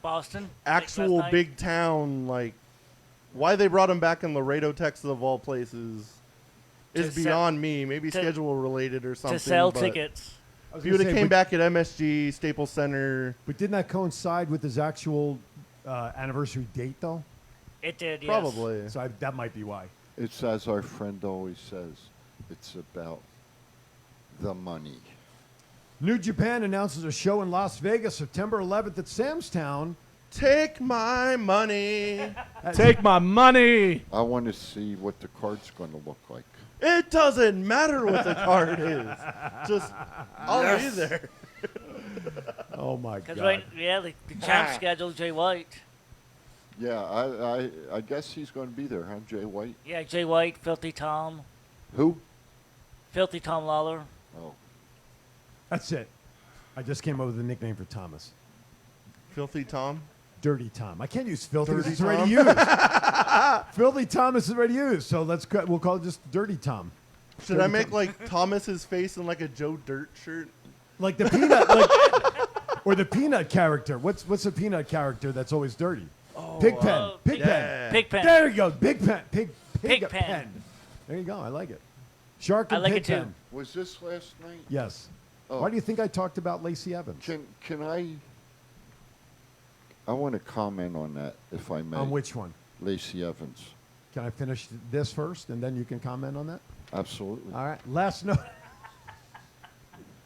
[SPEAKER 6] Boston,
[SPEAKER 3] actual
[SPEAKER 6] like
[SPEAKER 3] big town. Like why they brought him back in Laredo, Texas, of all places, is beyond me. Maybe schedule related or something.
[SPEAKER 6] To sell
[SPEAKER 3] but
[SPEAKER 6] tickets.
[SPEAKER 3] If he would have came back at MSG, Staples Center.
[SPEAKER 1] But didn't that coincide with his actual anniversary date, though?
[SPEAKER 6] It did, yes.
[SPEAKER 3] Probably.
[SPEAKER 1] So that might be why.
[SPEAKER 2] It's as our friend always says, it's about the money.
[SPEAKER 1] New Japan announces a show in Las Vegas, September 11th at Sam's Town.
[SPEAKER 3] Take my money.
[SPEAKER 4] Take my money.
[SPEAKER 2] I want to see what the card's going to look like.
[SPEAKER 3] It doesn't matter what the card is. Just, I'll be there.
[SPEAKER 1] Oh, my God.
[SPEAKER 6] Because the champ scheduled Jay White.
[SPEAKER 2] Yeah, I guess he's going to be there, huh, Jay White?
[SPEAKER 6] Yeah, Jay White, Filthy Tom.
[SPEAKER 2] Who?
[SPEAKER 6] Filthy Tom Lawler.
[SPEAKER 2] Oh.
[SPEAKER 1] That's it. I just came up with a nickname for Thomas.
[SPEAKER 3] Filthy Tom?
[SPEAKER 1] Dirty Tom. I can't use filthy.
[SPEAKER 3] Dirty
[SPEAKER 1] It's already
[SPEAKER 3] Tom?
[SPEAKER 1] used. Filthy Thomas is already used, so we'll call it just Dirty Tom.
[SPEAKER 3] Should I make like Thomas's face in like a Joe Dirt shirt?
[SPEAKER 1] Like the peanut, or the peanut character. What's the peanut character that's always dirty? Pigpen. Pigpen.
[SPEAKER 6] Pigpen.
[SPEAKER 1] There you go. Pigpen.
[SPEAKER 6] Pigpen.
[SPEAKER 1] Pen. There you go. I like it. Shark and
[SPEAKER 6] I like it
[SPEAKER 1] Pigpen.
[SPEAKER 6] too.
[SPEAKER 2] Was this last night?
[SPEAKER 1] Yes.
[SPEAKER 2] Oh.
[SPEAKER 1] Why do you think I talked about Lacey Evans?
[SPEAKER 2] Can I want to comment on that, if I may.
[SPEAKER 1] On which one?
[SPEAKER 2] Lacey Evans.
[SPEAKER 1] Can I finish this first, and then you can comment on that?
[SPEAKER 2] Absolutely.
[SPEAKER 1] All right. Last note.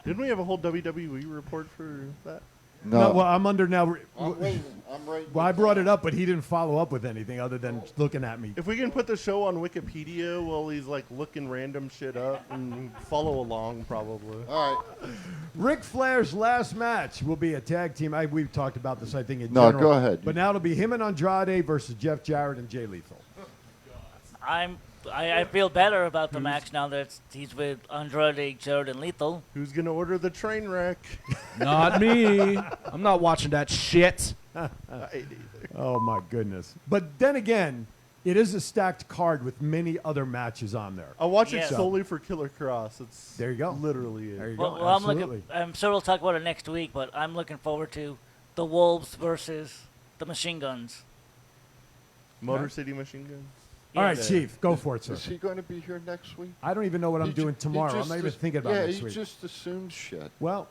[SPEAKER 3] Didn't we have a whole WWE report for that?
[SPEAKER 2] No.
[SPEAKER 1] Well, I'm under now.
[SPEAKER 2] I'm waiting. I'm right.
[SPEAKER 1] Well, I brought it up, but he didn't follow up with anything other than looking at me.
[SPEAKER 3] If we can put the show on Wikipedia while he's like looking random shit up and follow along, probably.
[SPEAKER 2] All right.
[SPEAKER 1] Ric Flair's last match will be a tag team. We've talked about this, I think, in
[SPEAKER 2] No,
[SPEAKER 1] general.
[SPEAKER 2] go ahead.
[SPEAKER 1] But now it'll be him and Andrade versus Jeff Jarrett and Jay Lethal.
[SPEAKER 6] I feel better about the match now that he's with Andrade, Jarrett, and Lethal.
[SPEAKER 3] Who's gonna order the train wreck?
[SPEAKER 4] Not me. I'm not watching that shit.
[SPEAKER 3] I ain't either.
[SPEAKER 1] Oh, my goodness. But then again, it is a stacked card with many other matches on there.
[SPEAKER 3] I watch it
[SPEAKER 6] Yeah.
[SPEAKER 3] solely for Killer Cross. It's
[SPEAKER 1] There you go.
[SPEAKER 3] literally it.
[SPEAKER 1] There you
[SPEAKER 6] Well,
[SPEAKER 1] go.
[SPEAKER 6] well, I'm sure we'll talk about it next week, but I'm looking forward to the Wolves versus the Machine Guns.
[SPEAKER 3] Motor City Machine Gun.
[SPEAKER 1] All right, Chief, go for it, sir.
[SPEAKER 2] Is he going to be here next week?
[SPEAKER 1] I don't even know what I'm doing tomorrow. I'm not even thinking about next week.
[SPEAKER 2] Yeah, he just assumes shit.
[SPEAKER 1] Well,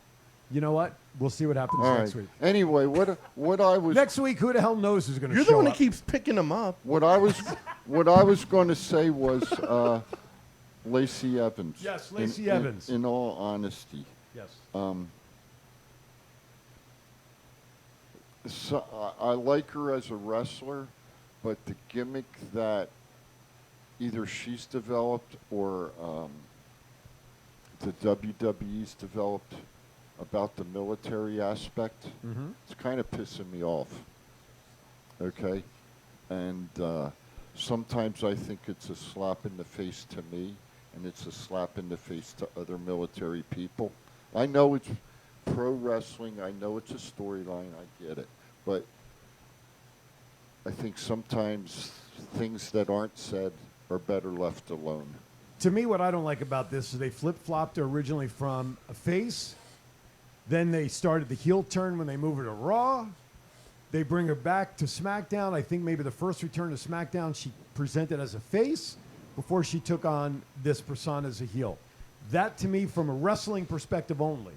[SPEAKER 1] you know what? We'll see what happens
[SPEAKER 2] All
[SPEAKER 1] next
[SPEAKER 2] right.
[SPEAKER 1] week.
[SPEAKER 2] Anyway, what I was
[SPEAKER 1] Next week, who the hell knows who's going to show up?
[SPEAKER 3] You're the one that keeps picking them up.
[SPEAKER 2] what I was going to say was Lacey Evans.
[SPEAKER 1] Yes, Lacey Evans.
[SPEAKER 2] In all honesty.
[SPEAKER 1] Yes.
[SPEAKER 2] So I like her as a wrestler, but the gimmick that either she's developed or the WWE's developed about the military aspect, it's kind of pissing me off. Okay? And sometimes I think it's a slap in the face to me, and it's a slap in the face to other military people. I know it's pro wrestling. I know it's a storyline. I get it. But I think sometimes things that aren't said are better left alone.
[SPEAKER 1] To me, what I don't like about this is they flip-flopped her originally from a face. Then they started the heel turn when they move her to Raw. They bring her back to SmackDown. I think maybe the first return to SmackDown, she presented as a face before she took on this persona as a heel. That, to me, from a wrestling perspective only.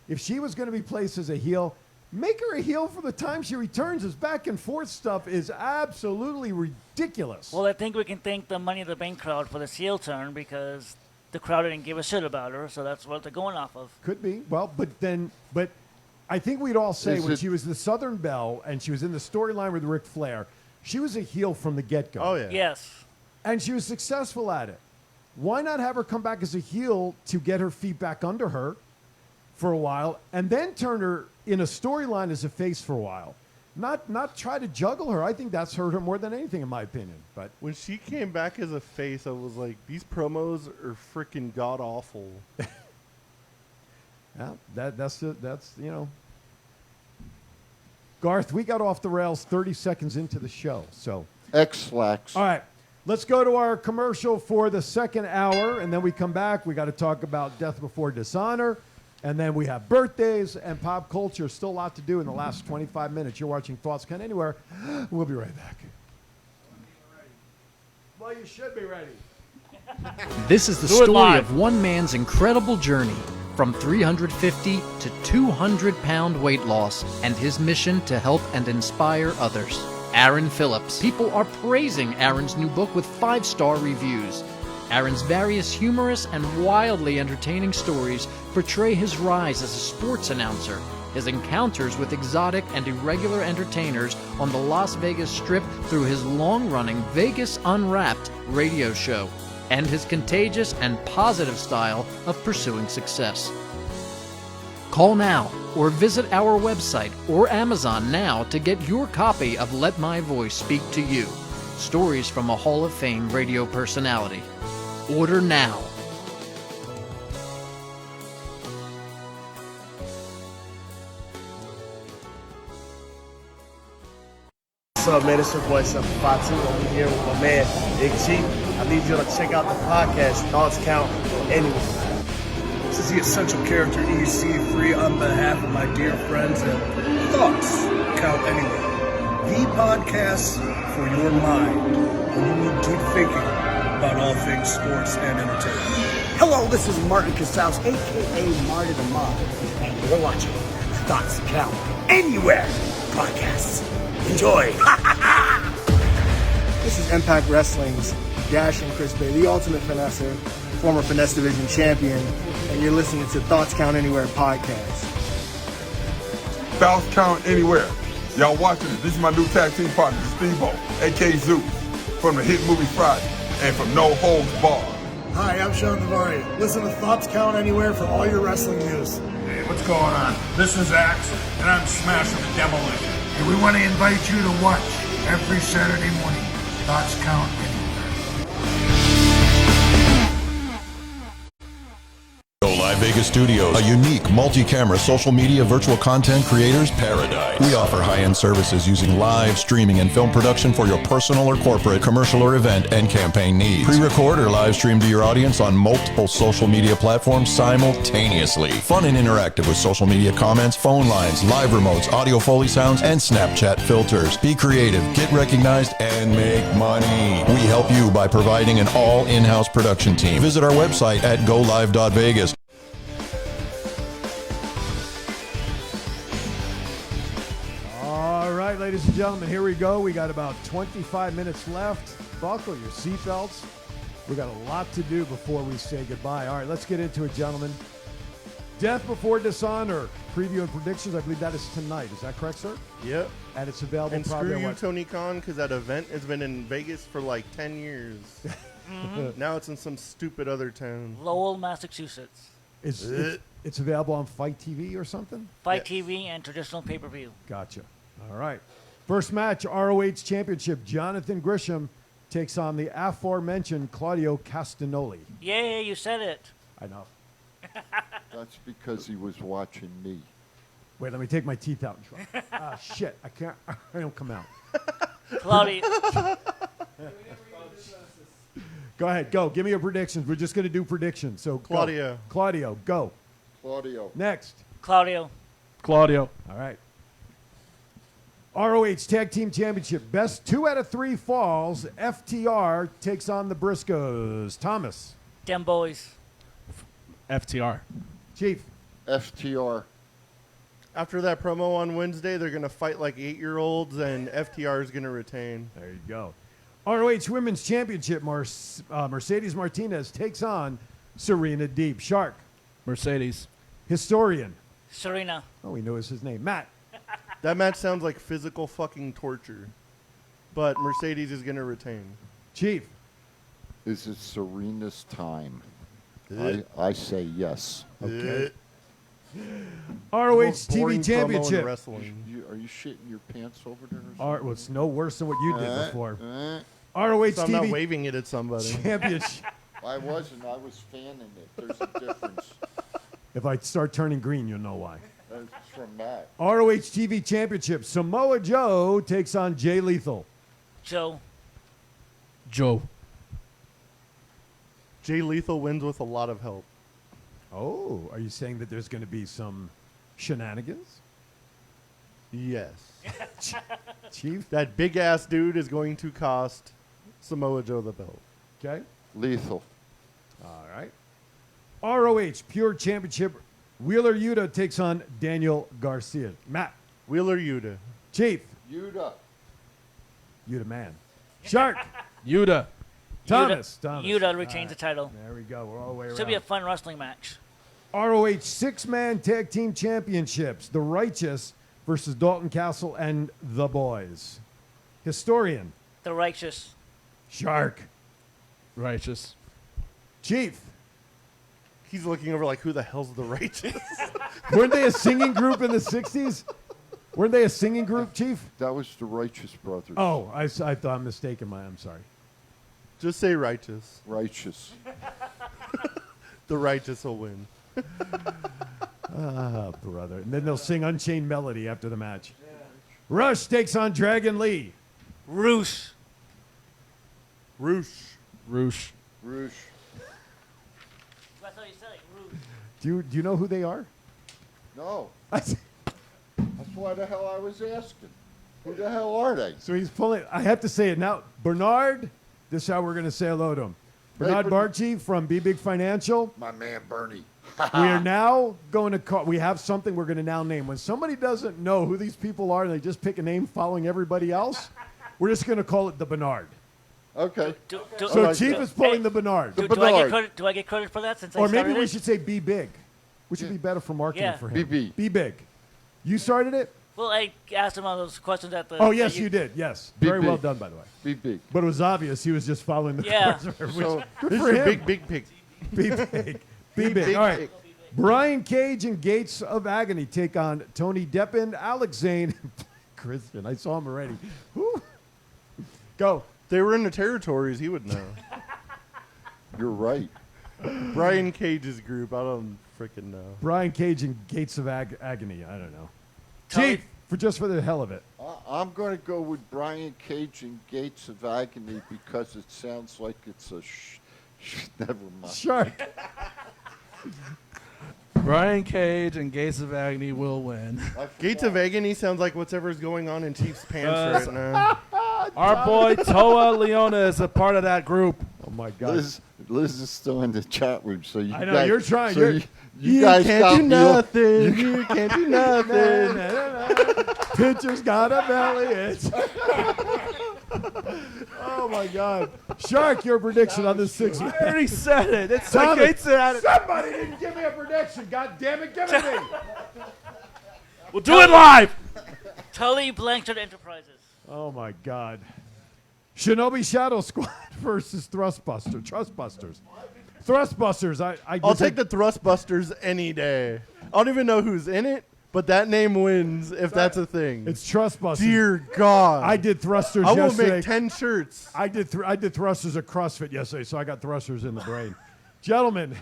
[SPEAKER 1] If she was going to be placed as a heel, make her a heel for the time she returns. This back and forth stuff is absolutely ridiculous.
[SPEAKER 6] Well, I think we can thank the Money in the Bank crowd for this heel turn because the crowd didn't give a shit about her, so that's what they're going off of.
[SPEAKER 1] Could be. Well, but I think we'd all say when she was the Southern Belle and she was in the storyline with Ric Flair, she was a heel from the get-go.
[SPEAKER 3] Oh, yeah.
[SPEAKER 6] Yes.
[SPEAKER 1] And she was successful at it. Why not have her come back as a heel to get her feet back under her for a while and then turn her in a storyline as a face for a while? Not try to juggle her. I think that's hurt her more than anything, in my opinion. But
[SPEAKER 3] when she came back as a face, I was like, these promos are freaking god awful.
[SPEAKER 1] Yeah, that's Garth, we got off the rails 30 seconds into the show. So
[SPEAKER 2] X-Lax.
[SPEAKER 1] All right. Let's go to our commercial for the second hour, and then we come back. We got to talk about Death Before Dishonor, and then we have birthdays and pop culture. Still a lot to do in the last 25 minutes. You're watching Thoughts Count Anywhere. We'll be right back. Well, you should be ready.
[SPEAKER 8] This is the story of one man's incredible journey from 350 to 200-pound weight loss and his mission to help and inspire others. Aaron Phillips. People are praising Aaron's new book with 5-star reviews. Aaron's various humorous and wildly entertaining stories portray his rise as a sports announcer, his encounters with exotic and irregular entertainers on the Las Vegas Strip through his long-running Vegas Unwrapped radio show, and his contagious and positive style of pursuing success. Call now or visit our website or Amazon now to get your copy of Let My Voice Speak to You, stories from a Hall of Fame radio personality. Order now.
[SPEAKER 9] What's up, man? It's your boy, Fatu. I'm here with my man, Big G. I need you to check out the podcast, Thoughts Count Anywhere.
[SPEAKER 10] This is the essential character EC3 on behalf of my dear friends at Thoughts Count Anywhere. The podcast for your mind when you need deep thinking about all things sports and entertainment.
[SPEAKER 11] Hello, this is Martin Casals, a.k.a. Marty the Mob, and you're watching the Thoughts Count Anywhere podcast. Enjoy.
[SPEAKER 9] This is Impact Wrestling's Dash and Chris Bay, the ultimate finesser, former Finesse Division champion, and you're listening to Thoughts Count Anywhere podcast.
[SPEAKER 12] Thoughts Count Anywhere. Y'all watching it. This is my new tag team partner, Steve-O, a.k.a. Zeus, from the hit movie Friday, and from No Holds Barred.
[SPEAKER 10] Hi, I'm Sean Navari. Listen to Thoughts Count Anywhere for all your wrestling news. Hey, what's going on? This is Axe, and I'm smashing the demolition. And we want to invite you to watch every Saturday morning. Thoughts Count Anywhere.
[SPEAKER 14] Go Live Vegas Studios, a unique multi-camera social media virtual content creators paradise. We offer high-end services using live streaming and film production for your personal or corporate, commercial or event and campaign needs. Pre-record or live stream to your audience on multiple social media platforms simultaneously. Fun and interactive with social media comments, phone lines, live remotes, audio Foley sounds, and Snapchat filters. Be creative, get recognized, and make money. We help you by providing an all in-house production team. Visit our website at golive.vegas.
[SPEAKER 1] All right, ladies and gentlemen, here we go. We got about 25 minutes left. Buckle your seatbelts. We got a lot to do before we say goodbye. All right, let's get into it, gentlemen. Death Before Dishonor, preview and predictions. I believe that is tonight. Is that correct, sir?
[SPEAKER 3] Yep.
[SPEAKER 1] And it's available
[SPEAKER 3] and
[SPEAKER 1] probably
[SPEAKER 3] screw you,
[SPEAKER 1] what?
[SPEAKER 3] Tony Khan, because that event has been in Vegas for like 10 years. Now it's in some stupid other town.
[SPEAKER 6] Lowell, Massachusetts.
[SPEAKER 1] It's available on Fight TV or something?
[SPEAKER 6] Fight TV and traditional pay-per-view.
[SPEAKER 1] Gotcha. All right. First match, ROH Championship. Jonathan Grisham takes on the aforementioned Claudio Castagnoli.
[SPEAKER 6] Yay, you said it.
[SPEAKER 1] I know.
[SPEAKER 2] That's because he was watching me.
[SPEAKER 1] Wait, let me take my teeth out and try. Ah, shit. I can't. I don't come out.
[SPEAKER 6] Claudio.
[SPEAKER 1] Go ahead. Go. Give me your predictions. We're just going to do predictions. So,
[SPEAKER 3] Claudio.
[SPEAKER 1] Go. Claudio, go.
[SPEAKER 2] Claudio.
[SPEAKER 1] Next.
[SPEAKER 6] Claudio.
[SPEAKER 4] Claudio.
[SPEAKER 1] All right. ROH Tag Team Championship. Best 2 out of 3 falls. FTR takes on the Briscoes. Thomas.
[SPEAKER 6] Dem boys.
[SPEAKER 4] FTR.
[SPEAKER 1] Chief.
[SPEAKER 2] FTR.
[SPEAKER 3] After that promo on Wednesday, they're going to fight like 8-year-olds, and FTR is going to retain.
[SPEAKER 1] There you go. ROH Women's Championship. Mercedes Martinez takes on Serena Deeb. Shark.
[SPEAKER 4] Mercedes.
[SPEAKER 1] Historian.
[SPEAKER 6] Serena.
[SPEAKER 1] Oh, we know his name. Matt.
[SPEAKER 3] That match sounds like physical fucking torture, but Mercedes is going to retain.
[SPEAKER 1] Chief.
[SPEAKER 2] Is it Serena's time? I say yes.
[SPEAKER 1] Okay. ROH TV Championship.
[SPEAKER 2] Are you shitting your pants over there?
[SPEAKER 1] Well, it's no worse than what you did before.
[SPEAKER 3] ROH
[SPEAKER 1] TV.
[SPEAKER 3] I'm not waving it at somebody.
[SPEAKER 1] Championship.
[SPEAKER 2] I wasn't. I was fanning it. There's a difference.
[SPEAKER 1] If I start turning green, you'll know why.
[SPEAKER 2] That's from Matt.
[SPEAKER 1] ROH TV Championship. Samoa Joe takes on Jay Lethal.
[SPEAKER 6] Joe.
[SPEAKER 3] Jay Lethal wins with a lot of help.
[SPEAKER 1] Oh, are you saying that there's going to be some shenanigans?
[SPEAKER 3] Yes.
[SPEAKER 1] Chief?
[SPEAKER 3] That big-ass dude is going to cost Samoa Joe the belt.
[SPEAKER 1] Okay.
[SPEAKER 2] Lethal.
[SPEAKER 1] All right. ROH Pure Championship. Wheeler Yuta takes on Daniel Garcia. Matt.
[SPEAKER 3] Wheeler Yuta.
[SPEAKER 1] Chief.
[SPEAKER 2] Yuta.
[SPEAKER 1] Yuta man. Shark.
[SPEAKER 4] Yuta.
[SPEAKER 1] Thomas.
[SPEAKER 6] Yuta retains the title.
[SPEAKER 1] There we go. We're all the way around.
[SPEAKER 6] Should be a fun wrestling match.
[SPEAKER 1] ROH 6-man Tag Team Championships. The Righteous versus Dalton Castle and The Boys. Historian.
[SPEAKER 6] The Righteous.
[SPEAKER 1] Shark.
[SPEAKER 4] Righteous.
[SPEAKER 1] Chief.
[SPEAKER 3] He's looking over like, who the hell's the Righteous?
[SPEAKER 1] Weren't they a singing group in the 60s? Weren't they a singing group, Chief?
[SPEAKER 2] That was the Righteous Brothers.
[SPEAKER 1] Oh, I thought I'm mistaken. I'm sorry.
[SPEAKER 3] Just say Righteous.
[SPEAKER 2] Righteous.
[SPEAKER 3] The Righteous will win.
[SPEAKER 1] Ah, brother. And then they'll sing Unchained Melody after the match. Yeah. Rush takes on Dragon Lee.
[SPEAKER 6] Roosh.
[SPEAKER 3] Roosh.
[SPEAKER 2] Roosh.
[SPEAKER 6] That's how you say it. Roosh.
[SPEAKER 1] Do you know who they are?
[SPEAKER 2] No. That's why the hell I was asking. Who the hell are they?
[SPEAKER 1] So he's pulling. I have to say it now. Bernard, this is how we're going to say hello to him. Bernard Barchi from Be Big Financial.
[SPEAKER 2] My man Bernie.
[SPEAKER 1] We are now going to call. We have something we're going to now name. When somebody doesn't know who these people are and they just pick a name following everybody else, we're just going to call it the Bernard.
[SPEAKER 2] Okay.
[SPEAKER 1] So Chief is pulling the Bernard.
[SPEAKER 6] Do I get credit for that since
[SPEAKER 1] Or
[SPEAKER 6] I started
[SPEAKER 1] maybe we
[SPEAKER 6] it?
[SPEAKER 1] should say Be Big, which would be better for marketing
[SPEAKER 6] Yeah.
[SPEAKER 1] for him.
[SPEAKER 2] BB.
[SPEAKER 1] Be Big. You started it?
[SPEAKER 6] Well, I asked him all those questions at the...
[SPEAKER 1] Oh, yes, you did. Yes.
[SPEAKER 2] Be
[SPEAKER 1] Very
[SPEAKER 2] big.
[SPEAKER 1] well done, by the way.
[SPEAKER 2] Be big.
[SPEAKER 1] But it was obvious he was just following the
[SPEAKER 6] Yeah.
[SPEAKER 1] course.
[SPEAKER 3] So
[SPEAKER 1] Good
[SPEAKER 3] this
[SPEAKER 1] for
[SPEAKER 3] is
[SPEAKER 1] him.
[SPEAKER 3] big pig.
[SPEAKER 1] Be big. Be big.
[SPEAKER 3] big,
[SPEAKER 1] All right.
[SPEAKER 3] big.
[SPEAKER 1] Brian Cage and Gates of Agony take on Tony Deppen, Alex Zane, Christian. I saw him already. Whew. Go.
[SPEAKER 3] They were in the territories. He would know.
[SPEAKER 2] You're right.
[SPEAKER 3] Brian Cage's group. I don't freaking know.
[SPEAKER 1] Brian Cage and Gates of Agony. I don't know. Chief, for the hell of it.
[SPEAKER 2] I'm going to go with Brian Cage and Gates of Agony because it sounds like it's a never mind.
[SPEAKER 1] Shark.
[SPEAKER 4] Brian Cage and Gates of Agony will win.
[SPEAKER 3] Gates of Agony sounds like whatever's going on in Chief's pants right now.
[SPEAKER 4] Our boy Toa Leona is a part of that group.
[SPEAKER 1] Oh my God.
[SPEAKER 2] Liz is still in the chat room, so you
[SPEAKER 1] I know,
[SPEAKER 2] guys,
[SPEAKER 1] you're trying.
[SPEAKER 2] So you guys
[SPEAKER 3] can't
[SPEAKER 2] got
[SPEAKER 3] do
[SPEAKER 2] me
[SPEAKER 3] nothing. You can't do nothing.
[SPEAKER 1] Pitcher's got a belly itch. Oh my God. Shark, your prediction on this 6 man.
[SPEAKER 4] I already said it. It's
[SPEAKER 1] Thomas,
[SPEAKER 4] like Gates at it.
[SPEAKER 1] somebody didn't give me a prediction. God damn it, give it to me.
[SPEAKER 4] We'll do it live.
[SPEAKER 6] Tully Blanchard Enterprises.
[SPEAKER 1] Oh my God. Shinobi Shadow Squad versus Trustbusters. Thrustbusters.
[SPEAKER 3] I'll take the Thrustbusters any day. I don't even know who's in it, but that name wins if that's a thing.
[SPEAKER 1] It's Trustbusters.
[SPEAKER 3] Dear God.
[SPEAKER 1] I did thrusters
[SPEAKER 3] I will
[SPEAKER 1] yesterday.
[SPEAKER 3] make 10 shirts.
[SPEAKER 1] I did thrusters at CrossFit yesterday, so I got thrusters in the brain. Gentlemen.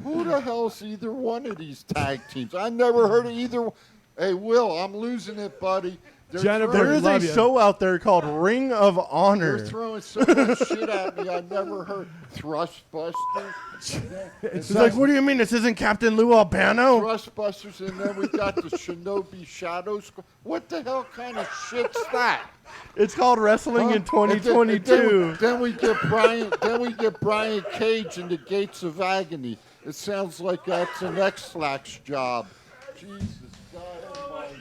[SPEAKER 2] Who the hell's either one of these tag teams? I never heard of either one. Hey, Will, I'm losing it, buddy.
[SPEAKER 3] There is a show out there called Ring of Honor.
[SPEAKER 2] They're throwing so much shit at me. I never heard Thrustbusters.
[SPEAKER 3] It's like, what do you mean? This isn't Captain Lou Albano?
[SPEAKER 2] Thrustbusters, and then we got the Shinobi Shadow Squad. What the hell kind of shit's that?
[SPEAKER 3] It's called Wrestling in 2022.
[SPEAKER 2] Then we get Brian Cage in the Gates of Agony. It sounds like that's an X-Lax job. Jesus God Almighty.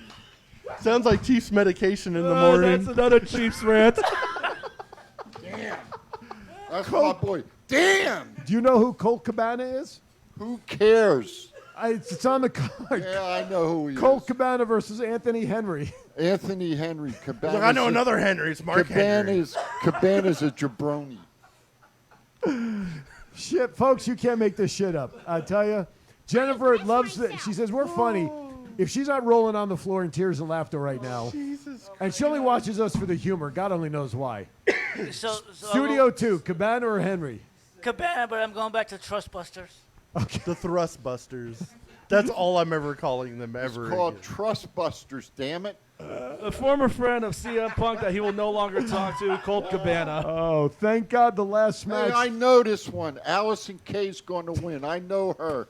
[SPEAKER 3] Sounds like Chief's medication in the morning.
[SPEAKER 4] That's another Chiefs rant.
[SPEAKER 2] Damn. That's my boy. Damn.
[SPEAKER 1] Do you know who Colt Cabana is?
[SPEAKER 2] Who cares?
[SPEAKER 1] It's on the card.
[SPEAKER 2] Yeah, I know who he
[SPEAKER 1] Colt
[SPEAKER 2] is.
[SPEAKER 1] Cabana versus Anthony Henry.
[SPEAKER 2] Anthony Henry. Cabana's
[SPEAKER 3] I know another Henry. It's Mark Henry.
[SPEAKER 2] Cabana's a jabroni.
[SPEAKER 1] Shit, folks, you can't make this shit up. I tell you. Jennifer loves it. She says, we're funny. If she's not rolling on the floor in tears of laughter right now, and she only watches us for the humor, God only knows why. Studio 2, Cabana or Henry?
[SPEAKER 6] Cabana, but I'm going back to Trustbusters.
[SPEAKER 1] Okay.
[SPEAKER 3] The Thrustbusters. That's all I'm ever calling them ever.
[SPEAKER 2] It's called Trustbusters, damn it.
[SPEAKER 4] A former friend of CM Punk that he will no longer talk to, Colt Cabana.
[SPEAKER 1] Oh, thank God the last match.
[SPEAKER 2] Hey, I know this one. Allison Kay's going to win. I know her.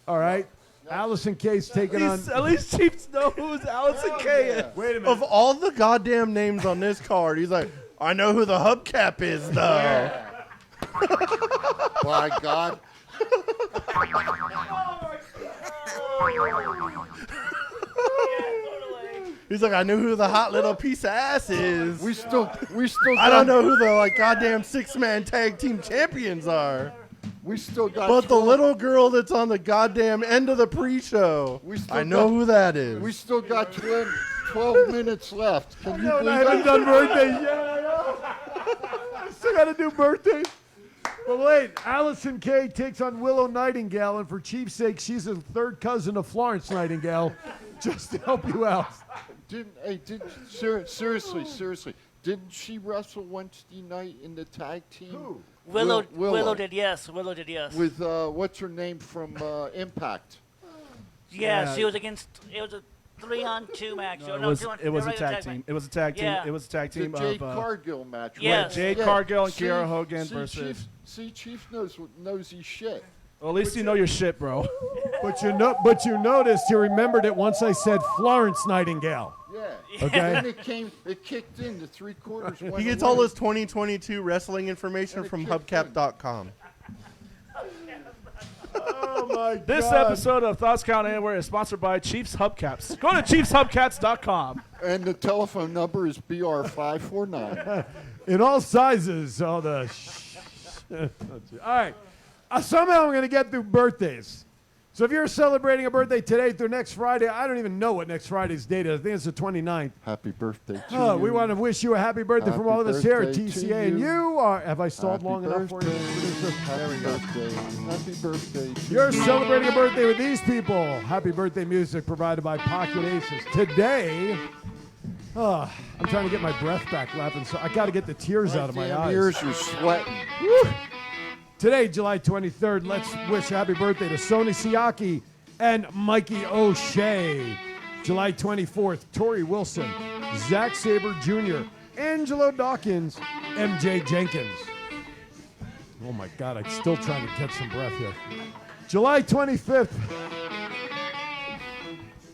[SPEAKER 1] All right. Allison Kay's taking on.
[SPEAKER 4] At least Chiefs know who's Allison Kay is.
[SPEAKER 1] Wait a minute.
[SPEAKER 3] Of all the goddamn names on this card, he's like, I know who the hubcap is, though.
[SPEAKER 2] By God.
[SPEAKER 3] He's like, I knew who the hot little piece of ass is.
[SPEAKER 2] We still.
[SPEAKER 3] I don't know who the goddamn 6-man tag team champions are.
[SPEAKER 2] We still got.
[SPEAKER 3] But the little girl that's on the goddamn end of the pre-show, I know who that is.
[SPEAKER 2] We still got 12 minutes left. Can you believe
[SPEAKER 1] I haven't
[SPEAKER 2] that?
[SPEAKER 1] done birthdays yet. I know. I still got to do birthdays. But wait, Allison Kay takes on Willow Nightingale, and for Chief's sake, she's a third cousin of Florence Nightingale, just to help you out.
[SPEAKER 2] Seriously, didn't she wrestle Wednesday night in the tag team?
[SPEAKER 1] Who?
[SPEAKER 6] Willow did yes.
[SPEAKER 2] With what's her name from Impact?
[SPEAKER 6] Yeah, she was against. It was a 3-on-2 match.
[SPEAKER 4] It was a tag team. It was a tag team.
[SPEAKER 6] Yeah.
[SPEAKER 4] It was a tag team
[SPEAKER 2] The Jade
[SPEAKER 4] of
[SPEAKER 2] Cargill match.
[SPEAKER 6] Yes.
[SPEAKER 2] Right?
[SPEAKER 4] Jade Cargill and Kiera Hogan versus.
[SPEAKER 2] Chief knows his shit.
[SPEAKER 4] Well, at least you know your shit, bro.
[SPEAKER 1] But you noticed he remembered it once I said Florence Nightingale.
[SPEAKER 2] Yeah.
[SPEAKER 1] Okay.
[SPEAKER 2] And it kicked in the 3/4.
[SPEAKER 3] He gets all his 2022 wrestling information from hubcap.com.
[SPEAKER 1] Oh my God.
[SPEAKER 4] This episode of Thoughts Count Anywhere is sponsored by Chiefs Hubcaps. Go to ChiefsHubcaps.com.
[SPEAKER 2] And the telephone number is BR549.
[SPEAKER 1] In all sizes, all the. All right. Somehow I'm going to get through birthdays. So if you're celebrating a birthday today through next Friday, I don't even know what next Friday's date is. I think it's the 29th.
[SPEAKER 2] Happy birthday to you.
[SPEAKER 1] We want to wish you a happy birthday from all of us here at
[SPEAKER 2] birthday to
[SPEAKER 1] TCA. And
[SPEAKER 2] you.
[SPEAKER 1] you are, have I stalled
[SPEAKER 2] Happy
[SPEAKER 1] long enough for you?
[SPEAKER 2] Happy birthday. Happy birthday to
[SPEAKER 1] You're
[SPEAKER 2] you.
[SPEAKER 1] celebrating a birthday with these people. Happy birthday music provided by Pocket Aces. Today I'm trying to get my breath back, laughing. So I got to get the tears out of my eyes.
[SPEAKER 2] Ears are sweating.
[SPEAKER 1] Woo! Today, July 23rd, let's wish a happy birthday to Sony Siaki and Mikey O'Shea. July 24th, Tori Wilson, Zach Sabre Jr., Angelo Dawkins, MJ Jenkins. Oh my God, I'm still trying to catch some breath here. July 25th.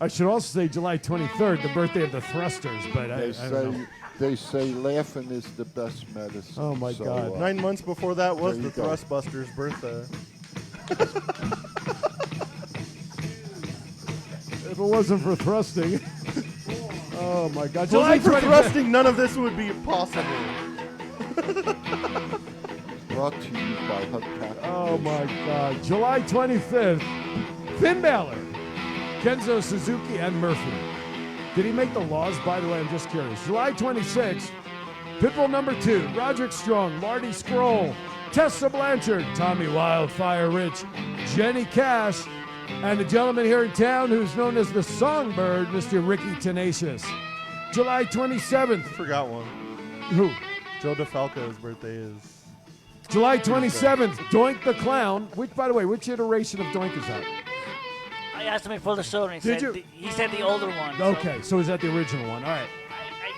[SPEAKER 1] I should also say July 23rd, the birthday of the Thrusters, but I don't know.
[SPEAKER 2] They say laughing is the best medicine.
[SPEAKER 1] Oh, my God.
[SPEAKER 3] 9 months before that was
[SPEAKER 2] there
[SPEAKER 3] the
[SPEAKER 2] you go.
[SPEAKER 3] Thrustbusters' birthday.
[SPEAKER 1] If it wasn't for thrusting. Oh, my God.
[SPEAKER 3] If it wasn't for
[SPEAKER 1] 25th.
[SPEAKER 3] thrusting, none of this would be possible.
[SPEAKER 2] Brought to you by Hubcap.
[SPEAKER 1] Oh, my God. July 25th, Finn Balor, Kenzo Suzuki, and Murphy. Did he make the laws, by the way? I'm just curious. July 26th, Pitbull number 2, Roderick Strong, Marty Scurll, Tessa Blanchard, Tommy Wildfire Rich, Jenny Cash, and the gentleman here in town who's known as the Songbird, Mr. Ricky Tenacious. July 27th.
[SPEAKER 3] Forgot one.
[SPEAKER 1] Who?
[SPEAKER 3] Joe DeFalco's birthday is.
[SPEAKER 1] July 27th, Doink the Clown. Which, by the way, which iteration of Doink is that?
[SPEAKER 6] I asked him before the show, and
[SPEAKER 1] Did you?
[SPEAKER 6] he said the older one. so
[SPEAKER 1] Okay, so is that the original one? All right.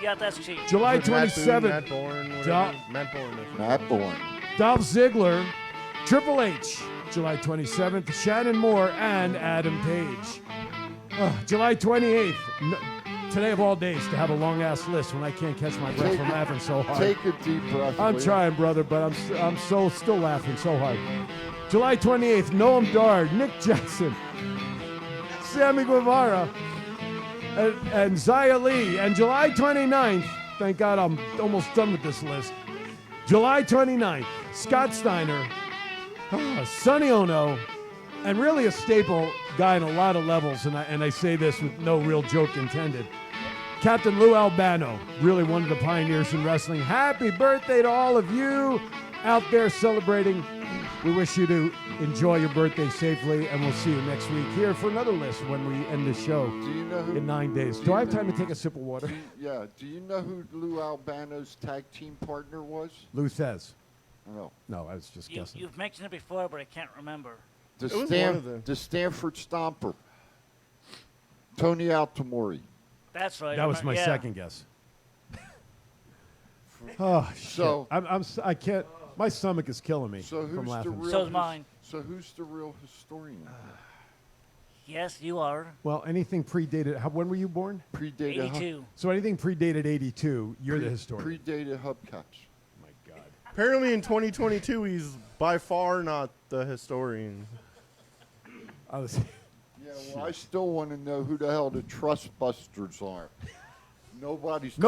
[SPEAKER 6] yeah, that's cheap.
[SPEAKER 1] July
[SPEAKER 3] Matt Boone,
[SPEAKER 1] 27th.
[SPEAKER 3] Matt Bourne, whatever. Matt Bourne.
[SPEAKER 2] Matt Bourne.
[SPEAKER 1] Dolph Ziggler, Triple H. July 27th, Shannon Moore, and Adam Page. July 28th. Today of all days to have a long-ass list when I can't catch my breath from laughing so hard.
[SPEAKER 2] Take a deep breath.
[SPEAKER 1] I'm
[SPEAKER 2] will you?
[SPEAKER 1] trying, brother, but I'm still laughing so hard. July 28th, Noam Dar, Nick Jackson, Sammy Guevara, and Zia Lee. And July 29th, thank God I'm almost done with this list. July 29th, Scott Steiner, Sonny Ono, and really a staple guy in a lot of levels, and I say this with no real joke intended, Captain Lou Albano, really one of the pioneers in wrestling. Happy birthday to all of you out there celebrating. We wish you to enjoy your birthday safely, and we'll see you next week here for another list when we end the show in 9 days. Do I have time to take a sip of water?
[SPEAKER 2] Yeah. Do you know who Lou Albano's tag team partner was?
[SPEAKER 1] Lou Thez.
[SPEAKER 2] No.
[SPEAKER 1] No, I was just guessing.
[SPEAKER 6] You've mentioned it before, but I can't remember.
[SPEAKER 2] The Stanford Stomper. Tony Altamori.
[SPEAKER 6] That's right.
[SPEAKER 1] That was my second guess. Oh, shit.
[SPEAKER 2] So
[SPEAKER 1] I can't. My stomach is killing me
[SPEAKER 2] So
[SPEAKER 1] from
[SPEAKER 2] who's the
[SPEAKER 1] laughing.
[SPEAKER 2] real?
[SPEAKER 6] So's mine.
[SPEAKER 2] So who's the real historian?
[SPEAKER 6] Yes, you are.
[SPEAKER 1] Well, anything predated. When were you born?
[SPEAKER 2] Predated.
[SPEAKER 6] 82.
[SPEAKER 1] So anything predated 82, you're the historian.
[SPEAKER 2] Predated hubcaps.
[SPEAKER 1] My God.
[SPEAKER 3] Apparently in 2022, he's by far not the historian.
[SPEAKER 1] I was.
[SPEAKER 2] Yeah, well, I still want to know who the hell the Trust Busters are. Nobody.
[SPEAKER 1] It's the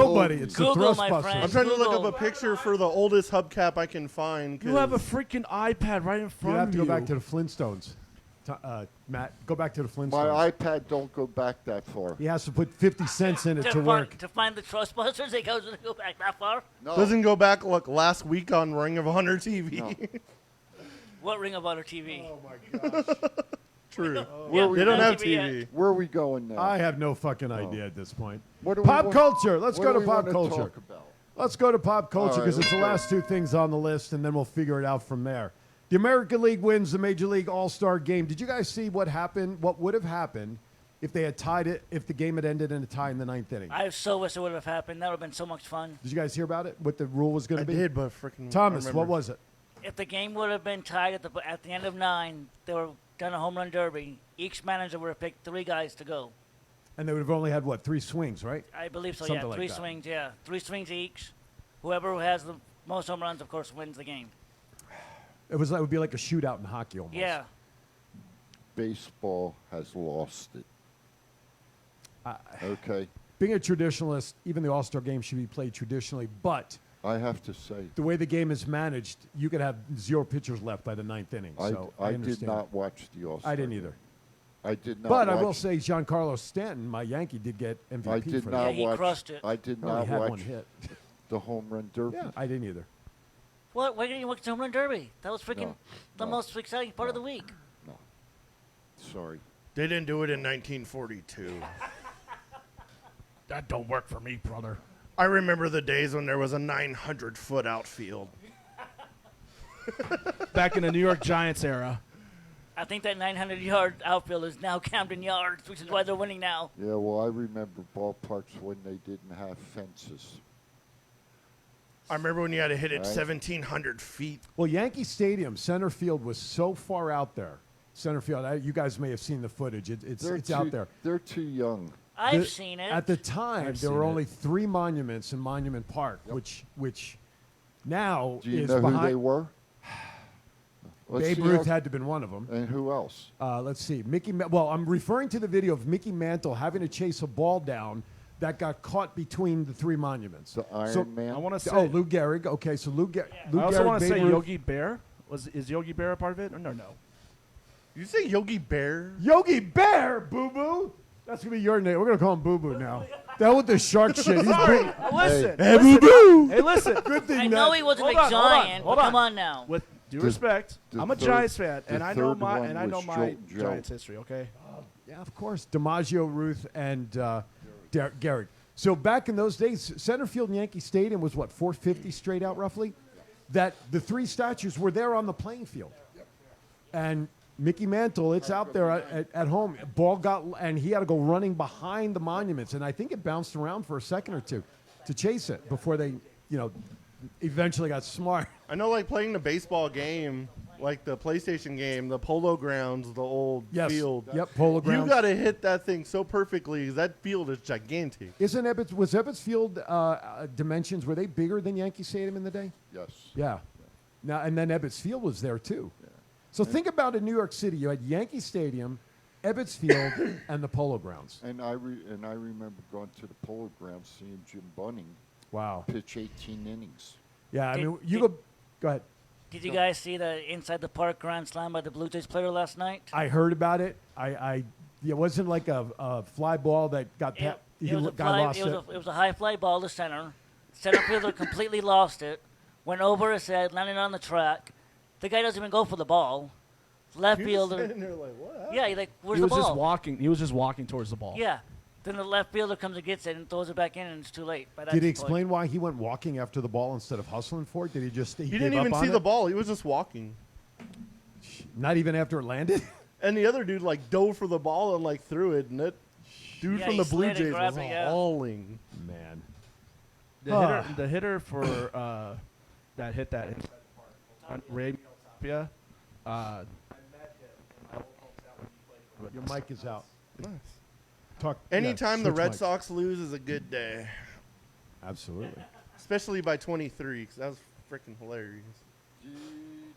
[SPEAKER 1] Thrustbusters.
[SPEAKER 3] I'm trying to look up a picture for the oldest hubcap I can find.
[SPEAKER 17] You have a freaking iPad right in front
[SPEAKER 1] You have
[SPEAKER 17] of
[SPEAKER 1] to
[SPEAKER 17] you.
[SPEAKER 1] go back to the Flintstones. Matt, go back to the Flintstones.
[SPEAKER 2] My iPad don't go back that far.
[SPEAKER 1] He has to put 50 cents in it to work.
[SPEAKER 6] To find the Trustbusters, it goes to go back that far?
[SPEAKER 2] No.
[SPEAKER 3] Doesn't go back like last week on Ring of Honor TV.
[SPEAKER 2] No.
[SPEAKER 6] What Ring of Honor TV?
[SPEAKER 1] Oh my gosh.
[SPEAKER 3] True.
[SPEAKER 6] They
[SPEAKER 3] don't have
[SPEAKER 6] TV
[SPEAKER 3] TV.
[SPEAKER 2] Where are we going now?
[SPEAKER 1] I have no fucking idea at this point.
[SPEAKER 2] What do we
[SPEAKER 1] Pop
[SPEAKER 2] want-
[SPEAKER 1] culture. Let's
[SPEAKER 2] what
[SPEAKER 1] go
[SPEAKER 2] do
[SPEAKER 1] to
[SPEAKER 2] we
[SPEAKER 1] pop
[SPEAKER 2] wanna
[SPEAKER 1] culture.
[SPEAKER 2] talk about?
[SPEAKER 1] Let's go to pop culture
[SPEAKER 2] All right,
[SPEAKER 1] because it's
[SPEAKER 2] let's
[SPEAKER 1] the
[SPEAKER 2] go.
[SPEAKER 1] last two things on the list, and then we'll figure it out from there. The American League wins the Major League All-Star Game. Did you guys see what happened? What would have happened if they had tied it? If the game had ended in a tie in the ninth inning?
[SPEAKER 6] I so wish it would have happened. That would have been so much fun.
[SPEAKER 1] Did you guys hear about it? What the rule was going to be?
[SPEAKER 3] I did, but freaking
[SPEAKER 1] Thomas,
[SPEAKER 3] I
[SPEAKER 1] what
[SPEAKER 3] remember.
[SPEAKER 1] was it?
[SPEAKER 6] If the game would have been tied at the end of 9, they were done a home run derby. Each manager would have picked 3 guys to go.
[SPEAKER 1] And they would have only had, what, 3 swings, right?
[SPEAKER 6] I believe so,
[SPEAKER 1] Something
[SPEAKER 6] yeah.
[SPEAKER 1] like
[SPEAKER 6] 3
[SPEAKER 1] that.
[SPEAKER 6] swings, yeah. 3 swings each. Whoever has the most home runs, of course, wins the game.
[SPEAKER 1] It would be like a shootout in hockey almost.
[SPEAKER 6] Yeah.
[SPEAKER 2] Baseball has lost it. Okay.
[SPEAKER 1] Being a traditionalist, even the All-Star Game should be played traditionally, but
[SPEAKER 2] I have to say,
[SPEAKER 1] the way the game is managed, you could have 0 pitchers left by the ninth inning. So
[SPEAKER 2] I
[SPEAKER 1] understand.
[SPEAKER 2] did not watch the All-Star.
[SPEAKER 1] I didn't either.
[SPEAKER 2] I did not.
[SPEAKER 1] But I
[SPEAKER 2] watch
[SPEAKER 1] will say, Giancarlo Stanton, my Yankee, did get MVP
[SPEAKER 2] I did
[SPEAKER 1] for
[SPEAKER 2] not
[SPEAKER 1] that.
[SPEAKER 6] he
[SPEAKER 2] watch.
[SPEAKER 6] crushed it.
[SPEAKER 2] I did
[SPEAKER 1] Well,
[SPEAKER 2] not
[SPEAKER 1] he had
[SPEAKER 2] watch
[SPEAKER 1] one hit.
[SPEAKER 2] the home run derby.
[SPEAKER 1] Yeah, I didn't either.
[SPEAKER 6] What? Why didn't you watch the home run derby? That was freaking the most exciting part of the week.
[SPEAKER 2] Sorry.
[SPEAKER 3] They didn't do it in 1942.
[SPEAKER 17] That don't work for me, brother.
[SPEAKER 3] I remember the days when there was a 900-foot outfield.
[SPEAKER 17] Back in the New York Giants era.
[SPEAKER 6] I think that 900-yard outfield is now Camden Yards, which is why they're winning now.
[SPEAKER 2] Yeah, well, I remember ballparks when they didn't have fences.
[SPEAKER 3] I remember when you had to hit it
[SPEAKER 2] Right.
[SPEAKER 3] 1,700 feet.
[SPEAKER 1] Well, Yankee Stadium, center field was so far out there. Center field, you guys may have seen the footage. It's out there.
[SPEAKER 2] They're too young.
[SPEAKER 6] I've seen it.
[SPEAKER 1] At the time,
[SPEAKER 17] I've
[SPEAKER 1] there
[SPEAKER 17] seen
[SPEAKER 1] were
[SPEAKER 17] it.
[SPEAKER 1] only 3 monuments in Monument Park, which now
[SPEAKER 2] Do you
[SPEAKER 1] is
[SPEAKER 2] know
[SPEAKER 1] behind.
[SPEAKER 2] who they were? Let's
[SPEAKER 1] Babe
[SPEAKER 2] see
[SPEAKER 1] Ruth
[SPEAKER 2] how-
[SPEAKER 1] had to have been one of them.
[SPEAKER 2] And who else?
[SPEAKER 1] Let's see. Well, I'm referring to the video of Mickey Mantle having to chase a ball down that got caught between the 3 monuments.
[SPEAKER 2] The Iron Man?
[SPEAKER 17] I want to say.
[SPEAKER 1] Oh, Lou Gehrig. Okay, so Lou Gehrig.
[SPEAKER 17] I also want to say
[SPEAKER 1] Babe Ruth.
[SPEAKER 17] Yogi Bear. Is Yogi Bear a part of it? Or no.
[SPEAKER 3] You say Yogi Bear?
[SPEAKER 1] Yogi Bear, Boo Boo. That's gonna be your name. We're gonna call him Boo Boo now. That with the shark shit. He's
[SPEAKER 17] Sorry.
[SPEAKER 1] big.
[SPEAKER 17] Listen.
[SPEAKER 1] Hey,
[SPEAKER 17] listen.
[SPEAKER 1] Boo Boo.
[SPEAKER 17] Hey, listen.
[SPEAKER 1] Good thing
[SPEAKER 6] I
[SPEAKER 1] that-
[SPEAKER 6] know he wasn't a
[SPEAKER 17] Hold on,
[SPEAKER 6] giant,
[SPEAKER 17] hold
[SPEAKER 6] but
[SPEAKER 17] on.
[SPEAKER 6] come on now.
[SPEAKER 17] With due
[SPEAKER 2] The-
[SPEAKER 17] respect,
[SPEAKER 2] the
[SPEAKER 17] I'm a
[SPEAKER 2] third-
[SPEAKER 17] Giants fan,
[SPEAKER 2] the
[SPEAKER 17] and I know
[SPEAKER 2] third
[SPEAKER 17] my
[SPEAKER 2] one was Jolt Joe.
[SPEAKER 17] Giants history. Okay.
[SPEAKER 1] Yeah, of course. DiMaggio, Ruth, and Gehrig. So back in those days, center field in Yankee Stadium was what, 450 straight out roughly? That the 3 statues were there on the playing field. And Mickey Mantle, it's out there at home. Ball got, and he had to go running behind the monuments. And I think it bounced around for a second or two to chase it before they, eventually got smart.
[SPEAKER 3] I know, like, playing the baseball game, like the PlayStation game, the Polo Grounds, the old
[SPEAKER 1] Yes.
[SPEAKER 3] field.
[SPEAKER 1] Yep, Polo Grounds.
[SPEAKER 3] You got to hit that thing so perfectly. That field is gigantic.
[SPEAKER 1] Was Ebbets Field dimensions, were they bigger than Yankee Stadium in the day?
[SPEAKER 2] Yes.
[SPEAKER 1] Yeah. Now, and then Ebbets Field was there too. So think about in New York City, you had Yankee Stadium, Ebbets Field, and the Polo Grounds.
[SPEAKER 2] And I remember going to the Polo Grounds, seeing Jim Bunning
[SPEAKER 1] Wow.
[SPEAKER 2] pitch 18 innings.
[SPEAKER 1] Yeah, I
[SPEAKER 6] Did-
[SPEAKER 1] mean, you
[SPEAKER 6] did-
[SPEAKER 1] go ahead.
[SPEAKER 6] Did you guys see the inside the park grand slam by the Blue Jays player last night?
[SPEAKER 1] I heard about it. It wasn't like a fly ball that got
[SPEAKER 6] It,
[SPEAKER 1] he
[SPEAKER 6] it was a
[SPEAKER 1] guy
[SPEAKER 6] fly,
[SPEAKER 1] lost
[SPEAKER 6] it was a high fly ball to center. Center fielder completely lost it. Went over his head, landed on the track. The guy doesn't even go for the ball. Left
[SPEAKER 3] You're just
[SPEAKER 6] fielder.
[SPEAKER 3] sitting there like, what happened?
[SPEAKER 6] Yeah, he's like, where's
[SPEAKER 17] He was
[SPEAKER 6] the ball?
[SPEAKER 17] just walking. He was just walking towards the ball.
[SPEAKER 6] Yeah. Then the left fielder comes and gets it and throws it back in, and it's too late. By that
[SPEAKER 1] Did he
[SPEAKER 6] point.
[SPEAKER 1] explain why he went walking after the ball instead of hustling for it? Did he just
[SPEAKER 3] He
[SPEAKER 1] gave
[SPEAKER 3] didn't
[SPEAKER 1] up
[SPEAKER 3] even
[SPEAKER 1] on
[SPEAKER 3] see
[SPEAKER 1] it?
[SPEAKER 3] the ball. He was just walking.
[SPEAKER 1] Not even after it landed?
[SPEAKER 3] And the other dude, like, dove for the ball and, like, threw it. And that dude
[SPEAKER 6] Yeah,
[SPEAKER 3] from
[SPEAKER 6] he
[SPEAKER 3] the Blue
[SPEAKER 6] slid and
[SPEAKER 3] Jays
[SPEAKER 6] grabbed
[SPEAKER 3] was
[SPEAKER 6] it, yeah.
[SPEAKER 3] hauling.
[SPEAKER 1] Man.
[SPEAKER 17] The hitter for that hit that inside the park, Ray Tapia. I met him in my old hometown when he played for
[SPEAKER 1] Your mic is out.
[SPEAKER 3] Nice.
[SPEAKER 1] Talk.
[SPEAKER 3] Anytime
[SPEAKER 1] yeah,
[SPEAKER 3] the
[SPEAKER 1] switch
[SPEAKER 3] Red
[SPEAKER 1] mics.
[SPEAKER 3] Sox lose is a good day.
[SPEAKER 1] Absolutely.
[SPEAKER 3] Especially by 23, because that was freaking hilarious.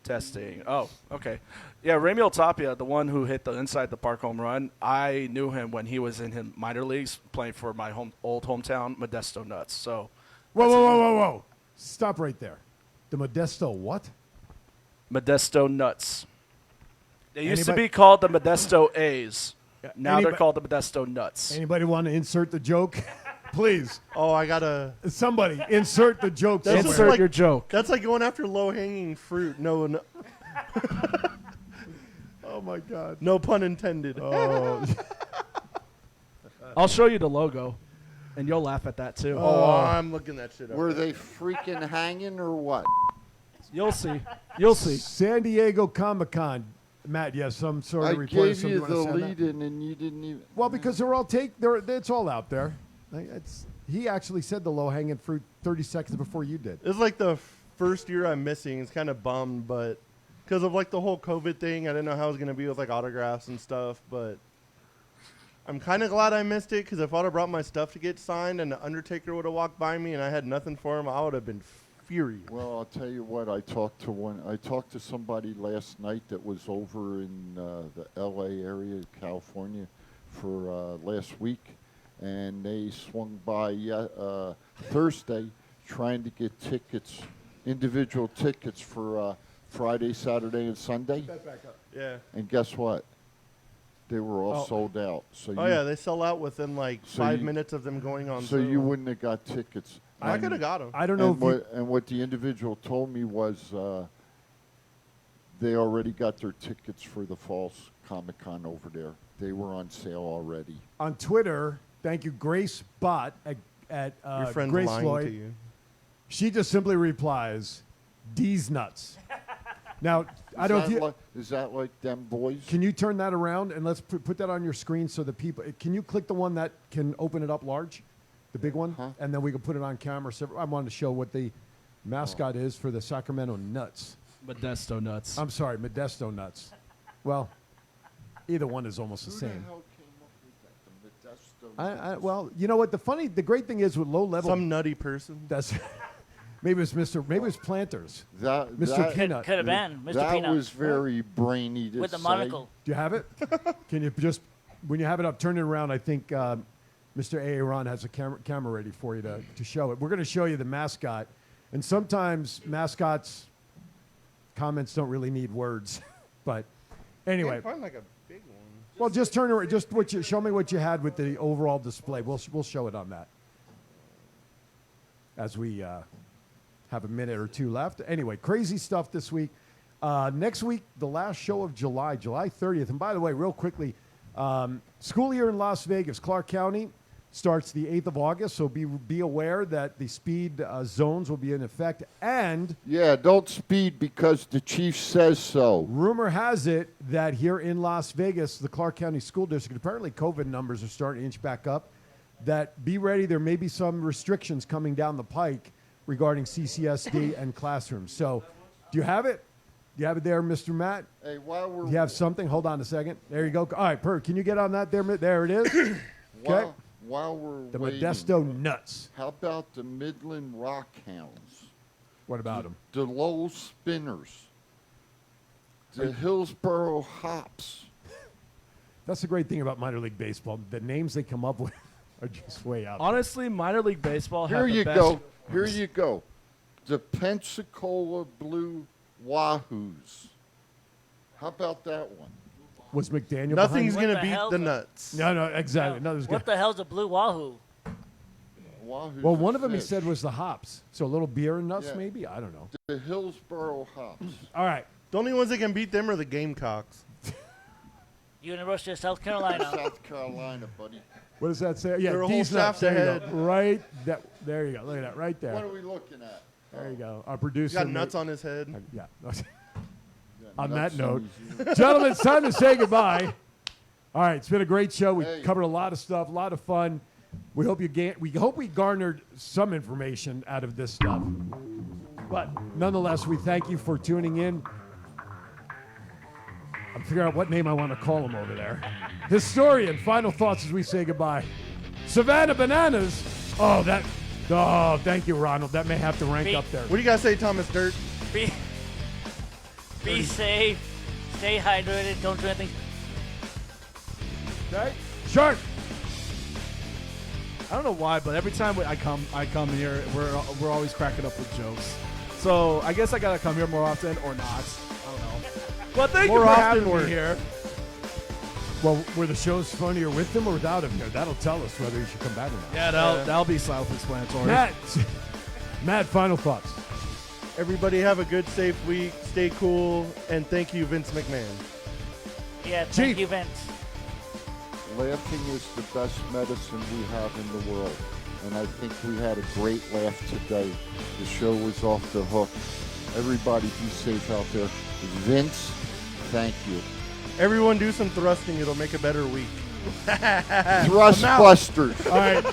[SPEAKER 17] Testing. Oh, okay. Yeah, Ramiel Tapia, the one who hit the inside the park home run, I knew him when he was in his minor leagues playing for my old hometown, Modesto Nuts. So,
[SPEAKER 1] Whoa. Stop right there. The Modesto what?
[SPEAKER 17] Modesto Nuts. They used to
[SPEAKER 1] Anybody-
[SPEAKER 17] be called the Modesto A's. Now they're
[SPEAKER 1] Anybo-
[SPEAKER 17] called the Modesto Nuts.
[SPEAKER 1] Anybody want to insert the joke? Please.
[SPEAKER 3] Oh, I got to...
[SPEAKER 1] Somebody insert the joke.
[SPEAKER 3] That's
[SPEAKER 1] somewhere.
[SPEAKER 17] Insert
[SPEAKER 3] like-
[SPEAKER 17] your joke.
[SPEAKER 3] That's like going after low-hanging fruit. No,
[SPEAKER 1] Oh my God.
[SPEAKER 3] no pun intended.
[SPEAKER 1] Oh.
[SPEAKER 17] I'll show you the logo, and you'll laugh at that too.
[SPEAKER 3] Oh, I'm looking that shit up.
[SPEAKER 2] Were they freaking hanging or what?
[SPEAKER 17] You'll see. You'll see.
[SPEAKER 1] San Diego Comic-Con. Matt, yes, some sort
[SPEAKER 2] I
[SPEAKER 1] of report.
[SPEAKER 2] gave you
[SPEAKER 1] wanna
[SPEAKER 2] the
[SPEAKER 1] say on that?
[SPEAKER 2] lead in and you didn't even.
[SPEAKER 1] Well, because it's all out there. He actually said the low-hanging fruit 30 seconds before you did.
[SPEAKER 3] It's like the first year I'm missing. It's kind of bummed, but because of like the whole COVID thing, I didn't know how it was going to be with like autographs and stuff, but I'm kind of glad I missed it because if I'd have brought my stuff to get signed and the Undertaker would have walked by me and I had nothing for him, I would have been furious.
[SPEAKER 2] Well, I'll tell you what. I talked to somebody last night that was over in the L.A. area, California, for last week, and they swung by Thursday trying to get tickets, individual tickets for Friday, Saturday, and Sunday.
[SPEAKER 3] Yeah.
[SPEAKER 2] And guess what? They were all sold out. So
[SPEAKER 3] Oh, yeah, they sell out within like
[SPEAKER 2] So
[SPEAKER 3] 5
[SPEAKER 2] you-
[SPEAKER 3] minutes of them going on
[SPEAKER 2] So
[SPEAKER 3] sale.
[SPEAKER 2] you wouldn't have got tickets.
[SPEAKER 3] I could have got them.
[SPEAKER 1] I don't know
[SPEAKER 2] And what the individual told me was they already got their tickets for the Falls Comic-Con over there. They were on sale already.
[SPEAKER 1] On Twitter, Thank you, Grace Bott at
[SPEAKER 3] Your friend's
[SPEAKER 1] Grace
[SPEAKER 3] lying
[SPEAKER 1] Floyd.
[SPEAKER 3] to you.
[SPEAKER 1] She just simply replies, "D's nuts." Now, I don't.
[SPEAKER 2] Is that like them boys?
[SPEAKER 1] Can you turn that around and let's put that on your screen so the people? Can you click the one that can open it up large, the big one, and then we can put it on camera. So I wanted to show what the mascot is for the Sacramento Nuts.
[SPEAKER 17] Modesto Nuts.
[SPEAKER 1] I'm sorry, Modesto Nuts. Well, either one is almost the
[SPEAKER 2] Who
[SPEAKER 1] same.
[SPEAKER 2] the hell came up with that? The Modesto.
[SPEAKER 1] Well, you know what? The great thing is with low level.
[SPEAKER 3] Some nutty person.
[SPEAKER 1] That's maybe it's Maybe it's Planters.
[SPEAKER 2] That
[SPEAKER 1] Mr. Peanut.
[SPEAKER 6] Could have been Mr.
[SPEAKER 2] That
[SPEAKER 6] Peanut.
[SPEAKER 2] was very brainy to
[SPEAKER 6] with the
[SPEAKER 2] say.
[SPEAKER 6] monocle.
[SPEAKER 1] Do you have it? Can you just, when you have it up, turn it around? I think Mr. Aaron has a camera ready for you to show it. We're going to show you the mascot. And sometimes mascots comments don't really need words. But anyway.
[SPEAKER 3] Can't find like a big one.
[SPEAKER 1] Well, just turn around. Just show me what you had with the overall display. We'll show it on that as we have a minute or two left. Anyway, crazy stuff this week. Next week, the last show of July 30th. And by the way, real quickly, school year in Las Vegas, Clark County, starts the 8th of August. So be aware that the speed zones will be in effect. And
[SPEAKER 2] yeah, don't speed because the chief says so.
[SPEAKER 1] Rumor has it that here in Las Vegas, the Clark County School District, apparently COVID numbers are starting to inch back up. That be ready, there may be some restrictions coming down the pike regarding CCSD and classrooms. So do you have it? Do you have it there, Mr. Matt?
[SPEAKER 2] Hey, while we're
[SPEAKER 1] Do you have something? Hold on a second. There you go. All right, can you get on that there? There it is. Okay.
[SPEAKER 2] While we're
[SPEAKER 1] The
[SPEAKER 2] waiting,
[SPEAKER 1] Modesto Nuts.
[SPEAKER 2] how about the Midland Rockhounds?
[SPEAKER 1] What about them?
[SPEAKER 2] The Lowell Spinners. The Hillsboro Hops.
[SPEAKER 1] That's the great thing about minor league baseball. The names they come up with are just way out.
[SPEAKER 17] Honestly, minor league baseball.
[SPEAKER 2] Here you go. Here you go. The Pensacola Blue Wahoos. How about that one?
[SPEAKER 1] Was McDaniel
[SPEAKER 3] Nothing's
[SPEAKER 1] behind
[SPEAKER 3] going to beat the Nuts.
[SPEAKER 1] No, exactly. Nothing's
[SPEAKER 6] What the hell's a blue wahoo?
[SPEAKER 2] Wahoos
[SPEAKER 1] Well,
[SPEAKER 2] are
[SPEAKER 1] one of them he
[SPEAKER 2] fish.
[SPEAKER 1] said was the hops. So a little beer and nuts,
[SPEAKER 2] Yeah.
[SPEAKER 1] maybe? I don't know.
[SPEAKER 2] The Hillsboro Hops.
[SPEAKER 1] All right.
[SPEAKER 3] The only ones that can beat them are the Gamecocks.
[SPEAKER 6] University of South Carolina.
[SPEAKER 2] South Carolina, buddy.
[SPEAKER 1] What does that say? Yeah,
[SPEAKER 3] They're a whole
[SPEAKER 1] these nuts.
[SPEAKER 3] shaft
[SPEAKER 1] There you
[SPEAKER 3] ahead.
[SPEAKER 1] go. Right. There you go. Look at that. Right there.
[SPEAKER 2] What are we looking at?
[SPEAKER 1] There you go. Our
[SPEAKER 3] He's
[SPEAKER 1] producer.
[SPEAKER 3] got nuts on his head.
[SPEAKER 1] Yeah.
[SPEAKER 2] Yeah,
[SPEAKER 1] On
[SPEAKER 2] nuts
[SPEAKER 1] that note,
[SPEAKER 2] his-
[SPEAKER 1] gentlemen, it's time to say goodbye. All right, it's been a great show. We
[SPEAKER 2] Hey.
[SPEAKER 1] covered a lot of stuff, a lot of fun. We hope we garnered some information out of this stuff. But nonetheless, we thank you for tuning in. I'm figuring out what name I want to call him over there. Historian, final thoughts as we say goodbye. Savannah Bananas. Oh, thank you, Ronald. That may have to rank up there.
[SPEAKER 3] What do you got to say, Thomas Dirt?
[SPEAKER 6] Be safe. Stay hydrated. Don't do anything.
[SPEAKER 1] Okay. Shark.
[SPEAKER 17] I don't know why, but every time I come here, we're always cracking up with jokes. So I guess I gotta come here more often or not. I don't know. Well, thank
[SPEAKER 1] More
[SPEAKER 17] you for
[SPEAKER 1] often
[SPEAKER 17] having
[SPEAKER 1] or-
[SPEAKER 17] me here.
[SPEAKER 1] Well, were the shows funnier with them or without them here? That'll tell us whether you should come back or not.
[SPEAKER 17] Yeah, that'll be self-explanatory.
[SPEAKER 1] Matt, final thoughts.
[SPEAKER 3] Everybody have a good, safe week. Stay cool. And thank you, Vince McMahon.
[SPEAKER 6] Yeah, thank you, Vince.
[SPEAKER 2] Laughing is the best medicine we have in the world. And I think we had a great laugh today. The show was off the hook. Everybody be safe out there. Vince, thank you.
[SPEAKER 3] Everyone do some thrusting. It'll make a better week.
[SPEAKER 2] Thrust busters.
[SPEAKER 1] All right,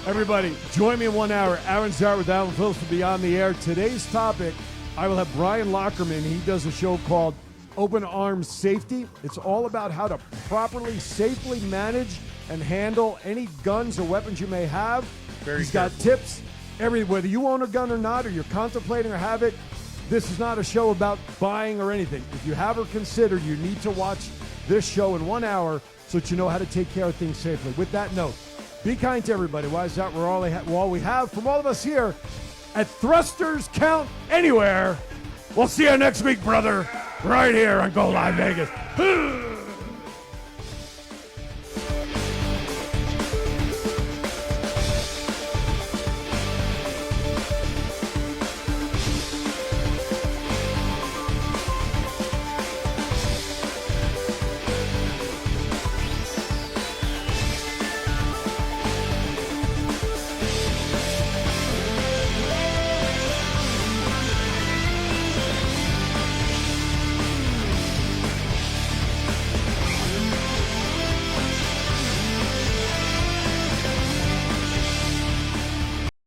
[SPEAKER 1] everybody, join me in 1 hour. Aaron Zart with Alan Phillips will be on the air. Today's topic, I will have Brian Lockerman. He does a show called Open Arms Safety. It's all about how to properly, safely manage and handle any guns or weapons you may have. He's got tips. Whether you own a gun or not, or you're contemplating or have it, this is not a show about buying or anything. If you have or consider, you need to watch this show in 1 hour so that you know how to take care of things safely. With that note, be kind to everybody. Why is that? We're all we have from all of us here at Thrusters Count Anywhere. We'll see you next week, brother, right here on Go Live Vegas.